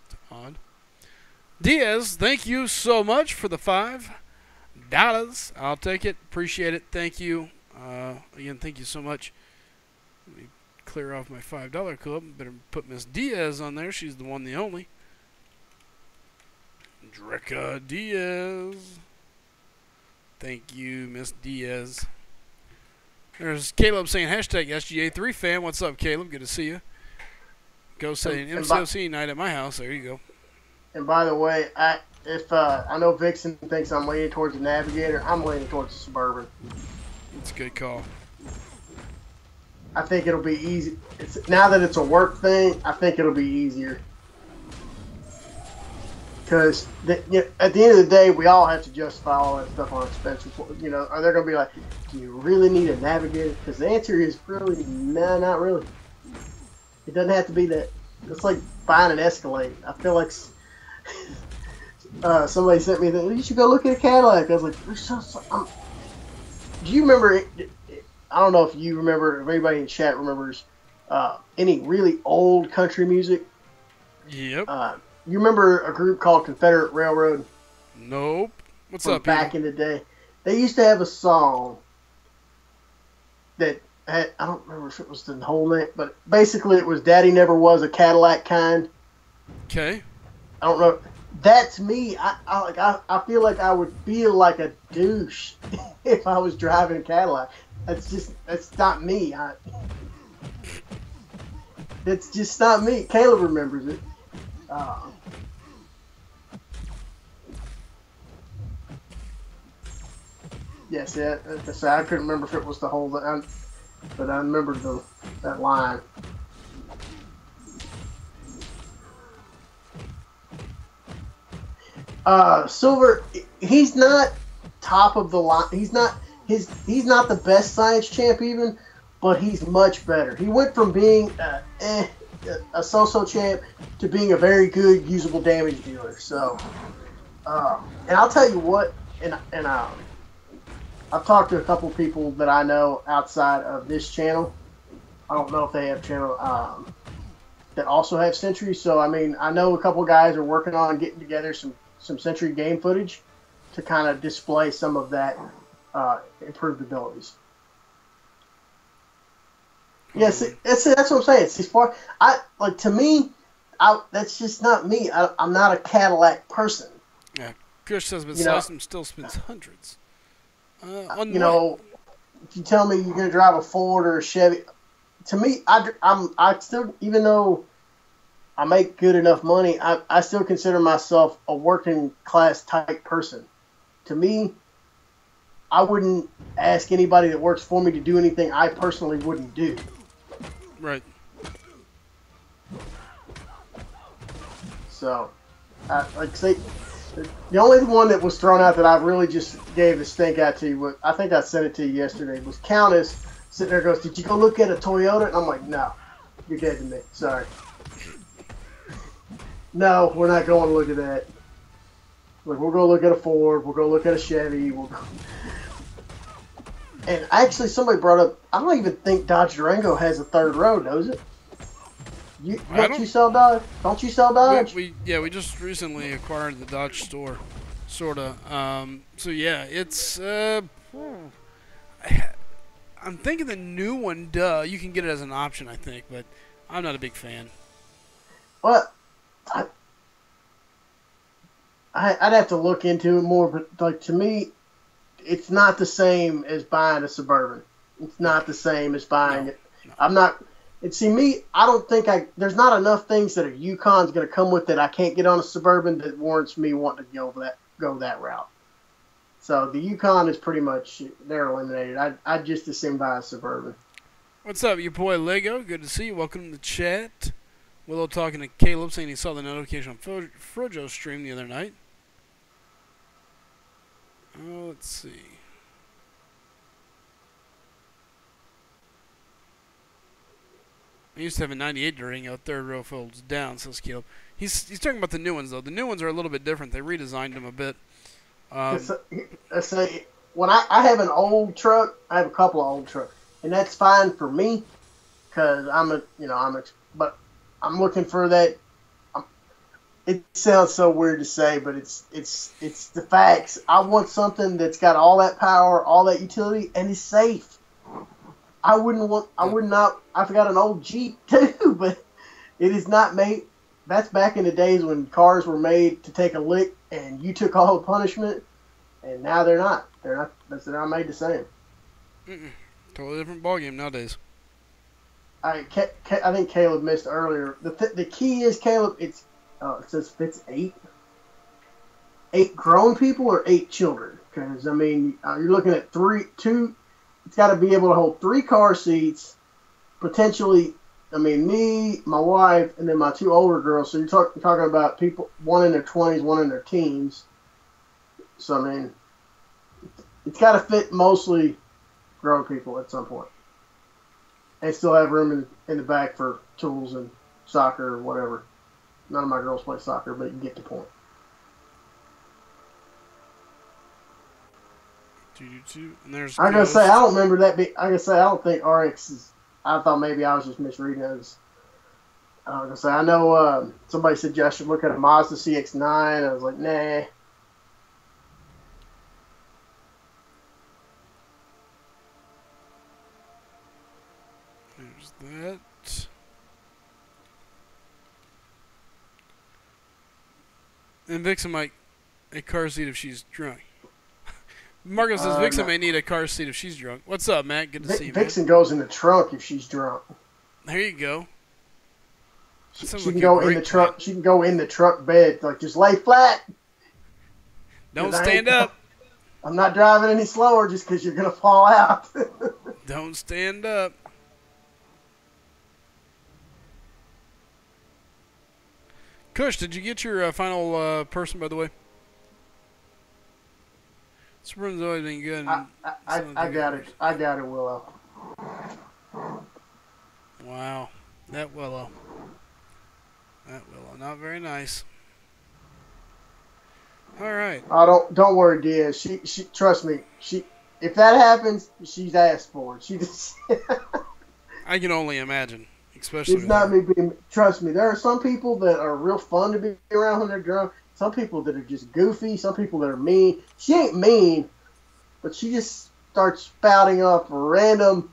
It's odd. Diaz, thank you so much for the $5. I'll take it. Appreciate it. Thank you. Again, thank you so much. Let me clear off my $5 club. Better put Miss Diaz on there. She's the one, the only. Drecka Diaz. Thank you, Miss Diaz. There's Caleb saying hashtag SGA3 fan. What's up, Caleb? Good to see you. Go saying MCOC night at my house. There you go. And by the way, I know Vixen thinks I'm leaning towards the Navigator. I'm leaning towards the Suburban. It's a good call. I think it'll be easy. Now that it's a work thing, I think it'll be easier. Because at the end of the day, we all have to justify all that stuff on expense report. You know, are they going to be like, do you really need a Navigator? Because the answer is really, no, not really. It doesn't have to be that. It's like buying an Escalade. I feel like somebody sent me that, you should go look at a Cadillac. I was like, do you remember, I don't know if you remember, if anybody in chat remembers any really old country music? Yep. You remember a group called Confederate Railroad? Nope. What's up, back in the day? They used to have a song that had, I don't remember if it was the whole name, but basically it was Daddy Never Was a Cadillac Kind. Okay. I don't know. That's me. I feel like I would feel like a douche if I was driving a Cadillac. That's not me. It's just not me. Caleb remembers it. Yes, yeah. I couldn't remember if it was the whole, but I remember that line. Silver, he's not top of the line. He's not the best science champ even, but he's much better. He went from being a so-so champ to being a very good usable damage dealer. So, and I'll tell you what, and I've talked to a couple people that I know outside of this channel. I don't know if they have channel that also have Sentry. So I mean, I know a couple guys are working on getting together some Sentry game footage to kind of display some of that improved abilities. Yes, that's what I'm saying. It's far. To me, that's just not me. I'm not a Cadillac person. Yeah, Chris says, but Slycem still spends hundreds. If you tell me you're gonna drive a Ford or a Chevy, to me, I still, even though I make good enough money, I still consider myself a working class type person. To me, I wouldn't ask anybody that works for me to do anything I personally wouldn't do. Right. So, the only one that was thrown out that I really just gave a stink at to you was, I think I sent it to you yesterday, was Countess sitting there goes, "Did you go look at a Toyota?" And I'm like, "No, you're dead to me. Sorry. No, we're not going to look at that. Like, we'll go look at a Ford. We'll go look at a Chevy. We'll go." And actually, somebody brought up, I don't even think Dodge Durango has a third row, does it? Don't you sell Dodge? Don't you sell Dodge? We just recently acquired the Dodge store, sorta. So yeah, it's I'm thinking the new one. You can get it as an option, I think, but I'm not a big fan. Well, I'd have to look into it more, but like, to me, it's not the same as buying a Suburban. It's not the same as buying it. No. I'm not. I don't think there's not enough things that a Yukon's going to come with that I can't get on a Suburban that warrants me wanting to go that route. So the Yukon is pretty much, they're eliminated. I'd just as soon buy a Suburban. What's up, your boy Lego? Good to see you. Welcome to the chat. Willow talking to Caleb, saying he saw the notification on Frojo's stream the other night. Oh, let's see. I used to have a 98 Durango, third row folds down, says Caleb. He's talking about the new ones, though. The new ones are a little bit different. They redesigned them a bit. When I have an old truck, I have a couple of old trucks, and that's fine for me, because but I'm looking for that. It sounds so weird to say, but it's the facts. I want something that's got all that power, all that utility, and is safe. I've got an old Jeep too, but it is not made. That's back in the days when cars were made to take a lick, and you took all the punishment. And now they're not. They're not made the same. Totally different ballgame nowadays. I think Caleb missed earlier. The key is, Caleb, it says fits 8 grown people or 8 children. Because, I mean, you're looking at 2. It's got to be able to hold 3 car seats, potentially. I mean, me, my wife, and then my 2 older girls. So you're talking about people, one in their 20s, one in their teens. So, I mean, it's got to fit mostly grown people at some point. And still have room in the back for tools and soccer or whatever. None of my girls play soccer, but you get the point. And there's I'm going to say, I don't remember that. I don't think RX is. I thought maybe I was just misreading those. I'm going to say, I know somebody suggested look at a Mazda CX-9. I was like, nah. There's that. And Vixen might a car seat if she's drunk. Marco says Vixen may need a car seat if she's drunk. What's up, Matt? Good to see you, man. Vixen goes in the trunk if she's drunk. There you go. She can go in the truck. She can go in the truck bed, like just lay flat. Don't stand up. I'm not driving any slower just because you're going to fall out. Don't stand up. Kush, did you get your final person, by the way? This room's always been good. I got it. I got it, Willow. Wow. That Willow. That Willow. Not very nice. All right. Oh, don't worry, Diaz. She trust me. If that happens, she's asked for it. She just. I can only imagine, especially. It's not me being. Trust me, there are some people that are real fun to be around when they're drunk. Some people that are just goofy. Some people that are mean. She ain't mean, but she just starts spouting up random,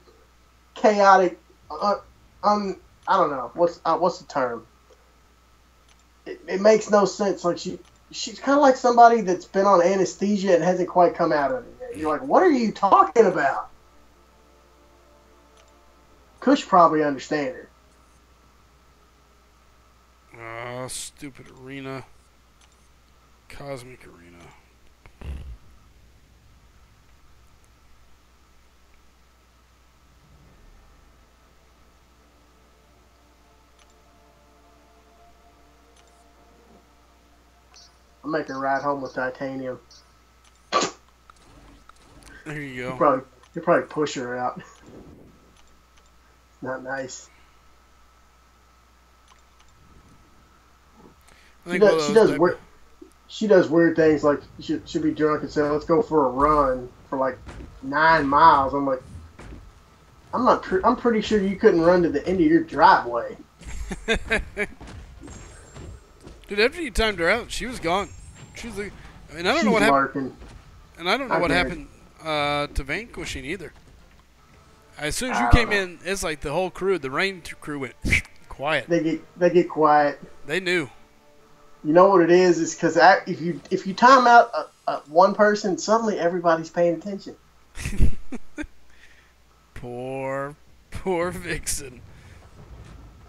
chaotic. I don't know what's the term. It makes no sense. Like she's kind of like somebody that's been on anesthesia and hasn't quite come out of it yet. You're like, what are you talking about? Kush probably understand it. Stupid arena. Cosmic arena. I'll make her ride home with titanium. There you go. You'll probably push her out. Not nice. She does weird things like she'll be drunk and say, "Let's go for a run for like 9 miles." I'm like, I'm pretty sure you couldn't run to the end of your driveway. Dude, after you timed her out, she was gone. She was like, I mean, I don't know what happened. And I don't know what happened to Vanquishing either. As soon as you came in, it's like the whole crew, the rain crew went quiet. They get quiet. They knew. You know what it is? It's because if you time out one person, suddenly everybody's paying attention. Poor Vixen.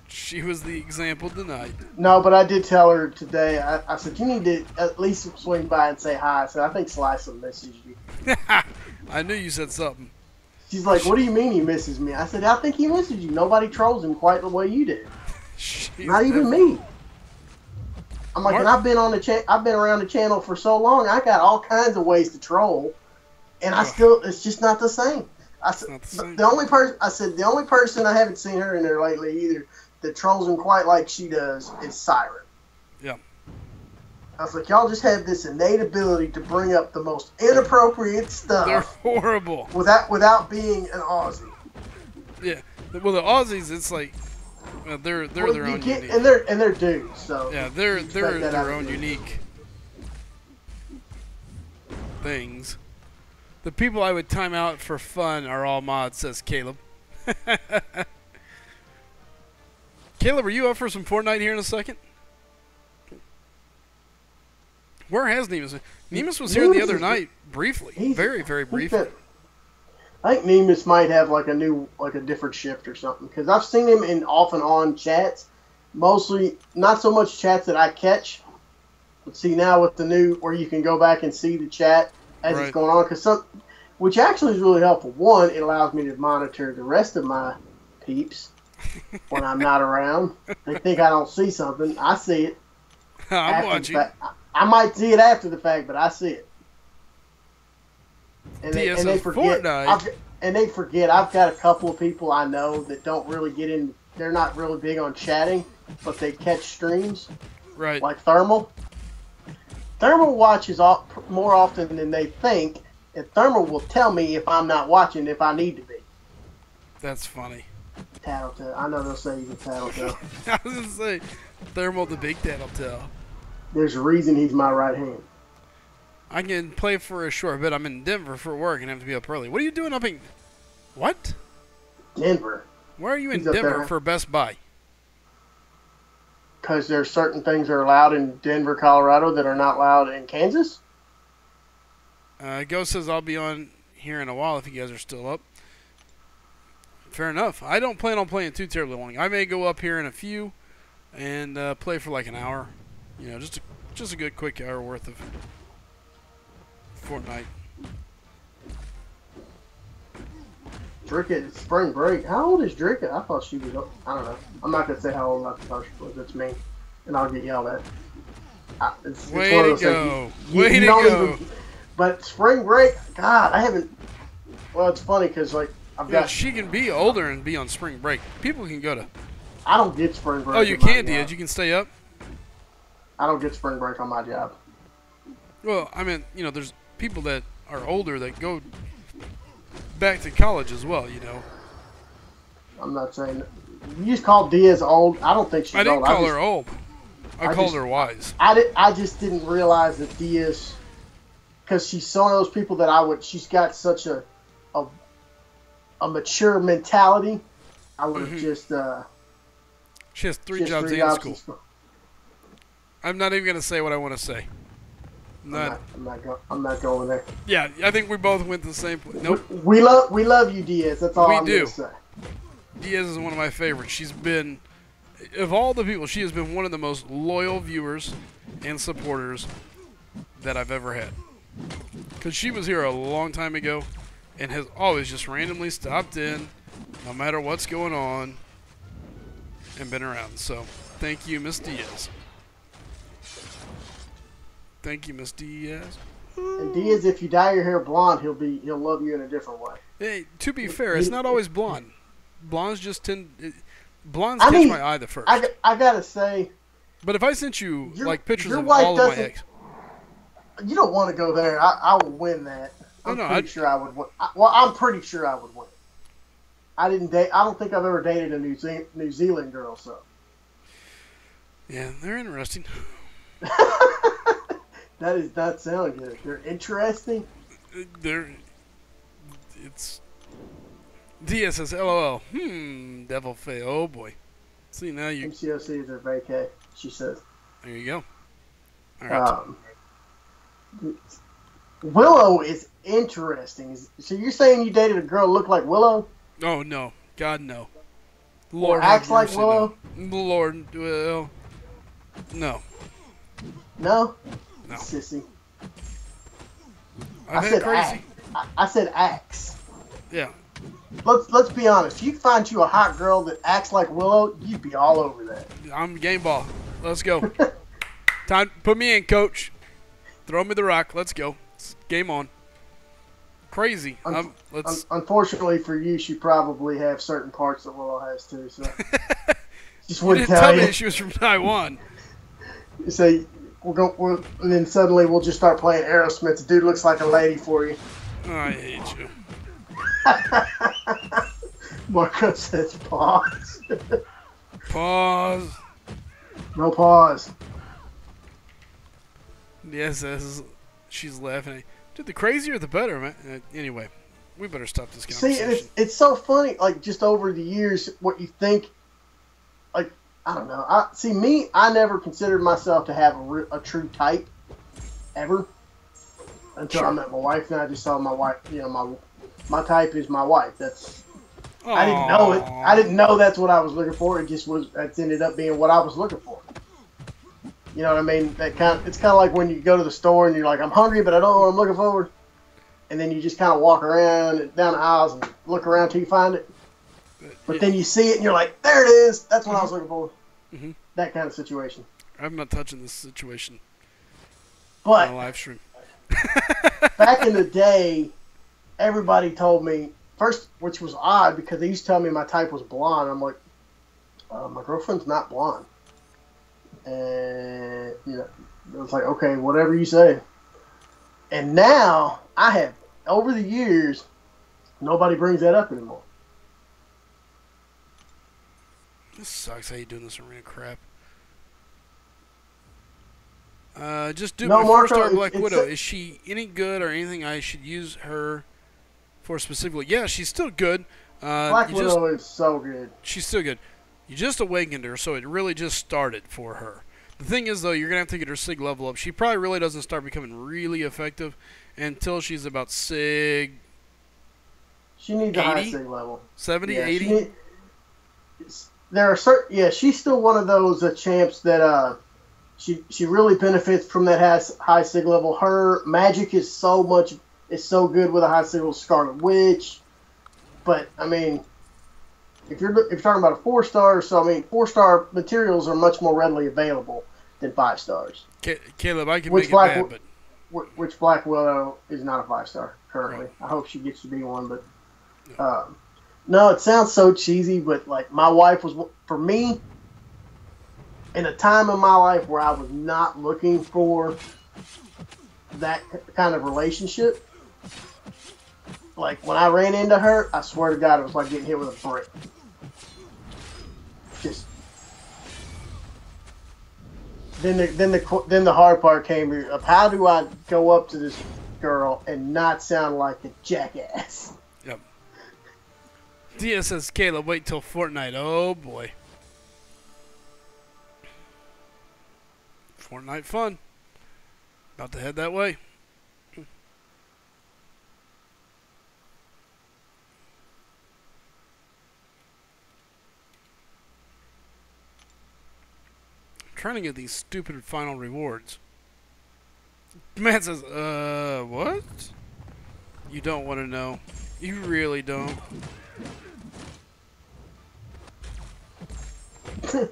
She was the example tonight. No, but I did tell her today. I said, you need to at least swing by and say hi. I said, I think Slycem misses you. I knew you said something. She's like, what do you mean he misses me? I said, I think he misses you. Nobody trolls him quite the way you do. Not even me. I'm like, and I've been around the channel for so long. I got all kinds of ways to troll, and it's just not the same. I said, the only person I haven't seen her in there lately either that trolls him quite like she does is Siren. Yeah. I was like, y'all just have this innate ability to bring up the most inappropriate stuff. They're horrible. Without being an Aussie. Yeah. Well, the Aussies, it's like they're their own unique. And they're dudes, so yeah, they're their own unique things. The people I would time out for fun are all mods, says Caleb. Caleb, are you up for some Fortnite here in a second? Where has Nemus? Nemus was here the other night, briefly. Very, very briefly. I think Nemus might have like a different shift or something, because I've seen him in off and on chats. Mostly, not so much chats that I catch. But see, now with the new, where you can go back and see the chat as it's going on, which actually is really helpful. One, it allows me to monitor the rest of my peeps when I'm not around. They think I don't see something. I see it. I'm watching. I might see it after the fact, but I see it. And they forget. They forget. I've got a couple of people I know that don't really get in. They're not really big on chatting, but they catch streams. Right. Like Thermal. Thermal watches more often than they think, and Thermal will tell me if I'm not watching if I need to be. That's funny. Tattletale. I know they'll say he's a tattletale. I was going to say, Thermal the big tattletale. There's a reason he's my right hand. I can play for a short bit. I'm in Denver for work and have to be up early. What are you doing up in... What? Denver. Why are you in Denver for Best Buy? Because there's certain things that are allowed in Denver, Colorado that are not allowed in Kansas? Ghost says I'll be on here in a while if you guys are still up. Fair enough. I don't plan on playing too terribly long. I may go up here in a few and play for like an hour. You know, just a good quick hour worth of Fortnite. Dricka is spring break. How old is Dricka? I thought she was. I don't know. I'm not gonna say how old I thought she was. That's me, and I'll get yelled at. It's Way to go! Way to don't go! Even, but spring break, God, I haven't. Well, it's funny because like I've got. She can be older and be on spring break. People can go to. I don't get spring break. Oh, you can, Diaz. You can stay up. I don't get spring break on my job. Well, I mean, you know, there's people that are older that go back to college as well. You know. I'm not saying. You just called Diaz old. I don't think she's old. I didn't call her old. I called her wise. I just didn't realize that Diaz, because she's one of those people that I would. She's got such a mature mentality. I would have just. She has three jobs in school. I'm not even gonna say what I want to say. I'm not going there. Yeah, I think we both went to the same place. Nope. We love you, Diaz. That's all I'm gonna say. Diaz is one of my favorites. She's been, of all the people, she has been one of the most loyal viewers and supporters that I've ever had. Because she was here a long time ago and has always just randomly stopped in, no matter what's going on, and been around. So, thank you, Miss Diaz. Thank you, Miss Diaz. And Diaz, if you dye your hair blonde, he'll love you in a different way. Hey, to be fair, it's not always blonde. Blondes just blondes catch my eye the first. I gotta say. But if I sent you like pictures of all of my ex, you don't want to go there. I will win that. I'm pretty sure I would win. I'm pretty sure I would win. I don't think I've ever dated a New Zealand girl. So. Yeah, they're interesting. That does not sound good. They're interesting. It's. Diaz says, LOL. Devil fail. Oh boy. See now you. MCOC is her vacay. She says. There you go. All right. Willow is interesting. So you're saying you dated a girl who looked like Willow? Oh no, God no. Lord, or acts like Willow? No. Lord, well, no. No. No. Sissy. I said crazy. I said acts. Yeah. Let's be honest. If you find you a hot girl that acts like Willow, you'd be all over that. I'm game ball. Let's go. Time. Put me in, coach. Throw me the rock. Let's go. It's game on. Crazy. Unfortunately for you, she probably have certain parts that Willow has too. So just wouldn't tell me she was from Taiwan. You say and then suddenly we'll just start playing Aerosmith. The dude looks like a lady for you. Oh, I hate you. Marco says pause. Pause. No pause. Yes, she's laughing. Dude, the crazier the better, man. Anyway, we better stop this conversation. See, it's so funny. Like, just over the years, what you think. Like, I don't know. I never considered myself to have a true type ever until I met my wife, and I just saw my wife. You know, my type is my wife. That's. Aww. I didn't know it. I didn't know that's what I was looking for. It just was. It ended up being what I was looking for. You know what I mean? It's kind of like when you go to the store and you're like, I'm hungry, but I don't know what I'm looking for. And then you just kind of walk around down the aisles and look around till you find it. But then you see it and you're like, there it is. That's what I was looking for. Mm-hmm. That kind of situation. I'm not touching this situation. But on a live stream. Back in the day, everybody told me first, which was odd because they used to tell me my type was blonde. I'm like, my girlfriend's not blonde. And you know, it was like, okay, whatever you say. And now I have, over the years, nobody brings that up anymore. This sucks how you doing this arena crap. Just do my Marco, 4-star Black Widow. Is she any good or anything I should use her for specifically? Yeah, she's still good. Black Widow is so good. She's still good. You just awakened her, so it really just started for her. The thing is, though, you're going to have to get her SIG level up. She probably really doesn't start becoming really effective until she's about SIG. She needs 80? a high SIG level. 70, 80? There are certain, she's still one of those champs that she really benefits from that high SIG level. Her magic is so good with a high SIG level. Scarlet Witch, But I mean, if you're talking about a 4-star, so I mean, 4-star materials are much more readily available than 5 stars. Caleb, I can make it bad, but which Black Widow is not a 5-star currently. Right. I hope she gets to be one, but no, it sounds so cheesy. But like my wife was, for me, in a time in my life where I was not looking for that kind of relationship. Like, when I ran into her, I swear to God, it was like getting hit with a brick. Just. Then the hard part came here of how do I go up to this girl and not sound like a jackass? Yep. Dia says, Caleb, wait till Fortnite. Oh, boy. Fortnite fun. About to head that way. Trying to get these stupid final rewards. Matt says, what? You don't want to know. You really don't. You're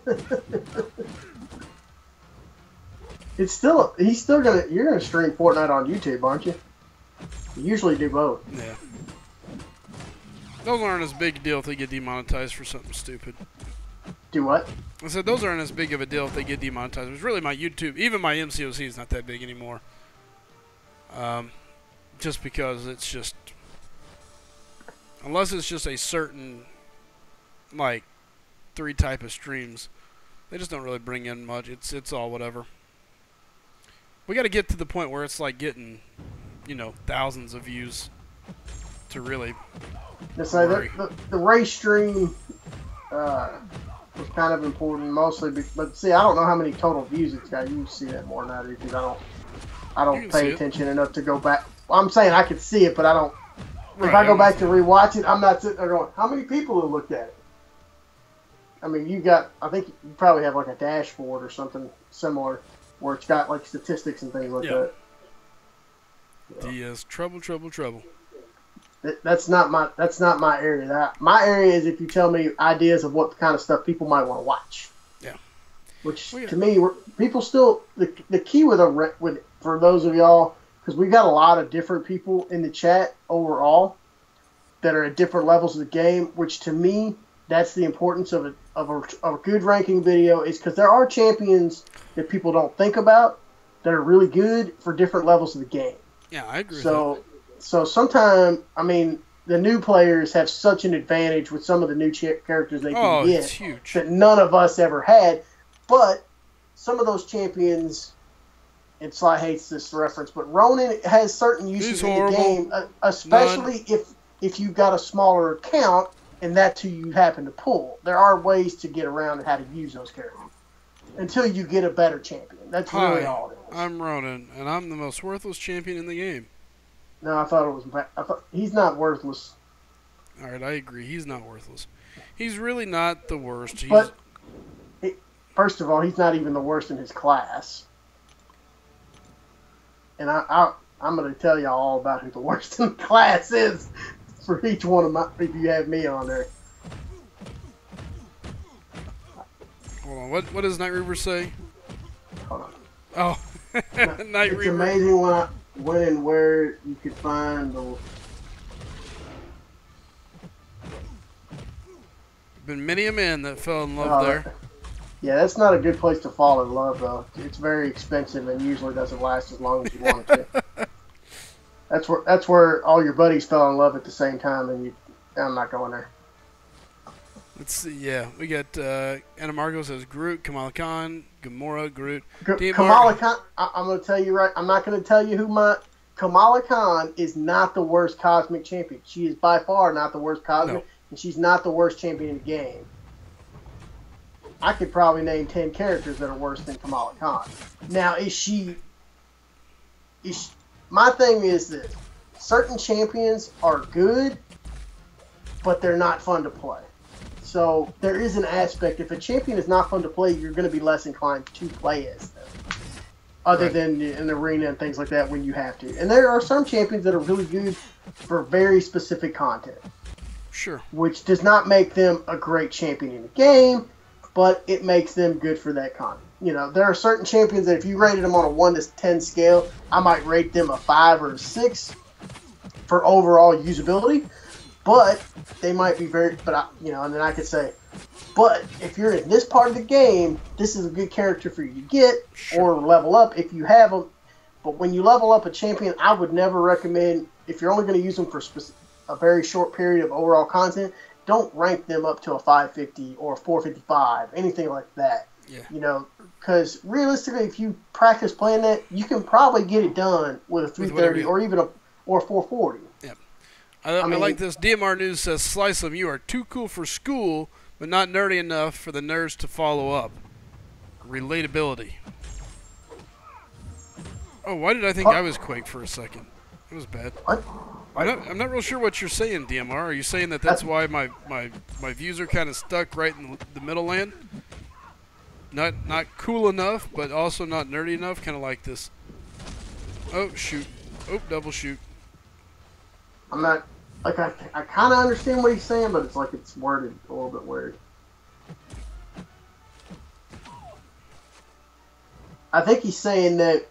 gonna stream Fortnite on YouTube, aren't you? You usually do both. Yeah. Those aren't as big a deal if they get demonetized for something stupid. Do what? I said those aren't as big of a deal if they get demonetized. It was really my YouTube, even my MCOC is not that big anymore. Just because it's just, unless it's just a certain, like, 3 type of streams, they just don't really bring in much. It's all whatever. We got to get to the point where it's like getting, you know, thousands of views to really. The race stream was kind of important, mostly. But see, I don't know how many total views it's got. You see that more than I do because I don't pay attention enough to go back. Well, I'm saying I could see it, but I don't. Right, if I go back to rewatch it, I'm not sitting there going, "How many people have looked at it?" I mean, I think you probably have like a dashboard or something similar where it's got like statistics and things like that. Yes, trouble. That's not my area. My area is if you tell me ideas of what kind of stuff people might want to watch. Yeah. Which to me, people still the key with for those of y'all, because we got a lot of different people in the chat overall that are at different levels of the game. Which to me, that's the importance of a good ranking video, is because there are champions that people don't think about that are really good for different levels of the game. Yeah, I agree. So sometimes, I mean, the new players have such an advantage with some of the new characters they can get it's huge. that none of us ever had. But some of those champions, and Sly hates this reference, but Ronin has certain uses in the game, especially if you've got a smaller account and that's who you happen to pull. There are ways to get around and how to use those characters until you get a better champion. That's really all it is. I'm Ronin, and I'm the most worthless champion in the game. No, I thought he's not worthless. All right, I agree. He's not worthless. He's really not the worst. First of all, he's not even the worst in his class. And I'm going to tell y'all all about who the worst in the class is for each one of if you have me on there. Hold on. What does Night Reaver say? Hold on. Oh, Night Reaver. It's amazing when and where you could find the. Been many a man that fell in love there. Yeah, that's not a good place to fall in love, though. It's very expensive and usually doesn't last as long as you want it to. That's where all your buddies fell in love at the same time, and I'm not going there. Let's see. Yeah, we got Anna Margot says Groot, Kamala Khan, Gamora, Groot. Kamala Khan. I'm going to tell you right. I'm not going to tell you who Kamala Khan is not the worst cosmic champion. She is by far not the worst cosmic, and she's not the worst champion in the game. I could probably name 10 characters that are worse than Kamala Khan. Now, my thing is that certain champions are good, but they're not fun to play. So there is an aspect. If a champion is not fun to play, you're going to be less inclined to play as them. Other than in the arena and things like that when you have to. And there are some champions that are really good for very specific content. Sure. which does not make them a great champion in the game, but it makes them good for that content. You know, there are certain champions that if you rated them on a 1 to 10 scale, I might rate them a 5 or a 6 for overall usability, but they might be very, and then I could say, but if you're in this part of the game, this is a good character for you to get or level up if you have them. But when you level up a champion, I would never recommend, if you're only going to use them for a very short period of overall content, don't rank them up to a 550 or a 455, anything like that. Yeah. You know, because realistically, if you practice playing that, you can probably get it done with a 330 or even a 440. Yeah. I like this. DMR News says, Slycem, you are too cool for school, but not nerdy enough for the nerds to follow up. Relatability. Oh, why did I think I was Quake for a second? It was bad. What? I'm not real sure what you're saying, DMR. Are you saying that that's why my views are kind of stuck right in the middle land? Not cool enough, but also not nerdy enough, kind of like this. Oh, shoot. Oh, double shoot. I'm not, like, I kind of understand what he's saying, but it's like it's worded a little bit weird. I think he's saying that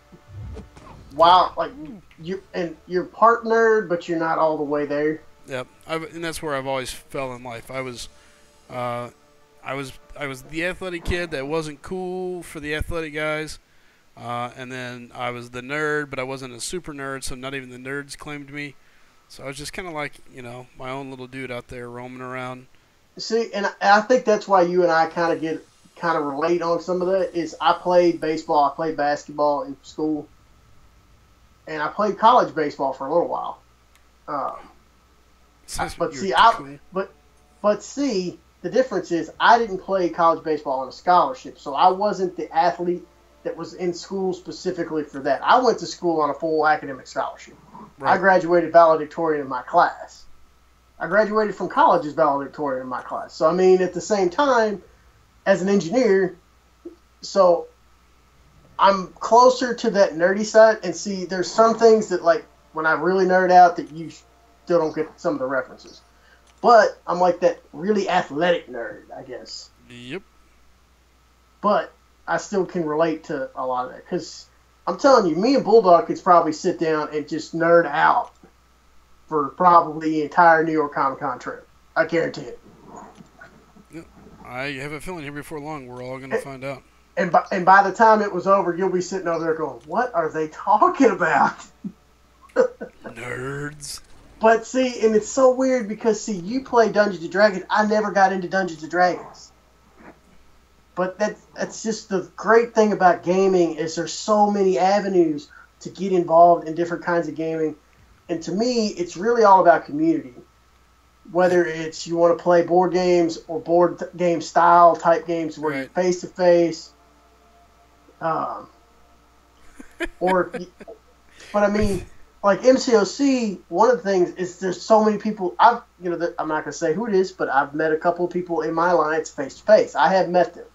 while, like, you're part nerd, but you're not all the way there. Yep, and that's where I've always fell in life. I was the athletic kid that wasn't cool for the athletic guys, and then I was the nerd, but I wasn't a super nerd, so not even the nerds claimed me. So I was just kind of like, you know, my own little dude out there roaming around. See, and I think that's why you and I kind of relate on some of that. Is I played baseball, I played basketball in school, and I played college baseball for a little while. But see, the difference is I didn't play college baseball on a scholarship, so I wasn't the athlete that was in school specifically for that. I went to school on a full academic scholarship. Right. I graduated valedictorian in my class. I graduated from college as valedictorian in my class. So, I mean, at the same time, as an engineer, so I'm closer to that nerdy side. And see, there's some things that, like, when I really nerd out that you still don't get some of the references. But I'm like that really athletic nerd, I guess. Yep. But I still can relate to a lot of that. Because I'm telling you, me and Bulldog could probably sit down and just nerd out for probably the entire New York Comic Con trip. I guarantee it. Yep. I have a feeling here before long we're all going to find out. And by the time it was over, you'll be sitting over there going, what are they talking about? Nerds. But see, and it's so weird because, see, you play Dungeons & Dragons. I never got into Dungeons & Dragons. But that's just the great thing about gaming is there's so many avenues to get involved in different kinds of gaming. And to me, it's really all about community. Whether it's you want to play board games or board game style type games where you're face-to-face. But I mean, like MCOC, one of the things is there's so many people. I'm not going to say who it is, but I've met a couple of people in my alliance face-to-face. I have met them.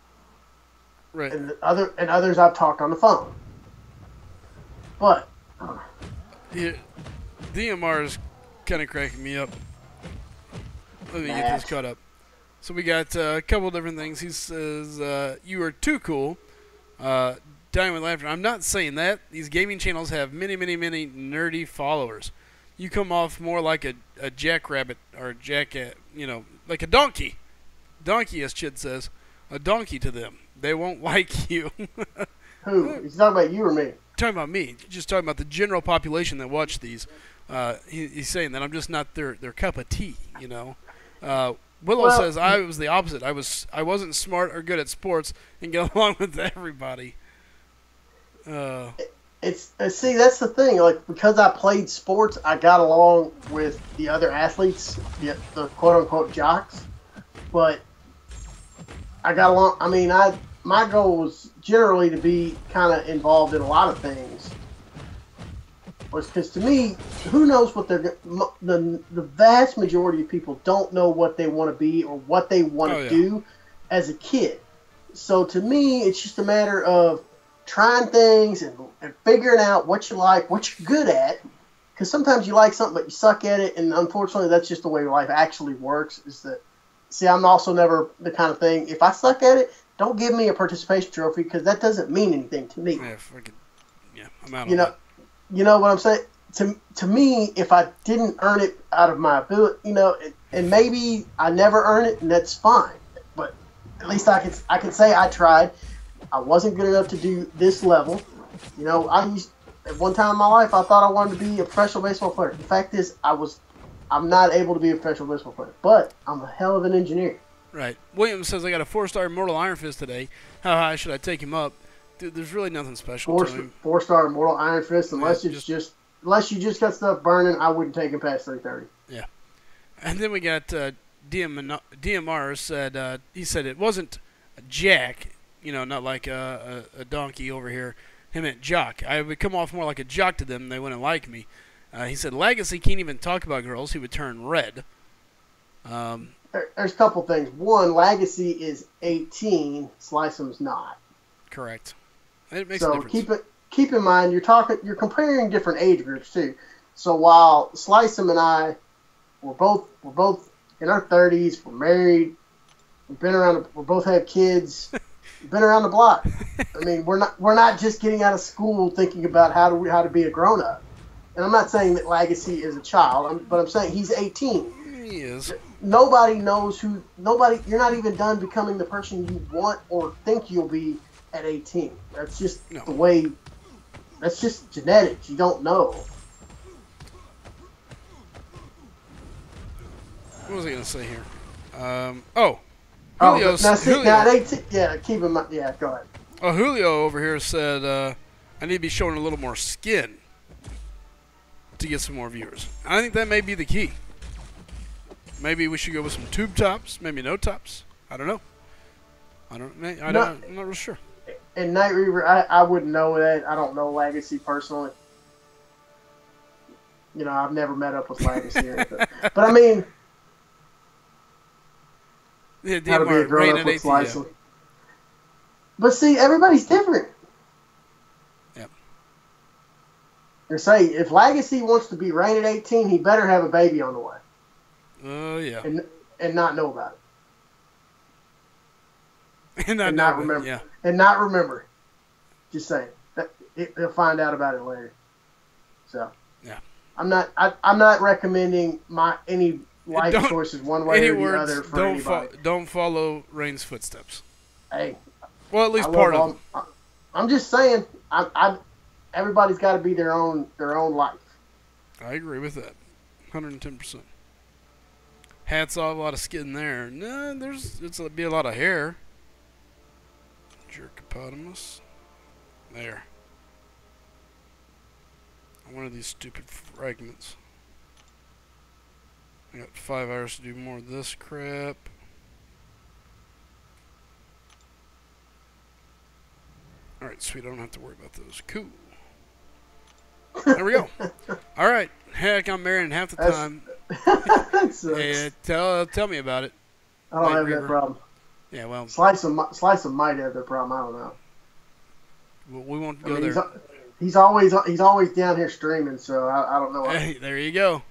Right. And others I've talked on the phone. But yeah, DMR is kind of cracking me up. Let me get this caught up. So we got a couple different things. He says, you are too cool. Dying with laughter. I'm not saying that. These gaming channels have many, many, many nerdy followers. You come off more like a jackrabbit or like a donkey. Donkey, as Chid says. A donkey to them. They won't like you. Who? He's talking about you or me? Talking about me. Just talking about the general population that watch these. He's saying that I'm just not their cup of tea, you know. Willow says I was the opposite. I wasn't smart or good at sports and get along with everybody. See, that's the thing. Like, because I played sports, I got along with the other athletes, the quote unquote jocks. But I got along. I mean, my goal was generally to be kind of involved in a lot of things. Because to me, who knows what the vast majority of people don't know what they want to be or what they want to do as a kid. So to me, it's just a matter of trying things and figuring out what you like, what you're good at, because sometimes you like something but you suck at it, and unfortunately that's just the way life actually works. Is that see? I'm also never the kind of thing. If I suck at it, don't give me a participation trophy because that doesn't mean anything to me. Yeah, I'm out. You know, you know what I'm saying. To me, if I didn't earn it out of my ability, you know, and maybe I never earn it, and that's fine. But at least I can say I tried. I wasn't good enough to do this level. You know, at one time in my life I thought I wanted to be a professional baseball player. The fact is, I'm not able to be a professional baseball player, but I'm a hell of an engineer. Right. Williams says I got a 4-star Immortal Iron Fist today. How high should I take him up? Dude, there's really nothing special to him. 4-star Immortal Iron Fist, unless unless you just got stuff burning, I wouldn't take him past 330. Yeah. And then we got DMR said he said it wasn't a jack, you know, not like a donkey over here. He meant jock. I would come off more like a jock to them. They wouldn't like me. He said Legacy can't even talk about girls. He would turn red. There's a couple things. One, Legacy is 18. Slycem's not. Correct. It makes a difference. Keep in mind you're comparing different age groups too. So while Slycem and I we're both in our 30s, we're married, we both have kids, we've been around the block. I mean, we're not just getting out of school thinking about how to be a grown up. And I'm not saying that Legacy is a child, but I'm saying he's 18. He is. Nobody knows you're not even done becoming the person you want or think you'll be at 18. That's just the way. That's just genetics. You don't know. What was I going to say here? Now 18. Yeah, keep in mind. Yeah, go ahead. Oh, Julio over here said I need to be showing a little more skin to get some more viewers. I think that may be the key. Maybe we should go with some tube tops, maybe no tops. I don't know. I'm not real sure. And Night Reaver, I wouldn't know that. I don't know Legacy personally. You know, I've never met up with Legacy. But I mean, yeah, how to be a grown up with Slycem. But see, everybody's different. Yep. They say if Legacy wants to be ranked at 18, he better have a baby on the way. Oh yeah. And not know about it. And not remember. Yeah. And not remember. Just saying. He'll find out about it later. So. Yeah. I'm not recommending any life choices one way or the other for anybody. Don't follow Rain's footsteps. Hey. Well, at least part of them. I'm just saying. Everybody's got to be their own life. I agree with that. 110%. Hats off, a lot of skin there. No, it'll be a lot of hair. Jerkopotamus. There. One of these stupid fragments. I got 5 hours to do more of this crap. Alright, sweet. I don't have to worry about those. Cool. There we go. Alright. Heck, I'm married in half the time. Hey, tell me about it. I don't have that problem. Yeah, well, Slycem might have that problem. I don't know. Well, we won't go there. He's always down here streaming, so I don't know. Hey, there you go.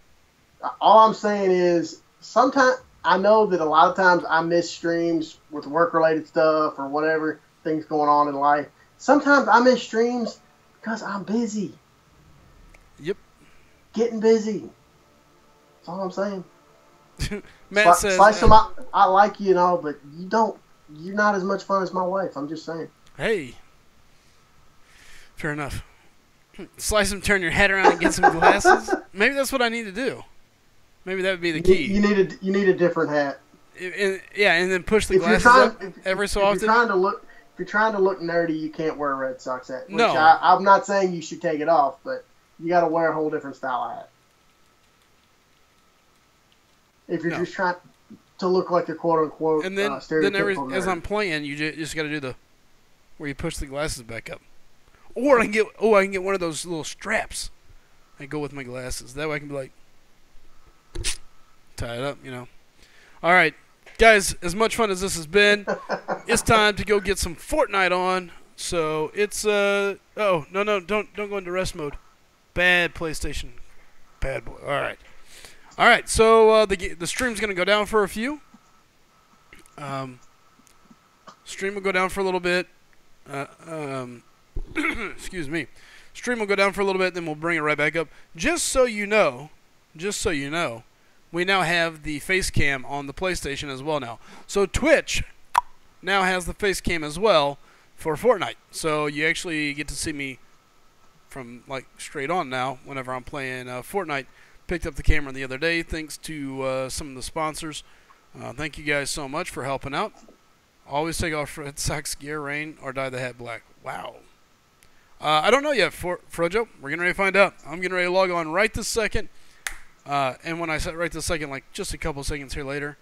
All I'm saying is sometimes I know that a lot of times I miss streams with work-related stuff or whatever things going on in life. Sometimes I miss streams because I'm busy. Yep. Getting busy. That's all I'm saying. Matt says, Slycem, I like you and all, but you're not as much fun as my wife. I'm just saying. Hey. Fair enough. Slycem, turn your head around and get some glasses. Maybe that's what I need to do. Maybe that would be the key. You need a different hat. And then push the glasses up every so often. If you're trying to look nerdy, you can't wear a Red Sox hat. No. I'm not saying you should take it off, but you got to wear a whole different style of hat. If you're just trying to look like a quote-unquote and then stereotypical nerd. as I'm playing, you just got to do where you push the glasses back up. Or I can get one of those little straps and go with my glasses. That way I can be like, tie it up, you know. All right, guys, as much fun as this has been, it's time to go get some Fortnite on. So it's no, don't go into rest mode. Bad PlayStation bad boy. All right. All right, so the stream's going to go down for a few. Stream will go down for a little bit. Excuse me. Stream will go down for a little bit, then we'll bring it right back up. Just so you know, we now have the face cam on the PlayStation as well now. So Twitch now has the face cam as well for Fortnite. So you actually get to see me from like straight on now whenever I'm playing Fortnite. Picked up the camera the other day thanks to some of the sponsors. Thank you guys so much for helping out. Always take off Red Sox gear, rain, or dye the hat black. Wow. I don't know yet, Frojo. We're getting ready to find out. I'm getting ready to log on right this second. And when I said right this second, like just a couple seconds here later,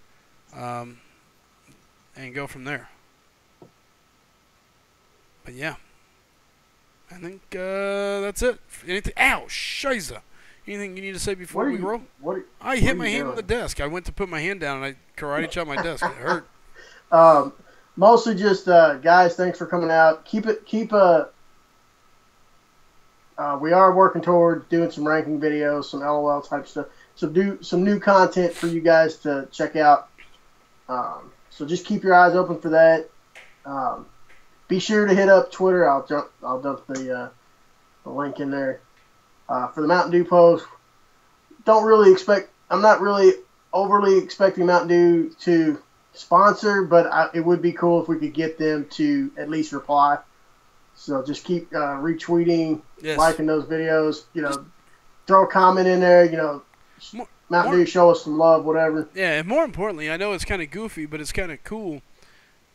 and go from there. But yeah, I think that's it. Anything? Ow, shiza. Anything you need to say before we roll? I hit my hand on the desk. I went to put my hand down and I karate chopped my desk. It hurt. Mostly just guys, thanks for coming out. We are working toward doing some ranking videos, some LOL type stuff. So do some new content for you guys to check out. So just keep your eyes open for that. Be sure to hit up Twitter. I'll dump the link in there. For the Mountain Dew post, I'm not really overly expecting Mountain Dew to sponsor, but it would be cool if we could get them to at least reply. So just keep retweeting, liking those videos. Throw a comment in there. Mountain Dew, show us some love, whatever. Yeah, and more importantly, I know it's kind of goofy, but it's kind of cool.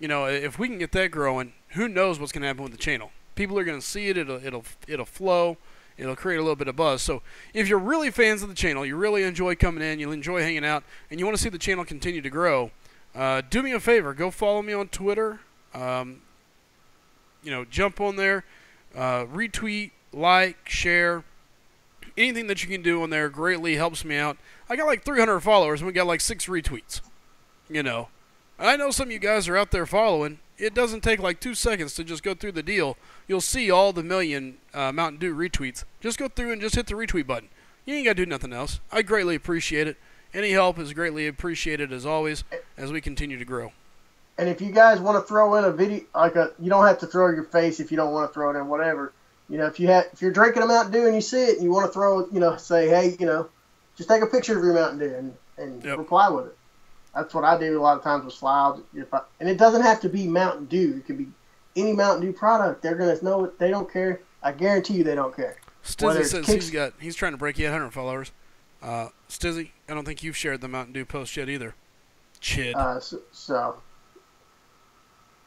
If we can get that growing, who knows what's going to happen with the channel? People are going to see it. It'll flow. It'll create a little bit of buzz. So if you're really fans of the channel, you really enjoy coming in, you enjoy hanging out, and you want to see the channel continue to grow, do me a favor. Go follow me on Twitter. Jump on there, retweet, like, share. Anything that you can do on there greatly helps me out. I got like 300 followers, and we got like 6 retweets. I know some of you guys are out there following. It doesn't take like 2 seconds to just go through the deal. You'll see all the million Mountain Dew retweets. Just go through and just hit the retweet button. You ain't got to do nothing else. I greatly appreciate it. Any help is greatly appreciated as always as we continue to grow. And if you guys want to throw in a video, you don't have to throw your face if you don't want to throw it in, whatever. If you're drinking a Mountain Dew and you see it and you want to throw, say, hey, just take a picture of your Mountain Dew and reply with it. That's what I do a lot of times with Sly. And it doesn't have to be Mountain Dew. It could be any Mountain Dew product. They're going to know it. They don't care. I guarantee you they don't care. Stizzy says he's trying to break 800 followers. Stizzy, I don't think you've shared the Mountain Dew post yet either. Chid.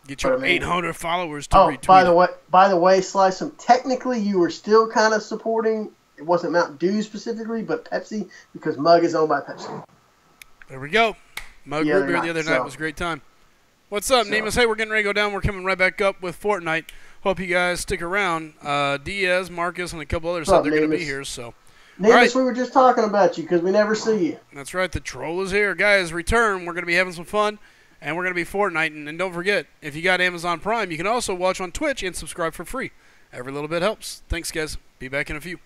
Get your 800 followers to retweet. By the way, Slycem, technically you were still kind of supporting, it wasn't Mountain Dew specifically, but Pepsi, because Mug is owned by Pepsi. There we go. Mug root beer the other night was a great time. What's up, Nemus? Hey, we're getting ready to go down. We're coming right back up with Fortnite. Hope you guys stick around. Diaz, Marcus, and a couple others said they're going to be here. So, Nemus, we were just talking about you because we never see you. That's right. The troll is here. Guys, return. We're going to be having some fun, and we're going to be Fortnite. And don't forget, if you got Amazon Prime, you can also watch on Twitch and subscribe for free. Every little bit helps. Thanks, guys. Be back in a few.